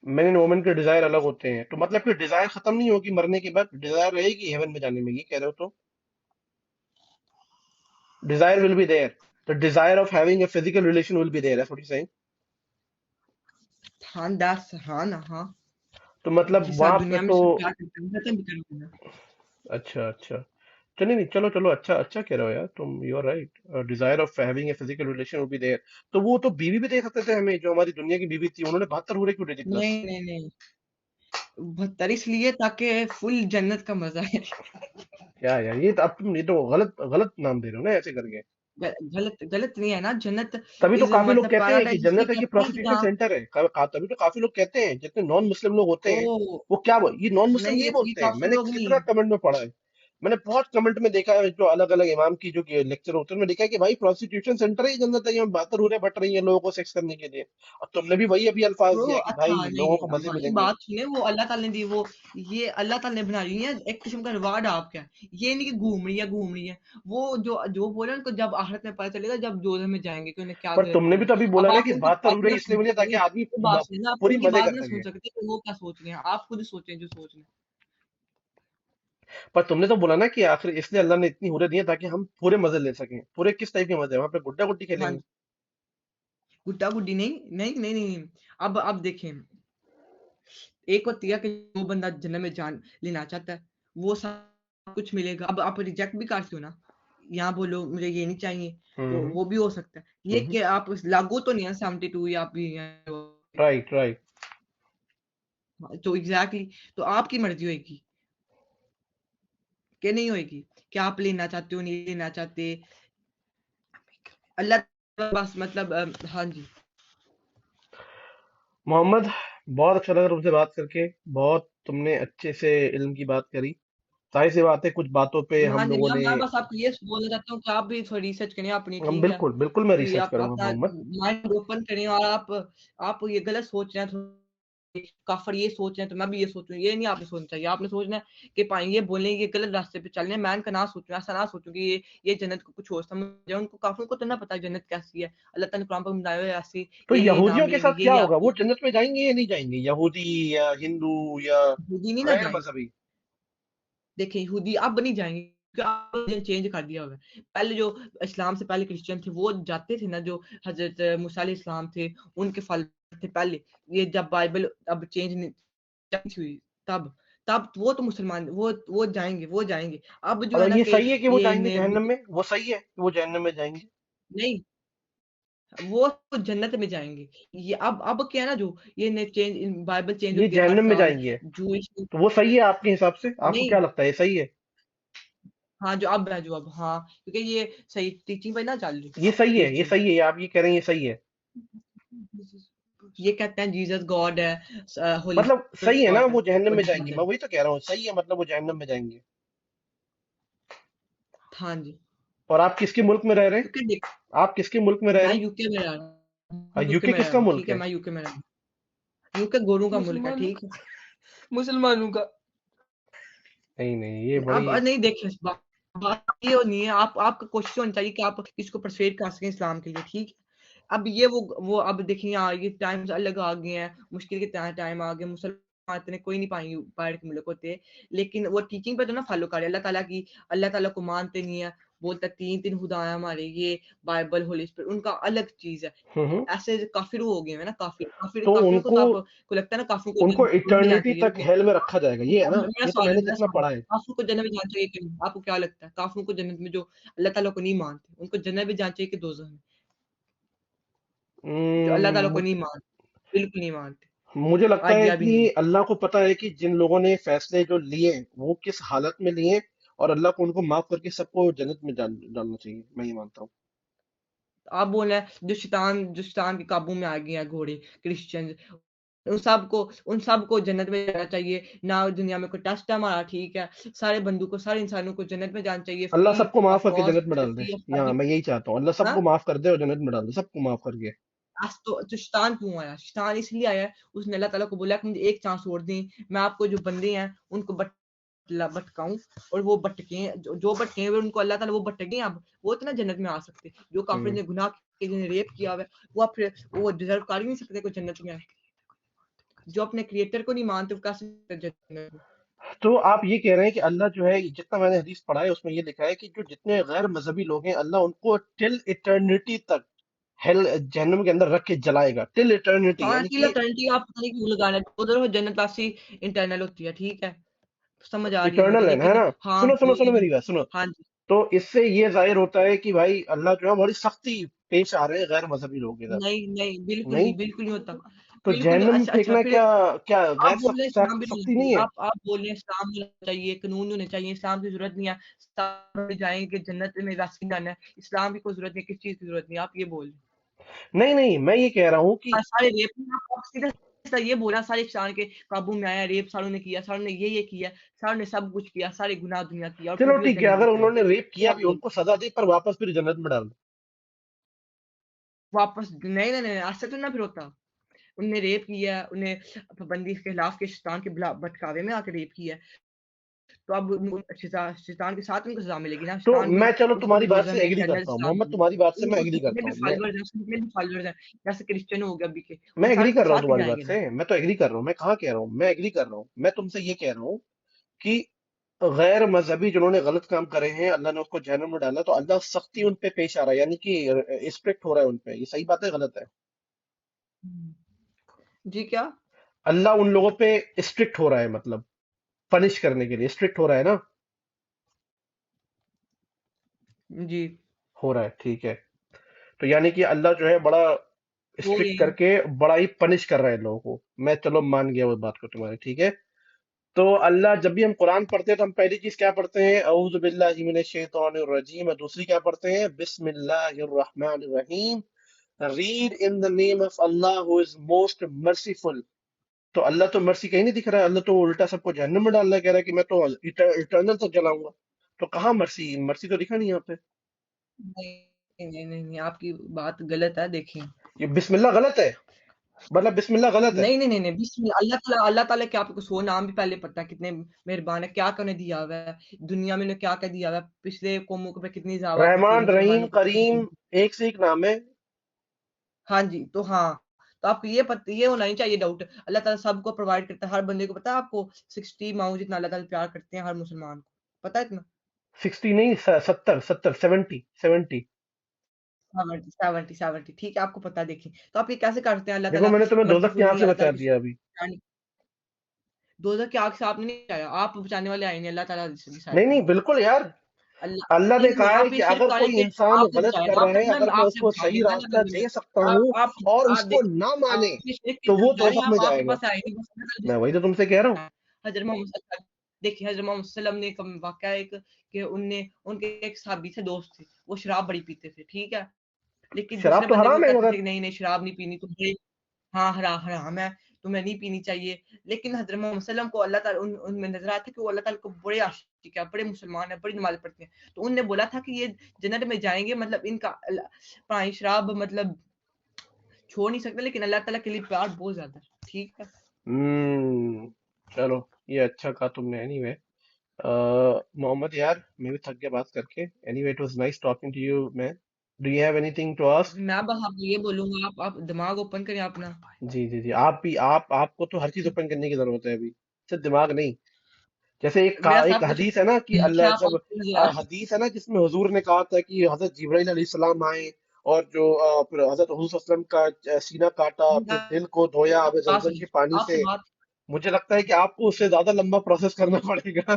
मेन एंड वुमेन के डिजायर अलग होते हैं, तो मतलब कि डिजायर खत्म नहीं होगी मरने के बाद, डिजायर रहेगी हेवन में जाने में, ये कह रहे हो? तो desire will be there. The desire of having a physical relation will be there. That's what you're saying. हाँ, दैट्स हाँ ना, हाँ। तो मतलब जिस वहां पे दुनिया में तो सब प्यार करते हैं, खत्म भी करेंगे ना। अच्छा अच्छा, चलिए नहीं, चलो चलो, अच्छा अच्छा कह रहे हो यार तुम, you are right. Desire of having a physical relation will be there. तो वो तो बीवी भी दे सकते थे हमें, जो हमारी दुनिया की बीवी थी, उन्होंने 72 हुरे क्यों दे दी प्लस? नहीं, नहीं, नहीं। 72 इसलिए ताकि फुल जन्नत का मज़ा है। क्या यार, ये तो अब तुम, ये तो गलत गलत नाम दे रहे हो ना ऐसे करके। गलत गलत नहीं है ना, जन्नत तभी तो इज़ काफी लोग मतलब कहते हैं कि पैराडाइज़ इसलिए जन्नत है कि कहते हैं कि प्रोस्टिट्यूशन जहाँ सेंटर है। तभी तो काफी लोग कहते हैं, जितने नॉन मुस्लिम लोग होते हैं, ओह! वो क्या ये नॉन मुस्लिम नहीं ये ये बोलते हैं। काफ़ी मैंने लोग कितना नहीं। कमेंट में पढ़ा है, मैंने बहुत कमेंट में देखा है, जो अलग अलग इमाम की जो लेक्चर होते हैं, मैंने देखा है कि भाई प्रोस्टिट्यूशन सेंटर ही जन्नत है, यहाँ 72 हुरें बट रही हैं लोगों को सेक्स करने के लिए। और तुमने भी वही अभी अल्फाज ब्रो दिया कि अच्छा भाई नहीं, लोगों नहीं को मजे हमारी मिलेंगे। बात सुने, वो अल्लाह ताला ने दी, वो ये अल्लाह ताला ने बनाई है एक किस्म का रिवार्ड आपका है। ये नहीं कि घूम रही है। वो जो जो बोले उनको जब आखिरत में पता चलेगा, जब दोज़ख में जाएँगे कि उन्हें क्या पर गलत तुमने भी किया। तो अभी बोला अब ना आप कि उनकी 72 बात हुरें ना इसलिए सुन मिले ताकि सकते, आदमी वो बात सुने ना, आप पूरी उनकी मजे बात कर ना सुन सके। सकते कि वो क्या सोच रहे हैं। आप खुद सोचें जो सोच रहे हैं। पर तुमने तो बोला ना कि आखिर इसलिए अल्लाह ने इतनी हुरें दी हैं ताकि हम पूरे मजे ले सकें। पूरे किस टाइप के मजे? वहां पे गुड्डा गुड्डी हाँ, खेलेंगे? गुड्डा-गुड्डी नहीं, नहीं, नहीं, नहीं। अब देखें, एक होती है कि जो बंदा जन्नत में जान लेना चाहता है, वो सब कुछ मिलेगा। अब आप रिजेक्ट भी करते हो ना, यहाँ बोलो मुझे ये नहीं चाहिए, तो हम्म वो भी हो सकता है। ये हम्म। कि आप लागू तो नहीं है 72 या आप भी राइट राइट। तो एग्ज़ैक्टली तो आपकी मर्ज़ी होएगी कि नहीं होएगी, कि आप लेना चाहते हो, नहीं लेना चाहते। अल्लाह बस मतलब हाँ जी। मोहम्मद, बहुत अच्छा लगा तुमसे बात करके। बहुत तुमने अच्छे से इल्म की बात करी। जाहिर सी बात है, कुछ बातों पे हाँ हम जी, लोगों ने, मैं बस आपको ये बोलना चाहता हूँ कि आप भी थोड़ी रिसर्च करें अपनी, हम ठीक है? बिल्कुल बिल्कुल मैं कि रिसर्च आप करूंगा अपना मोहम्मद। माइंड ओपन करें और आप ये गलत सोच रहे हैं, काफर ये सोच रहे हैं तो मैं भी ये सोचूं, ये नहीं आपने सोचना चाहिए। आपने सोचना है कि पाएं ये बोलें ये गलत रास्ते पे चल रहे हैं, मैं इनका ना सोचूं, ऐसा ना सोचूं कि ये जन्नत को कुछ और समझ। उनको काफिरों को तो ना पता जन्नत कैसी है। अल्लाह ताला ने कुरान पर बताया हुआ है ऐसी, तो ये इनाम यहूदियों के मिलेंगे, साथ क्या ये होगा? वो आपको जन्नत में जाएंगे या नहीं जाएंगे? यहूदी या हिंदू या यहूदी नहीं ना गैर जाएंगे। मजहबी? देखें यहूदी अब नहीं जाएंगे क्योंकि अब चेंज कर दिया हुआ है। पहले जो इस्लाम से पहले क्रिश्चियन थे वो जाते थे ना, जो हजरत मूसा अलैहि इस्लाम थे उनके फॉलोअर थे पहले। ये जब बाइबल अब चेंज नहीं हुई, तब तब वो तो मुसलमान वो जाएंगे। अब जो है और ना ये कि सही है कि वो ये जाएंगे ने जहन्नम में? वो सही है कि वो जहन्नम में जाएंगे? नहीं, वो तो जन्नत में जाएंगे। ये अब क्या है ना, जो ये ने चेंज बाइबल चेंज ये होती है हर जहन्नम में साल। जाएंगे, जूइश तो वो सही है आपके हिसाब से? आपको नहीं, क्या लगता है, ये सही है? हाँ जो अब है, जो अब हाँ, क्योंकि ये सही टीचिंग पे ना चल रही ये सही है, ये क्रिश्चियन। सही है, आप ये कह रहे हैं ये सही है? ये कहते हैं जीसस गॉड है, होली मतलब सही है ना, गॉड है वो जहन्नम और में जाएंगे? फादर मैं है। वही तो कह रहा हूँ, सही है, मतलब वो जहन्नम में जाएंगे। हाँ जी, और आप किसके मुल्क में रह रहे हैं? क्योंकि देख आप किसके मुल्क में रह मैं रहे हैं? यूके में रह रहा हूँ, यूके यूके में रह किसका रहा हूँ, मुल्क ठीक है? है? मैं यूके में रह रहा हूँ। यूके गोरों का मुल्क है, मुसलमानों ठीक का, है? मुसलमानों का। नहीं नहीं, ये अब बड़ी, नहीं देखें, बात ये नहीं है, आप आपका कोशिश होनी चाहिए कि आप किसको परsuade कर सकें इस्लाम के लिए, ठीक है? अब ये वो अब देखिए यहाँ ये टाइम्स अलग आ गए हैं, मुश्किल के टाइम आ गए। मुसलमान मानते हैं, कोई नहीं पहाड़ के मुल्क होते, लेकिन वो टीचिंग पे तो ना फॉलो करे अल्लाह ताला की, अल्लाह ताला को मानते नहीं है, बोलता 3 खुदा है हमारे, ये बाइबल होली स्पिरिट उनका अलग चीज है। हम्म। ऐसे काफिर हो गए हैं ना, काफिर काफिर तो काफिरों को उनको तो आपको लगता है ना काफिरों को उनको जन्नत में जाना इटर्निटी चाहिए, तक रुकिए हेल में रखा जाएगा, ये है ना? मेरा ये तो सवाल है, मैंने मेरा जितना सवाल है, पढ़ा है। काफिरों को जन्नत में जाना चाहिए कि नहीं? आपको क्या लगता है काफिरों को जन्नत में, जो अल्लाह ताला को नहीं मानते उनको जन्नत में जाना चाहिए कि दोजख में? जो अल्लाह ताला को मुझ, नहीं मानते, बिल्कुल नहीं मानते, मुझे लगता है आइडिया भी कि नहीं है। अल्लाह को पता है कि जिन लोगों ने फैसले जो लिए वो किस हालत में लिए, और अल्लाह को उनको माफ करके सबको जन्नत में डालना चाहिए, मैं ये मानता हूँ। आप बोल रहे हैं जो शैतान के काबू में आ गए हैं घोड़े क्रिश्चियन, उन सबको जन्नत में जाना चाहिए ना, दुनिया में कोई टेस्ट है हमारा, ठीक है, सारे बंदूकों सारे इंसानों को जन्नत में जाना चाहिए, अल्लाह फ्री सबको माफ ऑफ करके जन्नत में कॉस्ट, डाल दे। फ्री ऑफ यहाँ चार्जेस। मैं यही चाहता हूँ, अल्लाह हाँ, सबको माफ कर दे और जन्नत में डाल दे, सबको माफ करके। आज तो शैतान क्यों आया? शैतान इसलिए आया है, उसने अल्लाह ताला को बोला कि मुझे एक चांस और दें, मैं आपको जो बंदे हैं उनको भटकाऊं, और वो भटके, जो भटके हुए उनको अल्लाह ताला वो भटके, अब वो तो ना जन्नत में आ सकते, जो काफिर हम्म। ने गुनाह किए, जिन्हें रेप किया हुआ है, वो फिर वो डिजर्व कर ही नहीं सकते कोई जन्नत में। जो अपने क्रिएटर को नहीं मानते वो कैसे जन्नत में? तो आप ये कह रहे हैं कि अल्लाह जो है, जितना मैंने हदीस पढ़ा है उसमें ये लिखा है कि जो जितने गैर मजहबी लोग हैं, अल्लाह उनको टिल इटर्निटी तक हेल जहन्नम के अंदर रख के जलाएगा, टिल इटर्निटी, हाँ, यानी टीला कि टर्निटी आप पता नहीं क्यों लगाना है, उधर जन्नत वासी इंटरनल होती है, ठीक है, समझ आ रही है मुझे, इटर्नल है लेकिन ना? हाँ सुनो ये, मेरी बात सुनो। हाँ जी, तो इससे ये जाहिर होता है कि भाई अल्लाह जो है बड़ी सख्ती पेश आ रहे हैं गैर मजहबी लोगों के साथ। नहीं नहीं नहीं, बिल्कुल नहीं होता, तो बिल्कुल नहीं। जहन्नम में अच्छा अच्छा फेंकना फिर क्या, क्या आप गैर बोल रहे हैं इस्लाम भी नहीं होना सख्ती नहीं चाहिए, है? आप बोल रहे हैं इस्लाम नहीं होना चाहिए, कानून होने चाहिए, इस्लाम की जरूरत नहीं है, इस्लाम में जाएंगे जन्नत में वैसे ही जाना है, इस्लाम की कोई जरूरत नहीं है, किस चीज की जरूरत नहीं है, आप ये बोल रहे हैं। नहीं नहीं, मैं ये कह रहा हूँ कि सारे रेप आप सीधा सीधा ये बोला, सारे इंसान के काबू में आया, रेप सारों ने किया, सारों ने ये किया, सारों ने सब कुछ किया, सारे गुनाह दुनिया किया, और फिर चलो भी वो ठीक है, जन्नत में अगर गए, उन्होंने रेप ये किया आप भी बोल उनको सजा दी, पर वापस फिर जन्नत में डाल दो। वापस नहीं ऐसे तो ना फिर होता, उनने रेप किया, उन्हें पाबंदी के खिलाफ के शैतान के भटकावे में आके रेप किया, तो अब शैतान के साथ उनको सजा मिलेगी ना, तो शैतान भी मैं चलो उसको तुम्हारी भी बात दोजख से में एग्री इटर्नल करता हूँ सजा मोहम्मद, मिलेगी। तुम्हारी बात से मैं एग्री उसमें करता भी हूँ मैं फॉलोअर्स हैं, उसमें भी फॉलोअर्स हैं, जैसे क्रिश्चियन हो गया अभी के, मैं वो एग्री सारे के कर रहा हूँ साथ ही तुम्हारी बात जाएंगे से, ना। मैं तो एग्री कर रहा हूँ, मैं कहाँ कह रहा हूँ, मैं एग्री कर रहा हूँ, मैं तुमसे ये कह रहा हूँ कि गैर मजहबी जिन्होंने गलत काम करे हैं, अल्लाह ने उसको जहन्नम में डाला, तो अल्लाह सख्ती उन पे पेश आ रहा है, यानी कि स्ट्रिक्ट हो रहा है उन पे। ये सही बात है गलत है? जी क्या? अल्लाह उन लोगों पे स्ट्रिक्ट हो रहा है, मतलब पनिश करने के लिए स्ट्रिक्ट हो रहा है ना? जी हो रहा है, ठीक है। तो यानी कि अल्लाह जो है बड़ा हो गए स्ट्रिक्ट हैं। करके बड़ा ही पनिश कर रहा है लोगों को। मैं चलो मान गया वो बात को तुम्हारी, ठीक है। तो अल्लाह, जब भी हम कुरान पढ़ते हैं तो हम पहली चीज क्या पढ़ते हैं? औज़ु बिल्लाहि मिनश शैतानिर रजीम। और दूसरी क्या पढ़ते हैं? बिस्मिल्लाहिर रहमानिर रहीम। Read in the name of Allah who is most merciful. तो अल्लाह तो मर्सी कहीं नहीं दिख रहा है, अल्लाह तो उल्टा सबको जहन्नम में डालना कह रहा है कि मैं तो इटर्नल तक जलाऊंगा। तो कहाँ मर्सी? मर्सी तो दिखा नहीं यहाँ पे। नहीं, आपकी बात गलत है, देखिए। ये बिस्मिल्लाह गलत है? मतलब बिस्मिल्लाह गलत है? नहीं, बिस्मिल्लाह, अल्लाह ताला के आपको 100 नाम भी पहले पता है, कितने मेहरबान है, क्या-क्या उन्हें दिया हुआ है, दुनिया में उन्हें क्या-क्या दिया हुआ है, पिछले कौमों पे कितनी ज़ावत होती है, रहमान रहीम मुसलमानों पे करीम, कितनी। एक से एक नाम है। हाँ जी, तो हाँ, तो आपको ये होना नहीं चाहिए डाउट, अल्लाह ताला सबको प्रोवाइड करता है, हर बंदे को पता है आपको, 60 माओ जितना अल्लाह ताला प्यार करते हैं हर मुसलमान को, पता है इतना? 60 नहीं, 70, 70 70 70 70 ठीक है, आपको पता है, देखिए। तो आप ये कैसे करते हैं, अल्लाह देखो ताला मैंने तुम्हें दोजख की मर्सीफुल आग नहीं, से अल्लाह बचा ताला किसी दिया को अभी। यानी दोज़ख की आग से आपने नहीं बचाया, आप बचाने वाले आए नहीं, अल्लाह ताला डिसाइड नहीं नहीं, करेगा। बिल्कुल यार। अल्लाह अल्लाह ने नहीं, कहा है आप ये कि शिर्क अगर कोई करेंगे, इंसान आपने गलत बचाया, कर रहा आपने है, अगर मैं आपसे उसको बचा सही लिया ना रास्ता बंदे में। दे सकता हूँ और आप उसको ना माने, आप ये शिर्क की तो वो तरफ जा रहे हैं, दोजख में आप आपके जाएगा। पास आए नहीं, बस अल्लाह मैं वही तो डिसाइड तुमसे कह रहा हूँ। है। हज़रत मोहम्मद देखिए, हज़रत मोहम्मद सल्लल्लाहु अलैहि वसल्लम ने एक वाक़या है, एक कि उनके एक सहाबी से दोस्त थे, वो शराब बड़ी पीते थे, ठीक है? लेकिन शराब दूसरे तो बंदे को हराम है कहते थे मगर। कि नहीं, शराब नहीं पीनी तुम्हें, हाँ, हराम है, तुम्हें नहीं पीनी चाहिए। लेकिन हज़रत मोहम्मद सल्लल्लाहु अलैहि वसल्लम को अल्लाह ताला उनमें नज़र आया था कि वो अल्लाह ताला को बड़े आशिक है, बड़े मुसलमान हैं, बड़ी नमाज़ पढ़ते हैं। तो उनने बोला था कि ये जन्नत में जाएँगे, मतलब इनका पानी शराब मतलब छोड़ नहीं सकते, लेकिन अल्लाह ताला के लिए प्यार बहुत ज़्यादा है, ठीक है? हम्म। चलो, ये अच्छा कहा तुमने। एनीवे, मोहम्मद यार, मैं भी थक गया बात करके। Anyway, it was nice talking to you man. Do you have anything to ask? मैं बस आपको ये बोलूंगा, आप दिमाग ओपन करें अपना। जी जी जी, आप भी, आपको तो हर चीज ओपन करने की जरूरत है अभी, सिर्फ दिमाग नहीं। जैसे मेरा एक सब कुछ हदीस है ना कि क्या अल्लाह आप जब नजर हदीस है ना जिसमें हुजूर ने कहा था कि हजरत जिब्राइल अलैहिस्सलाम आए और जो फिर हजरत हुजूर सल्लल्लाहु अलैहि वसल्लम का सीना काटा, फिर दिल को धोया अब बात जमजम सुनिए, के पानी आपसे से। बात। मुझे लगता है कि आपको उससे ज्यादा लंबा प्रोसेस करना पड़ेगा।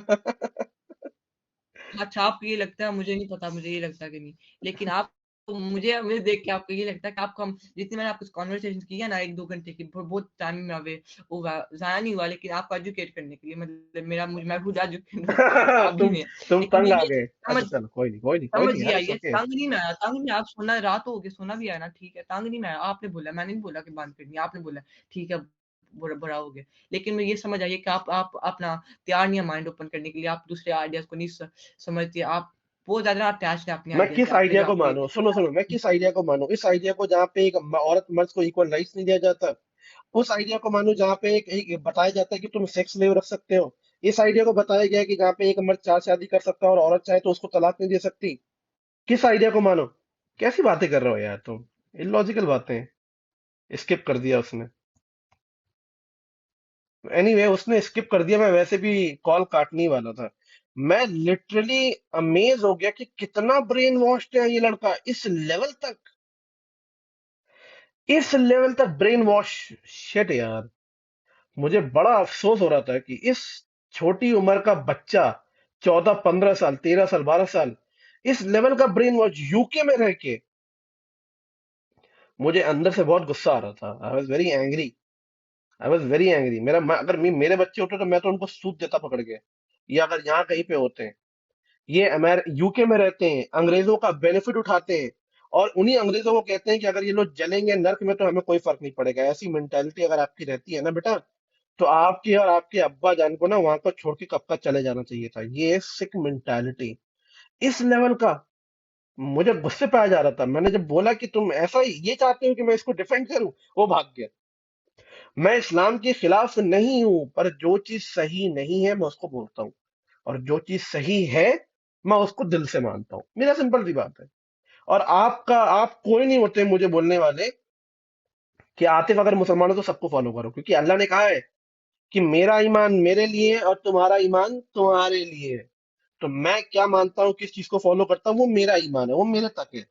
अच्छा, आपको ये लगता है, मुझे नहीं पता, मुझे ये लगता कि नहीं। लेकिन आप, तो मुझे मुझे देख के आपको ये लगता है कि आपको हम जितनी मैंने आपसे कॉन्वर्सेशन की है ना 1-2 घंटे की, बहुत टाइम में अवे वो जाया नहीं हुआ, लेकिन आपको एजुकेट करने के लिए, मतलब मेरा मैं खुद एजुकेट हूँ, आप भी तुम नहीं है। तुम लेकिन तंग आ ये गए। समझ अच्छा चलो, कोई नहीं कोई नहीं कोई समझ नहीं ये यार, आई इट्स है, ओके। तंग नहीं मैं आया, तंग नहीं, आप सोना रात हो गई, सोना भी आया ना, ठीक है, तंग नहीं मैं आया, आपने बोला, मैंने नहीं बोला कि बंद करनी है, आपने बोला ठीक है, बुरा हो गया। लेकिन मैं ये समझ आई है कि आप अपना तैयार नहीं है माइंड ओपन करने के लिए, आप दूसरे आइडियाज को नहीं समझते, आप बहुत ज्यादा अटैच है अपने मैं आइडिया से, किस आपने आइडिया जो को आपके। मानूं? सुनो सुनो, मैं किस आइडिया को मानूं? इस आइडिया को जहाँ पे एक औरत मर्द को इक्वल राइट्स नहीं दिया जाता? उस आइडिया को मानूं जहाँ पे एक बताया जाता है कि तुम सेक्स स्लेव रख सकते हो? इस आइडिया को बताया गया है कि जहाँ पे एक मर्द 4 शादी कर सकता है और औरत चाहे तो उसको तलाक नहीं दे सकती? किस आइडिया को मानो? कैसी बातें कर रहे हो यार तुम? इलॉजिकल बातें। स्किप कर दिया उसने। एनीवे उसने स्किप कर दिया, मैं वैसे भी कॉल काटने ही वाला था। मैं लिटरली अमेज हो गया कि कितना ब्रेन वॉश्ड है ये लड़का, इस लेवल तक ब्रेन वॉश। शिट यार, मुझे बड़ा अफसोस हो रहा था कि इस छोटी उम्र का बच्चा, 14 15 साल, 13 साल, 12 साल, इस लेवल का ब्रेन वॉश यूके में रह के। मुझे अंदर से बहुत गुस्सा आ रहा था। I was very angry. I was very angry. अगर मेरे बच्चे होते तो मैं तो उनको सूद देता पकड़ के। या अगर यहाँ कहीं पे होते हैं, ये यूके में रहते हैं, अंग्रेजों का बेनिफिट उठाते हैं, और उन्हीं अंग्रेजों को कहते हैं कि अगर ये लोग जलेंगे नर्क में तो हमें कोई फर्क नहीं पड़ेगा। ऐसी मेंटालिटी अगर आपकी रहती है ना बेटा, तो आपके और आपके अब्बा जान को ना वहां को छोड़ के कब का चले जाना चाहिए था। ये सिक मेंटालिटी इस लेवल का। मुझे गुस्से पे आ जा रहा था। मैंने जब बोला कि तुम ऐसा ही ये चाहते हो कि मैं इसको डिफेंड करूं, वो भाग गया। मैं इस्लाम के खिलाफ नहीं हूं, पर जो चीज सही नहीं है मैं उसको बोलता हूँ, और जो चीज सही है मैं उसको दिल से मानता हूँ। मेरा सिंपल सी बात है। और आप कोई नहीं होते मुझे बोलने वाले कि आतिफ अगर मुसलमान हो तो सबको फॉलो करो, क्योंकि अल्लाह ने कहा है कि मेरा ईमान मेरे लिए है और तुम्हारा ईमान तुम्हारे लिए है। तो मैं क्या मानता हूँ, किस चीज को फॉलो करता हूँ, वो मेरा ईमान है, वो मेरे तक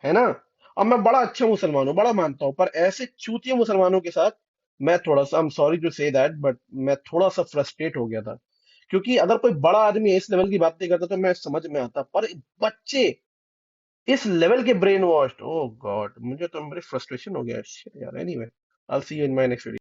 है ना। और मैं बड़ा अच्छा मुसलमान हूँ, बड़ा मानता हूँ, पर ऐसे चूतिए मुसलमानों के साथ मैं थोड़ा सा, I am sorry to say that, but मैं थोड़ा सा फ्रस्ट्रेट हो गया था। क्योंकि अगर कोई बड़ा आदमी इस लेवल की बातें करता तो मैं समझ में आता, पर बच्चे इस लेवल के ब्रेन वॉश्ड, ओह गॉड, मुझे तो बड़ी फ्रस्ट्रेशन हो गया। शिट यार, anyway, I will see you in my next video.